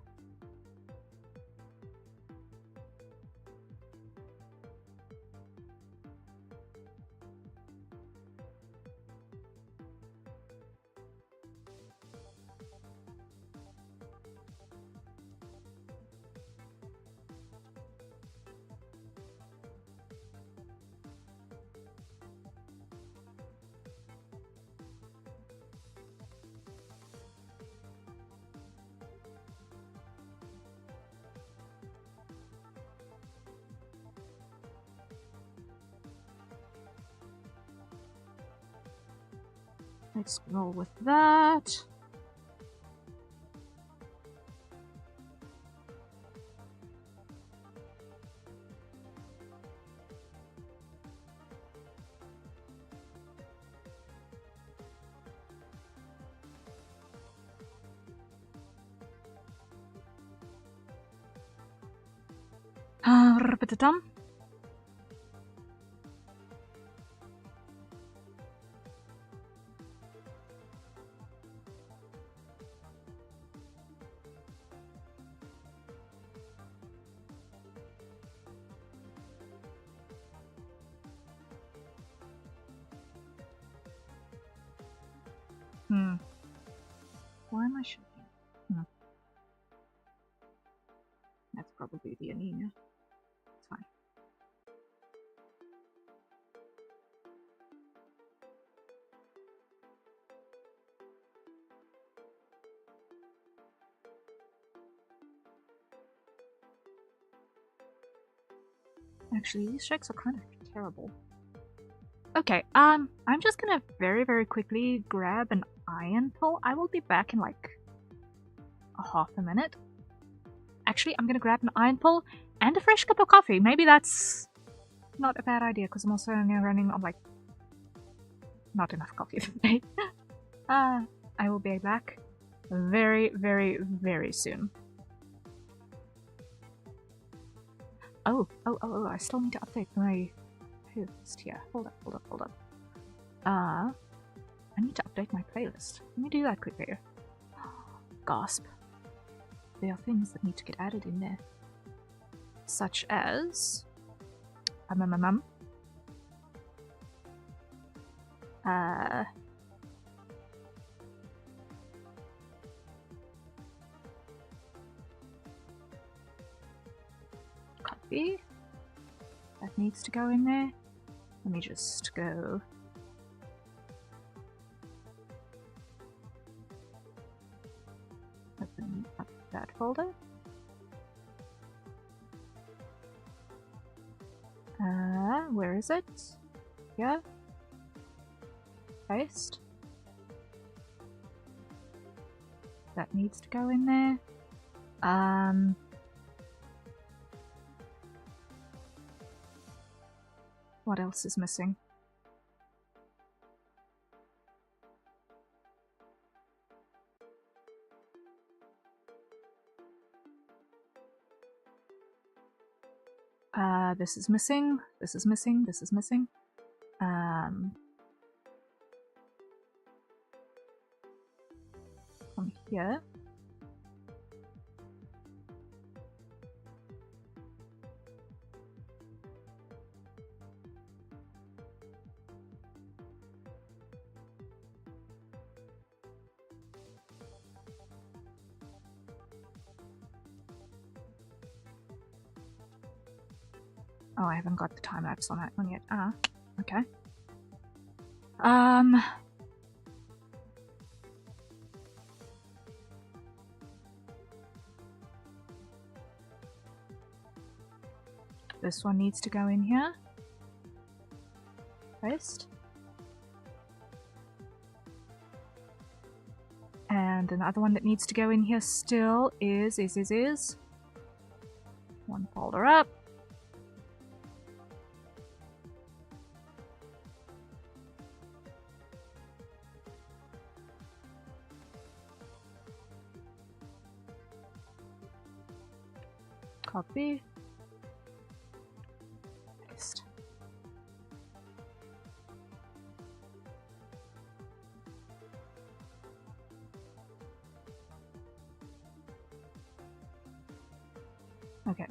Let's roll with that. Repetitum. Why am I shaking? That's probably the anemia. It's fine. Actually, these shakes are kind of terrible. Okay, I'm just gonna very quickly grab an iron pull. I will be back in like a half a minute. Actually, I'm gonna grab an iron pull and a fresh cup of coffee. Maybe that's not a bad idea because I'm also running on like not enough coffee today. I will be back very soon. Oh, I still need to update my playlist here. Hold up. I need to update my playlist. Let me do that quickly. Gasp. There are things that need to get added in there. Such as... copy. That needs to go in there. Let me just go... open up that folder. Where is it? Yeah. Paste. That needs to go in there. What else is missing? This is missing. This is missing. This is missing. From here. Oh, I haven't got the time lapse on that one yet. Okay. This one needs to go in here. Paste. And another one that needs to go in here still is one folder up. Copy. Paste. Okay.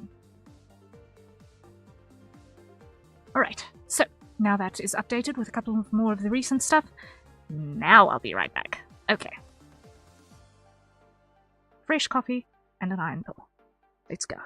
Alright, so now that is updated with a couple of more of the recent stuff, now I'll be right back. Okay. Fresh coffee and an iron pull. Let's go.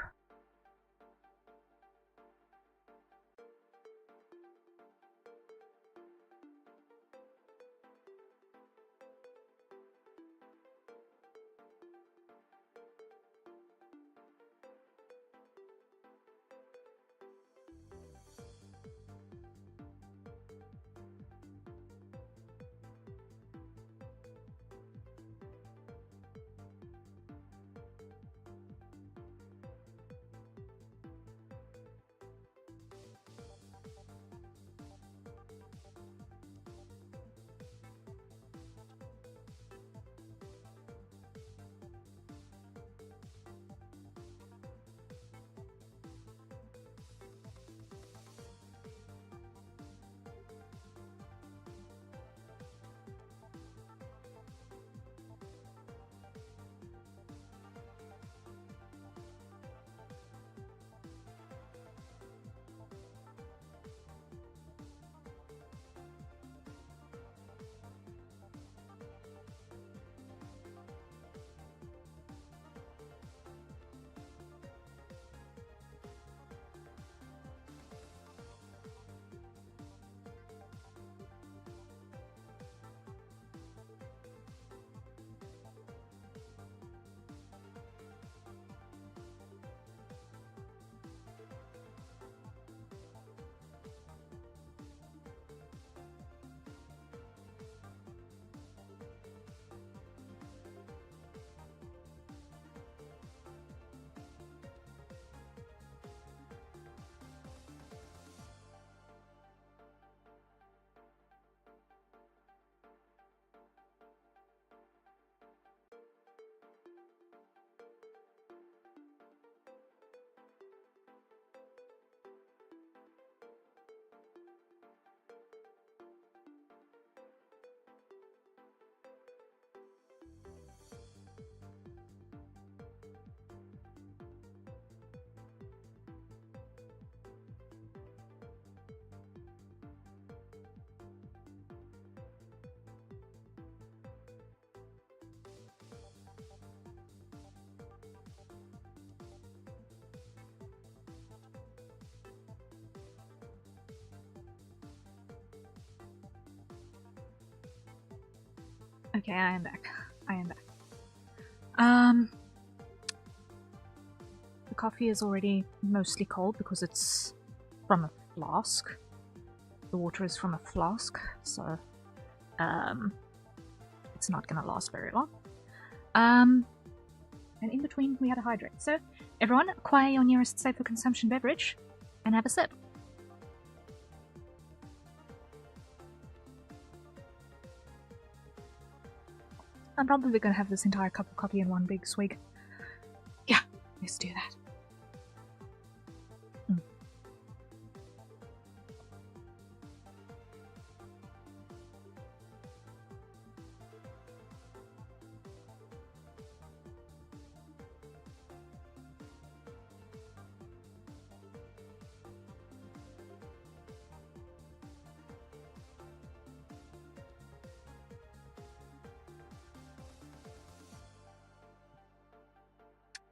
Okay, I am back. I am back. The coffee is already mostly cold because it's from a flask. The water is from a flask, so it's not gonna last very long. And in between we had a hydrate. So everyone, acquire your nearest safe for consumption beverage and have a sip. I'm probably gonna have this entire cup of coffee in one big swig. Yeah, let's do that.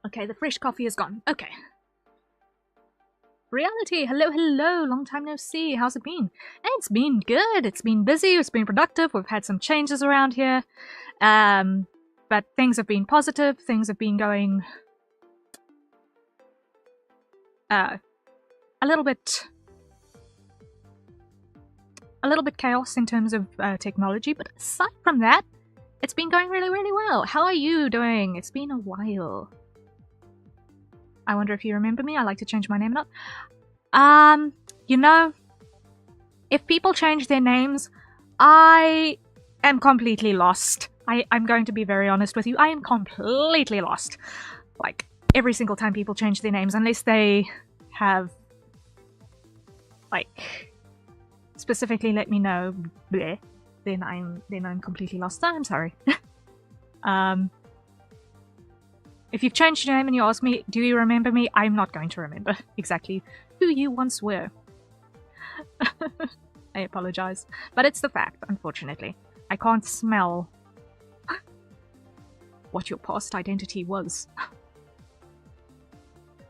Okay, the fresh coffee is gone. Okay. Reality, hello, hello, long time no see. How's it been? It's been good. It's been busy. It's been productive. We've had some changes around here. But things have been positive. Things have been going a little bit chaos in terms of technology. But aside from that, it's been going really, really well. How are you doing? It's been a while. I wonder if you remember me. I like to change my name up. You know, if people change their names, I am completely lost. I'm going to be very honest with you. I am completely lost. Like, every single time people change their names, unless they have, like, specifically let me know, bleh, then I'm completely lost. I'm sorry. If you've changed your name and you ask me, do you remember me? I'm not going to remember exactly who you once were. I apologize. But it's the fact, unfortunately. I can't smell what your past identity was.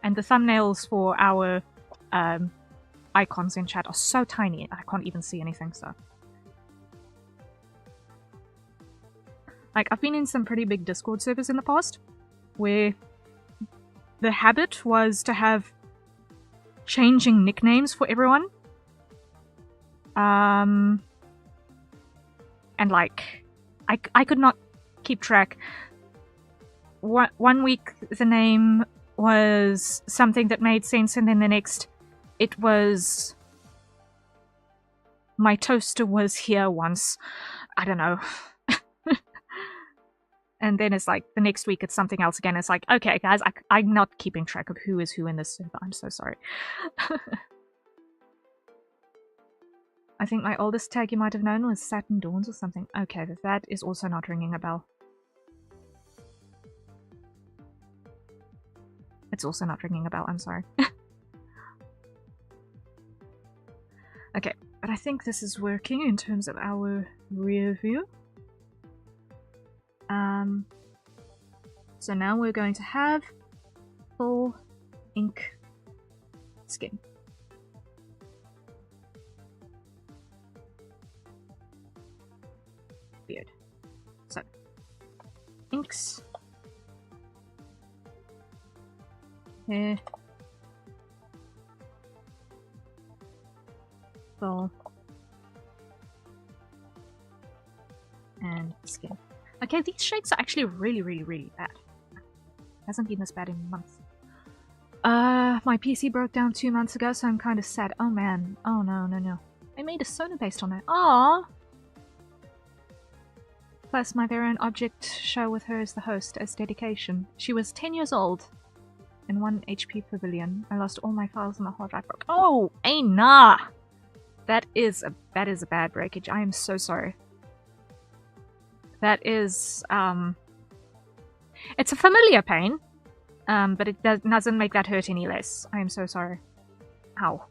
And the thumbnails for our icons in chat are so tiny, I can't even see anything, so. Like, I've been in some pretty big Discord servers in the past, where the habit was to have changing nicknames for everyone. And like, I could not keep track. One week the name was something that made sense, and then the next it was my toaster was here once. I don't know. And then it's like, the next week it's something else again. It's like, okay, guys, I'm not keeping track of who is who in this server. I'm so sorry. I think my oldest tag you might have known was Saturn Dawns or something. Okay, that is also not ringing a bell. It's also not ringing a bell, I'm sorry. Okay, but I think this is working in terms of our rear view. So now we're going to have full ink skin. Beard. So, inks. Hair. Full. And skin. Okay, these shades are actually really, really, really bad. Hasn't been this bad in months. My PC broke down 2 months ago, so I'm kind of sad. Oh man. Oh no, no, no. I made a Sona based on it. Aww! Plus, my very own object show with her as the host, as dedication. She was 10 years old. In 1 HP pavilion. I lost all my files on the hard drive. Oh! Hey, nah! That is a bad breakage. I am so sorry. That is, it's a familiar pain, but it doesn't make that hurt any less. I am so sorry. Ow.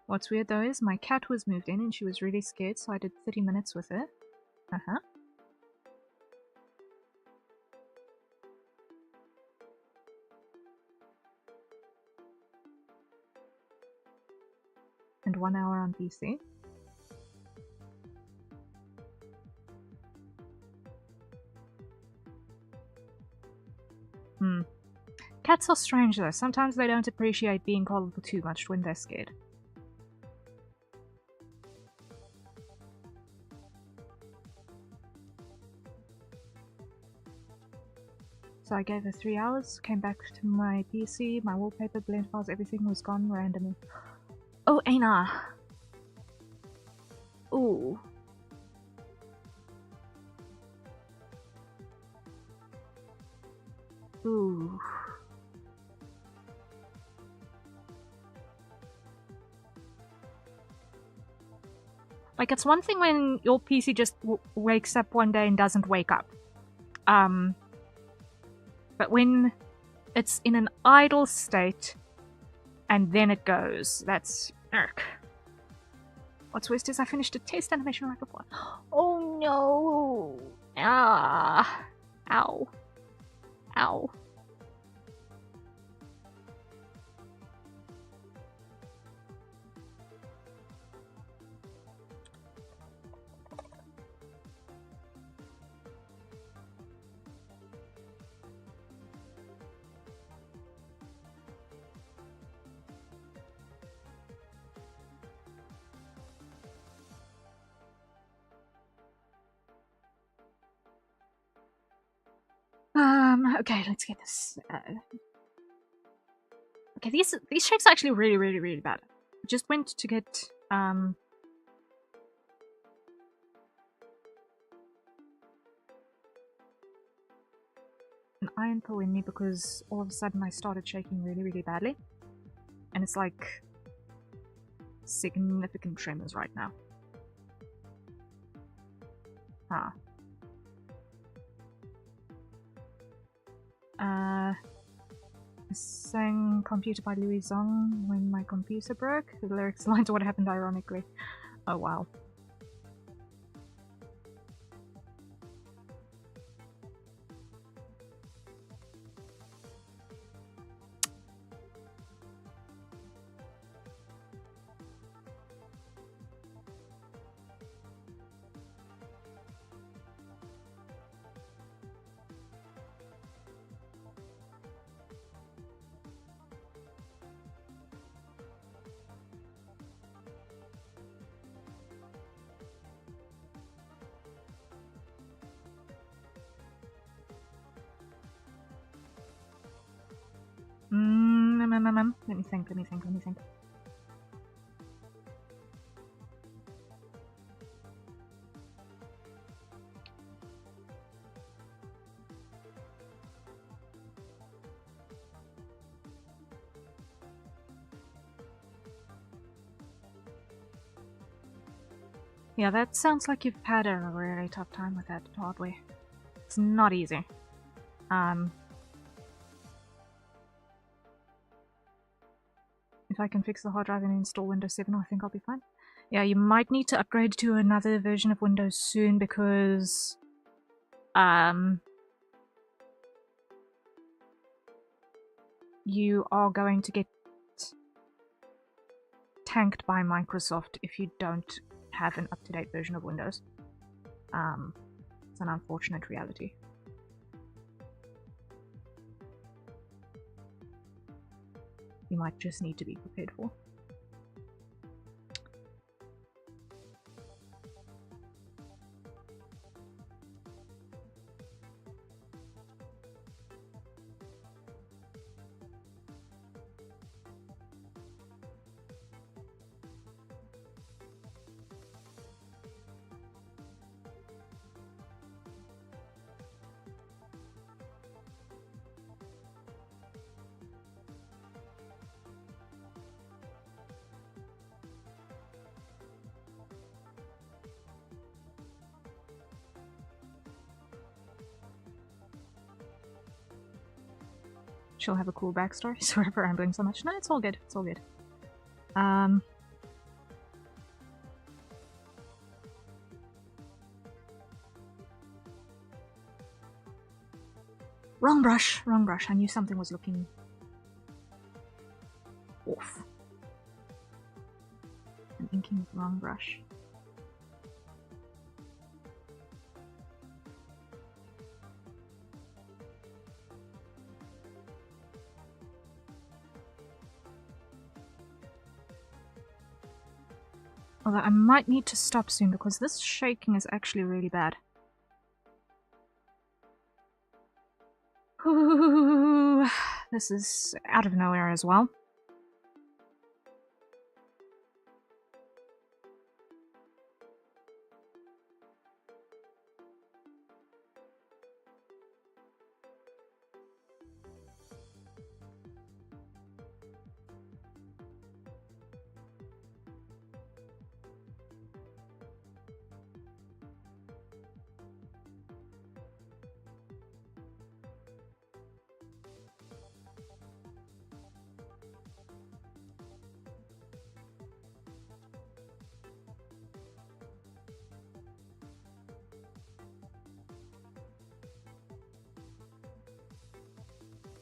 What's weird though is my cat was moved in and she was really scared, so I did 30 minutes with her. Uh-huh. spend 1 hour on PC. Cats are strange though. Sometimes they don't appreciate being coddled too much when they're scared. So I gave her 3 hours, came back to my PC, my wallpaper, blend files, everything was gone randomly. Oh, Aina! Ooh. Ooh. Like, it's one thing when your PC just wakes up one day and doesn't wake up. But when it's in an idle state and then it goes, that's... Irk. What's worst is I finished a test animation right before. Oh no! Ah! Ow. Ow. Okay, let's get this. Okay, these shakes are actually really bad. I just went to get, an iron pull in me because all of a sudden I started shaking really badly. And it's like significant tremors right now. Ah. I sang Computer by Louis Zong when my computer broke. The lyrics align to what happened ironically. Oh wow. Let me think. Yeah, that sounds like you've had a really tough time with that hardware. It's not easy. If I can fix the hard drive and install Windows 7, I think I'll be fine. Yeah, you might need to upgrade to another version of Windows soon because... you are going to get tanked by Microsoft if you don't have an up-to-date version of Windows. It's an unfortunate reality. You might just need to be prepared for. She'll have a cool backstory. Sorry for rambling so much. No, it's all good. It's all good. Wrong brush. Wrong brush. I knew something was looking off. Wrong brush. Although I might need to stop soon because this shaking is actually really bad. Ooh, this is out of nowhere as well.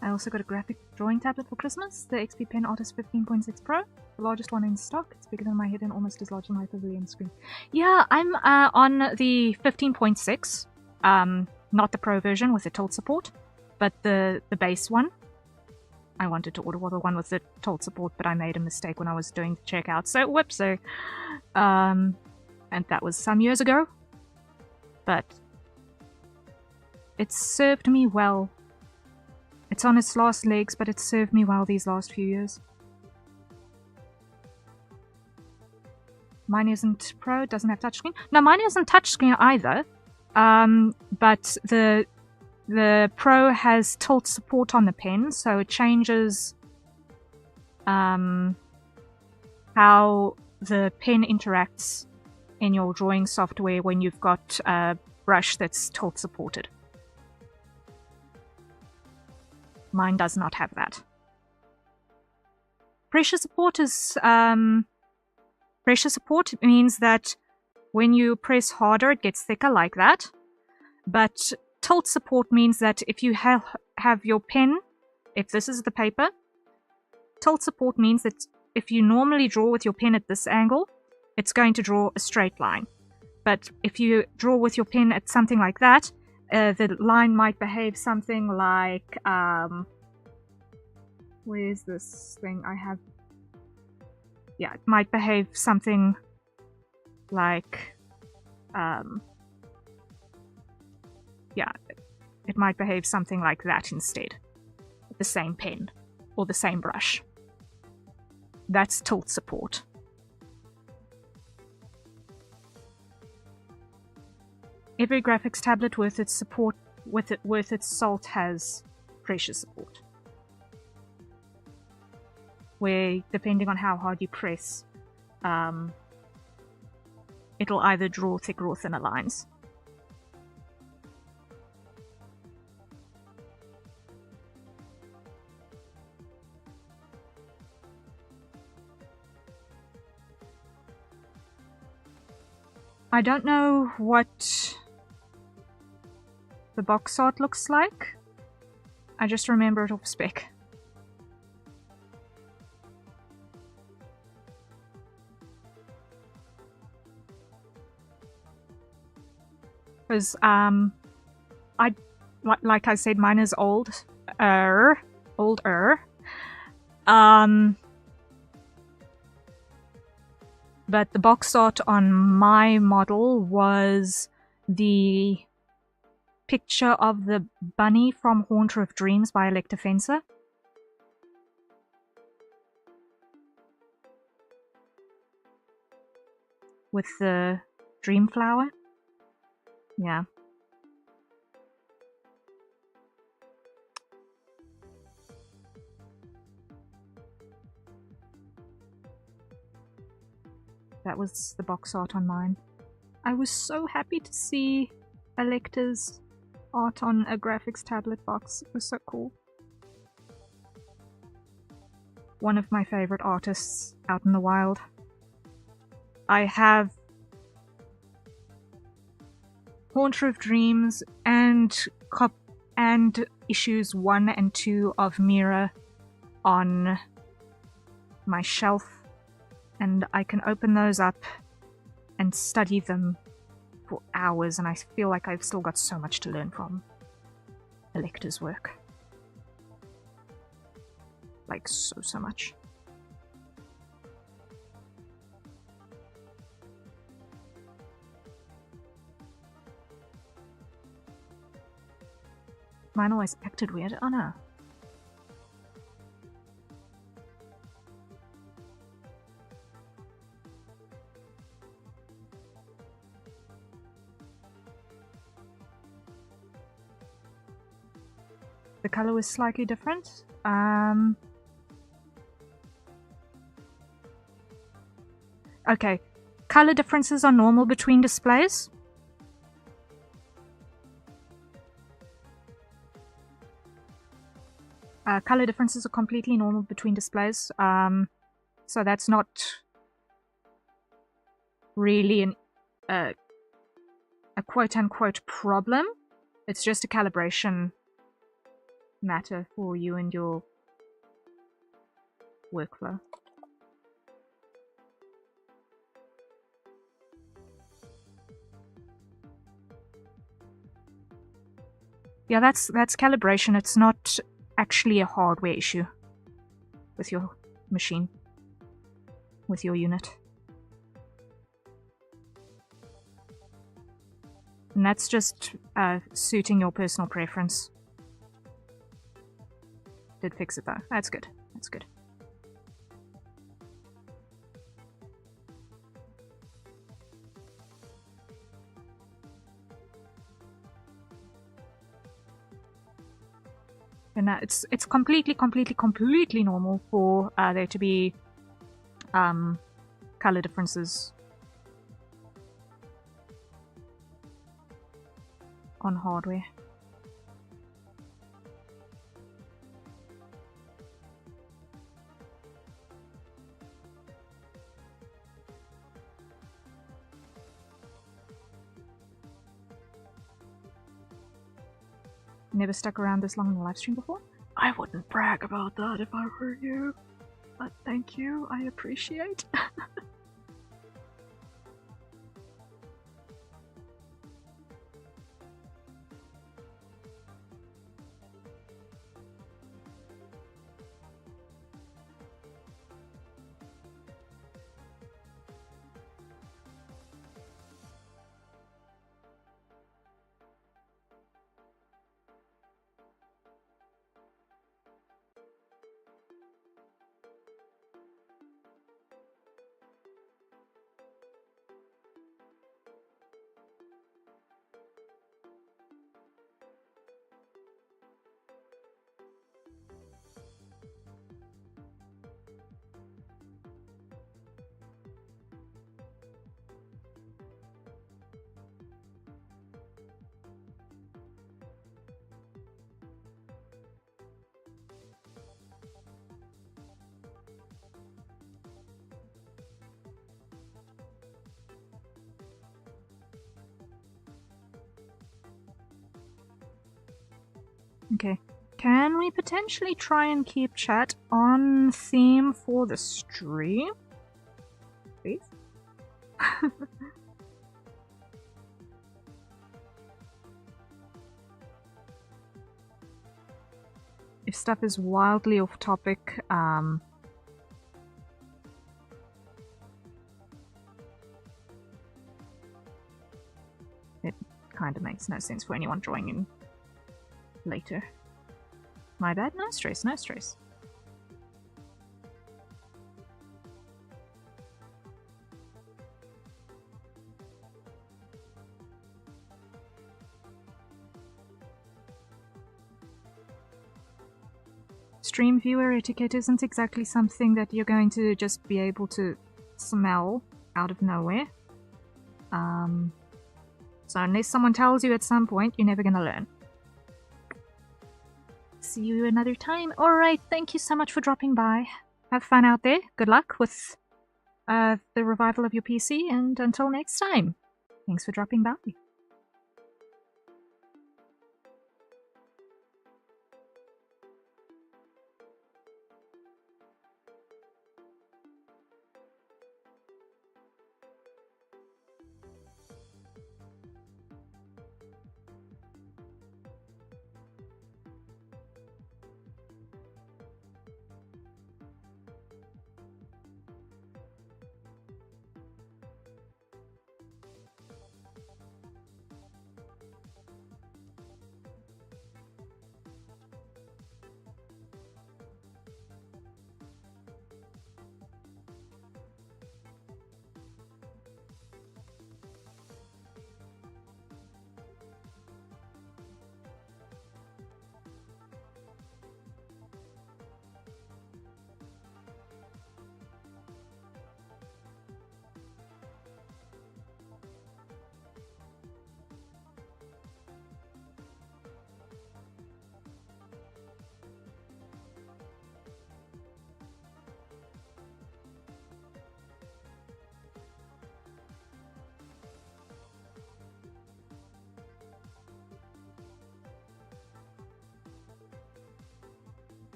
I also got a graphic drawing tablet for Christmas, the XP Pen Artist 15.6 Pro, the largest one in stock. It's bigger than my head and almost as large as my pavilion screen. Yeah, I'm on the 15.6, not the Pro version with the tilt support, but the base one. I wanted to order the one with the tilt support, but I made a mistake when I was doing the checkout, so whoopsie. And that was some years ago, but it served me well. It's on its last legs, but it served me well these last few years. Mine isn't Pro, doesn't have touchscreen. No, mine isn't touchscreen either. But the Pro has tilt support on the pen, so it changes how the pen interacts in your drawing software when you've got a brush that's tilt supported. Mine does not have that. Pressure support is pressure support means that when you press harder it gets thicker like that. But tilt support means that if you have your pen, if this is the paper, tilt support means that if you normally draw with your pen at this angle, it's going to draw a straight line. But if you draw with your pen at something like that, the line might behave something like, where's this thing I have? Yeah, it might behave something like, yeah, it might behave something like that instead. The same pen or the same brush. That's tilt support. Every graphics tablet worth its support, worth its salt has pressure support, where depending on how hard you press, it'll either draw thicker or thinner lines. I don't know what the box art looks like. I just remember it off spec. Because, like I said, mine is older. But the box art on my model was the picture of the bunny from Haunter of Dreams by Electa Fencer. With the dream flower. Yeah. That was the box art on mine. I was so happy to see Electa's art on a graphics tablet box. It was so cool. One of my favorite artists out in the wild. I have Haunter of Dreams and issues 1 and 2 of Mira on my shelf. And I can open those up and study them for hours, and I feel like I've still got so much to learn from Elector's work. Like, so much. Mine always acted weird. Oh no. The color was slightly different. Okay, color differences are normal between displays. Color differences are completely normal between displays. So that's not really a quote-unquote problem. It's just a calibration matter for you and your workflow. Yeah, that's calibration. It's not actually a hardware issue with your machine, with your unit. And that's just suiting your personal preference. Did fix it though. That's good. That's good. And it's completely normal for there to be color differences on hardware. Never stuck around this long in a live stream before? I wouldn't brag about that if I were you. But thank you, I appreciate. Okay. Can we potentially try and keep chat on theme for the stream? Please? If stuff is wildly off topic, it kind of makes no sense for anyone joining later. My bad, no stress, no stress. Stream viewer etiquette isn't exactly something that you're going to just be able to smell out of nowhere. So unless someone tells you at some point, you're never gonna learn. See you another time. Alright, thank you so much for dropping by. Have fun out there. Good luck with the revival of your PC, and until next time. Thanks for dropping by.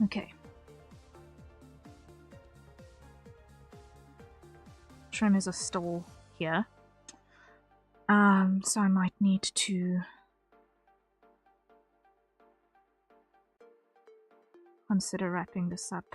Okay. Trimmers are still here. So I might need to consider wrapping this up.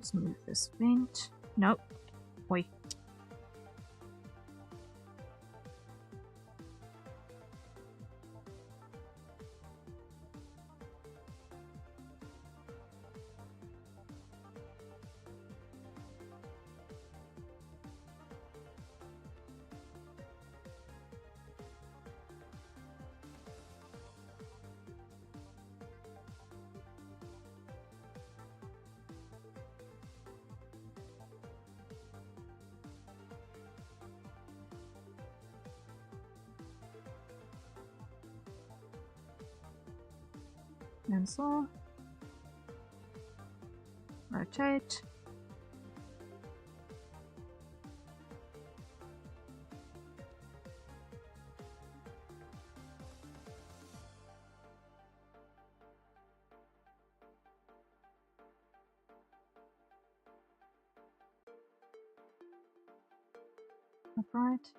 Let's move this vent. Nope. Wait. Cancel. Rotate. Upright.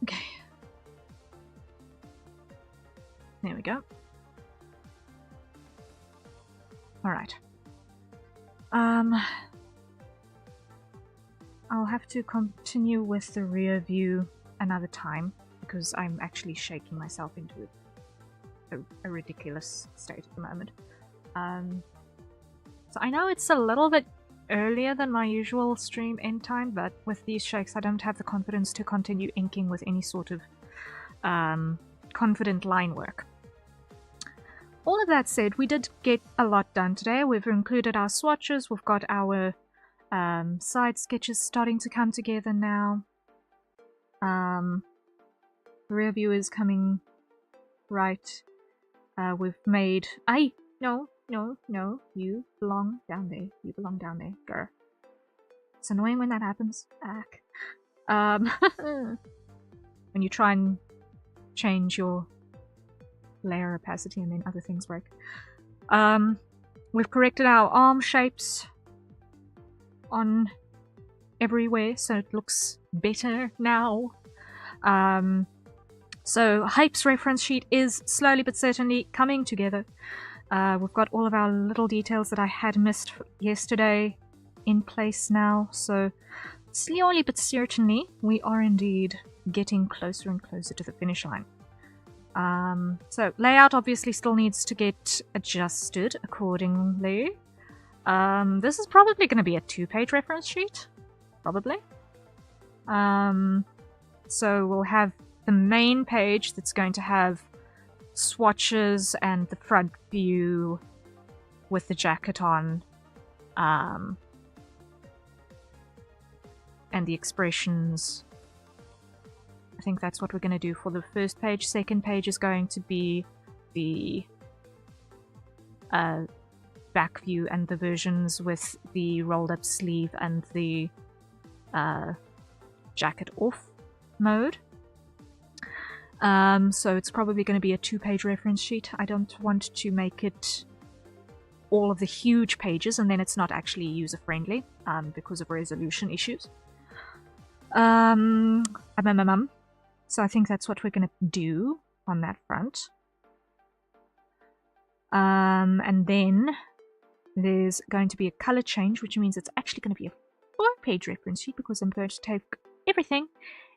Okay. There we go. Alright. I'll have to continue with the rear view another time because I'm actually shaking myself into a ridiculous state at the moment. So I know it's a little bit earlier than my usual stream end time, but with these shakes I don't have the confidence to continue inking with any sort of confident line work. All of that said, we did get a lot done today. We've included our swatches, we've got our side sketches starting to come together now. The rear view is coming right. We've made... No, you belong down there. You belong down there, girl. It's annoying when that happens. When you try and change your layer opacity and then other things break. We've corrected our arm shapes on everywhere, so it looks better now. So Hype's reference sheet is slowly but certainly coming together. We've got all of our little details that I had missed yesterday in place now, so slowly but certainly we are indeed getting closer and closer to the finish line. So layout obviously still needs to get adjusted accordingly. This is probably going to be a 2-page reference sheet, probably. So we'll have the main page that's going to have swatches and the front view with the jacket on, and the expressions. I think that's what we're going to do for the first page. Second page is going to be the back view and the versions with the rolled up sleeve and the jacket off mode. So it's probably going to be a 2-page reference sheet. I don't want to make it all of the huge pages and then it's not actually user friendly because of resolution issues. So I think that's what we're going to do on that front. And then there's going to be a color change, which means it's actually going to be a 4-page reference sheet because I'm going to take everything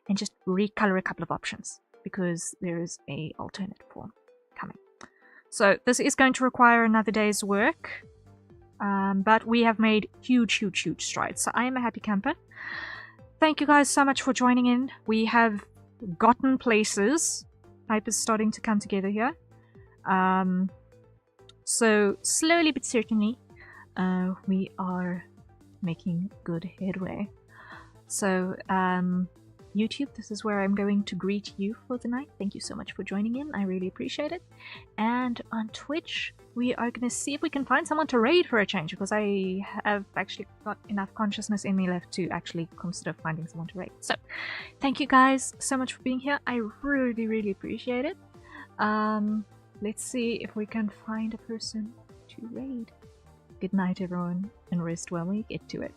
and just recolor a couple of options because there is a alternate form coming. So this is going to require another day's work, but we have made huge strides. So I am a happy camper. Thank you guys so much for joining in. We have gotten places. Hype is starting to come together here. So slowly but certainly, we are making good headway. So YouTube, this is where I'm going to greet you for the night. Thank you so much for joining in. I really appreciate it. And on Twitch, we are going to see if we can find someone to raid for a change, because I have actually got enough consciousness in me left to actually consider finding someone to raid. So thank you guys so much for being here. I really appreciate it. Let's see if we can find a person to raid. Good night, everyone, and rest well when we get to it.